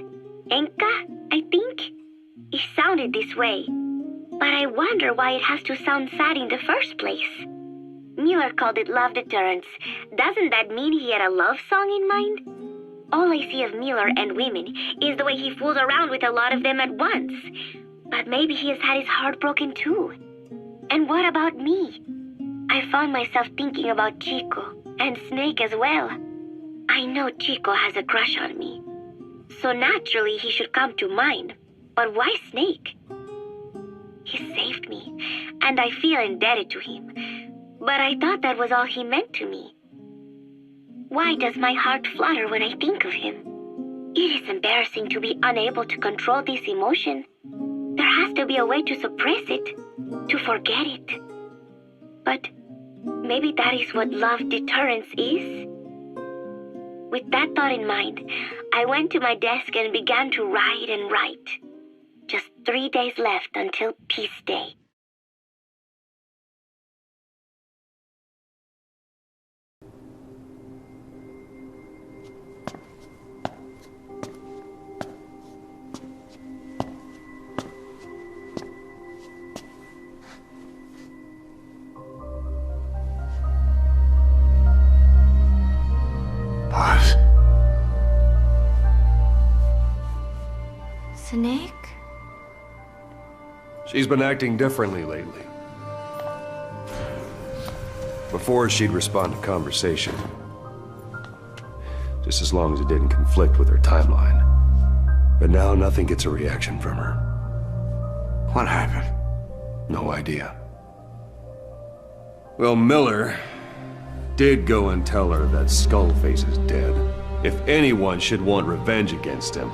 enka, I think. It sounded this way, but I wonder why it has to sound sad in the first place. Miller called it Love Deterrence. Doesn't that mean he had a love song in mind? All I see of Miller and women is the way he fools around with a lot of them at once. But maybe he has had his heart broken too. And what about me? I found myself thinking about Chico and Snake as well. I know Chico has a crush on me, so naturally he should come to mind. But why Snake? He saved me, and I feel indebted to him. But I thought that was all he meant to me. Why does my heart flutter when I think of him? It is embarrassing to be unable to control this emotion. There has to be a way to suppress it, to forget it. But maybe that is what love deterrence is? With that thought in mind, I went to my desk and began to write and write. Just 3 days left until Peace Day. Paz. Snake? She's been acting differently lately. Before, she'd respond to conversation. Just as long as it didn't conflict with her timeline. But now nothing gets a reaction from her. What happened? No idea. Well, Miller did go and tell her that Skullface is dead. If anyone should want revenge against him,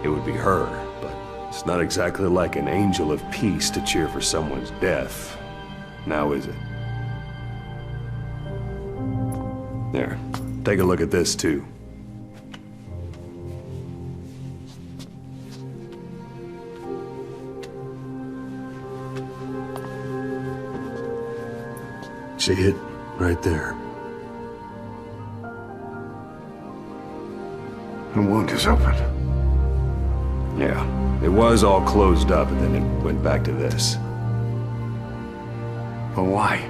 it would be her. But it's not exactly like an angel of peace to cheer for someone's death. Now is it? There, take a look at this too. See it? Right there. The wound is open. Yeah, it was all closed up and then it went back to this. But why?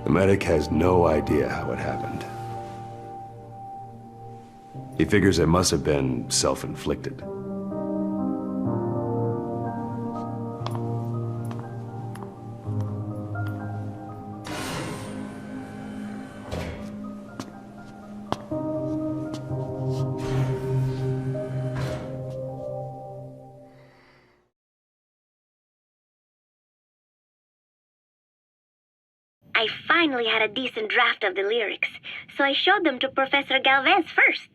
The medic has no idea how it happened. He figures it must have been self-inflicted. I finally had a decent draft of the lyrics, so I showed them to Professor Gálvez first.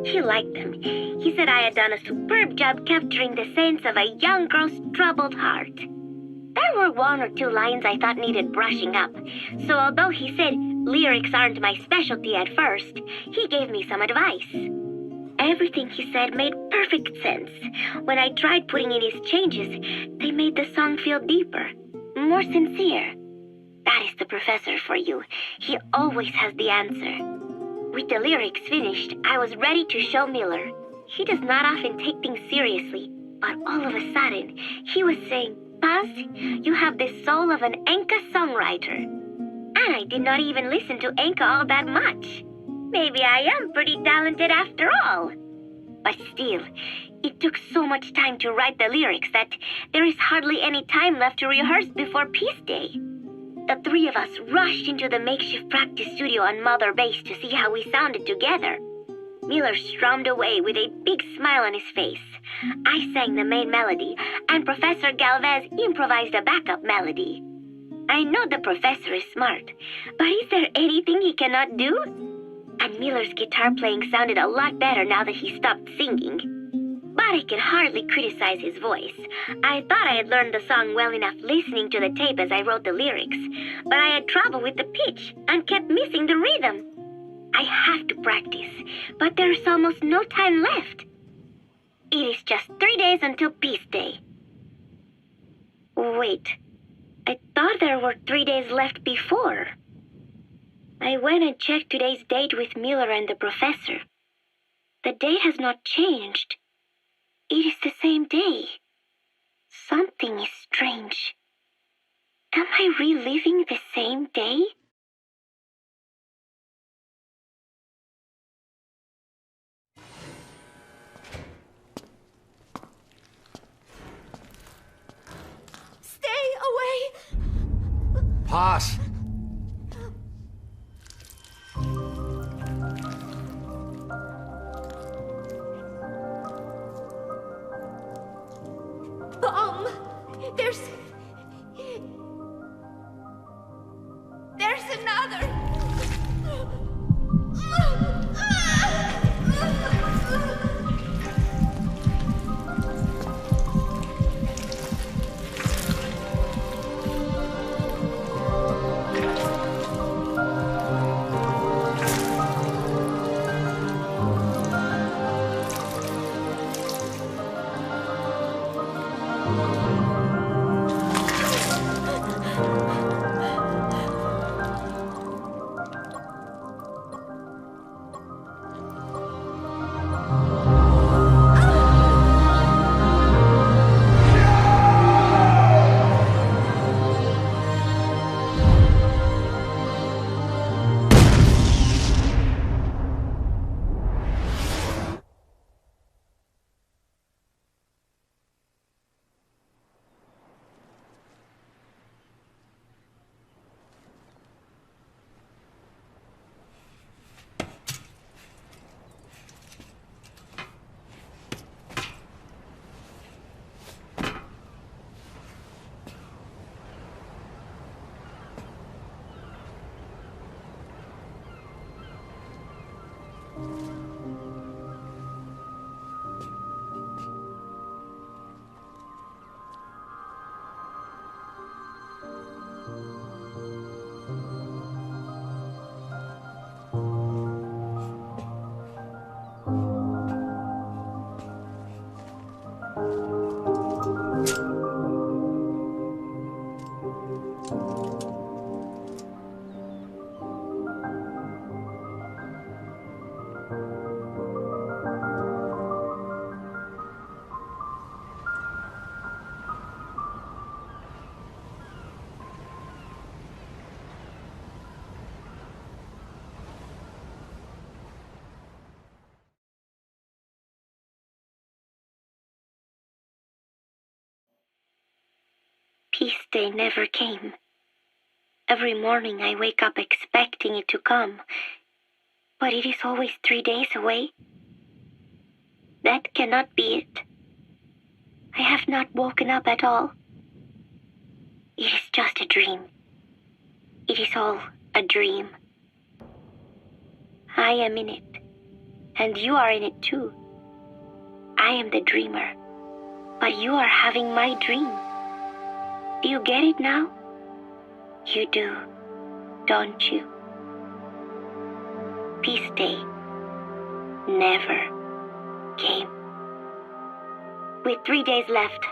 He liked them. He said I had done a superb job capturing the sense of a young girl's troubled heart. There were 1 or 2 lines I thought needed brushing up, so although he said lyrics aren't my specialty at first, he gave me some advice. Everything he said made perfect sense. When I tried putting in his changes, they made the song feel deeper, more sincere. That is the professor for you. He always has the answer. With the lyrics finished, I was ready to show Miller. He does not often take things seriously, but all of a sudden, he was saying, Paz, you have the soul of an Enka songwriter. And I did not even listen to Enka all that much. Maybe I am pretty talented after all. But still, it took so much time to write the lyrics that there is hardly any time left to rehearse before Peace Day. The 3 of us rushed into the makeshift practice studio on Mother Base to see how we sounded together. Miller strummed away with a big smile on his face. I sang the main melody, and Professor Gálvez improvised a backup melody. I know the professor is smart, but is there anything he cannot do? And Miller's guitar playing sounded a lot better now that he stopped singing. But I can hardly criticize his voice. I thought I had learned the song well enough listening to the tape as I wrote the lyrics, but I had trouble with the pitch and kept missing the rhythm. I have to practice, but there is almost no time left. It is just 3 days until Peace Day. Wait, I thought there were 3 days left before. I went and checked today's date with Miller and the professor. The date has not changed. It is the same day. Something is strange. Am I reliving the same day? Stay away! Paz! There's another. Peace Day never came. Every morning I wake up expecting it to come, but it is always 3 days away. That cannot be it. I have not woken up at all. It is just a dream. It is all a dream. I am in it, and you are in it too. I am the dreamer, but you are having my dream. Do you get it now? You do, don't you? Peace Day never came. With 3 days left,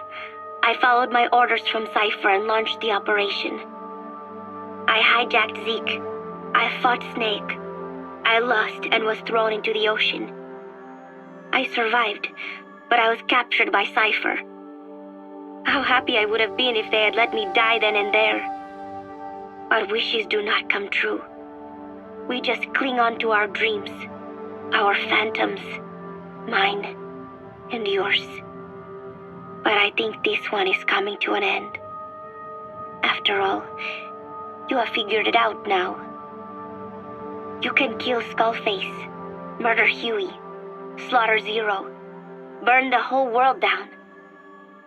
I followed my orders from Cipher and launched the operation. I hijacked Zeke. I fought Snake. I lost and was thrown into the ocean. I survived, but I was captured by Cipher. How happy I would have been if they had let me die then and there. But wishes do not come true. We just cling on to our dreams, our phantoms, mine and yours. But I think this one is coming to an end. After all, you have figured it out now. You can kill Skullface, murder Huey, slaughter Zero, burn the whole world down,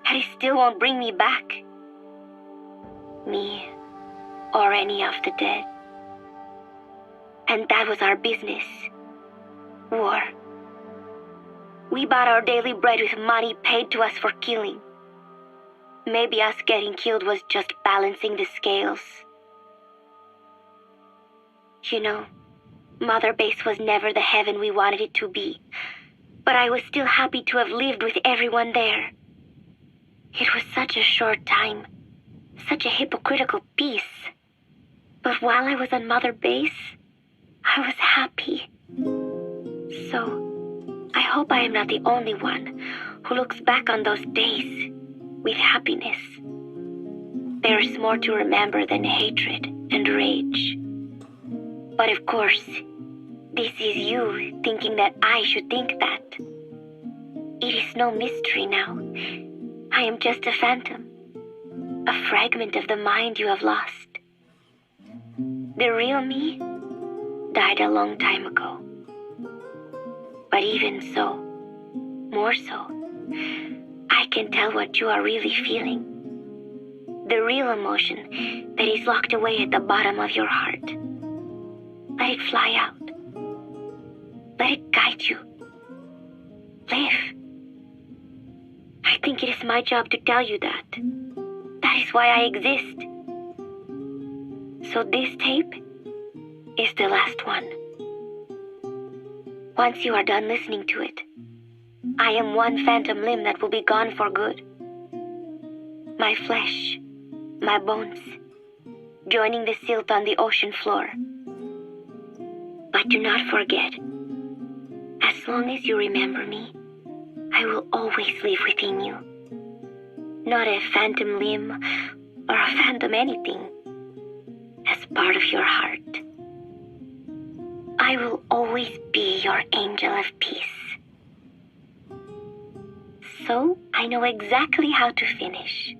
and it still won't bring me back. Me, or any of the dead. And that was our business. War. We bought our daily bread with money paid to us for killing. Maybe us getting killed was just balancing the scales. You know, Mother Base was never the heaven we wanted it to be, but I was still happy to have lived with everyone there. It was such a short time, such a hypocritical peace. But while I was on Mother Base, I was happy. So, I hope I am not the only one who looks back on those days with happiness. There is more to remember than hatred and rage. But of course, this is you thinking that I should think that. It is no mystery now. I am just a phantom, a fragment of the mind you have lost. The real me died a long time ago. But even so, more so, I can tell what you are really feeling. The real emotion that is locked away at the bottom of your heart. Let it fly out. Let it guide you. Live. I think it is my job to tell you that. That is why I exist. So this tape is the last one. Once you are done listening to it, I am one phantom limb that will be gone for good. My flesh, my bones, joining the silt on the ocean floor. But do not forget, as long as you remember me, I will always live within you. Not a phantom limb or a phantom anything, as part of your heart. I will always be your angel of peace. So I know exactly how to finish.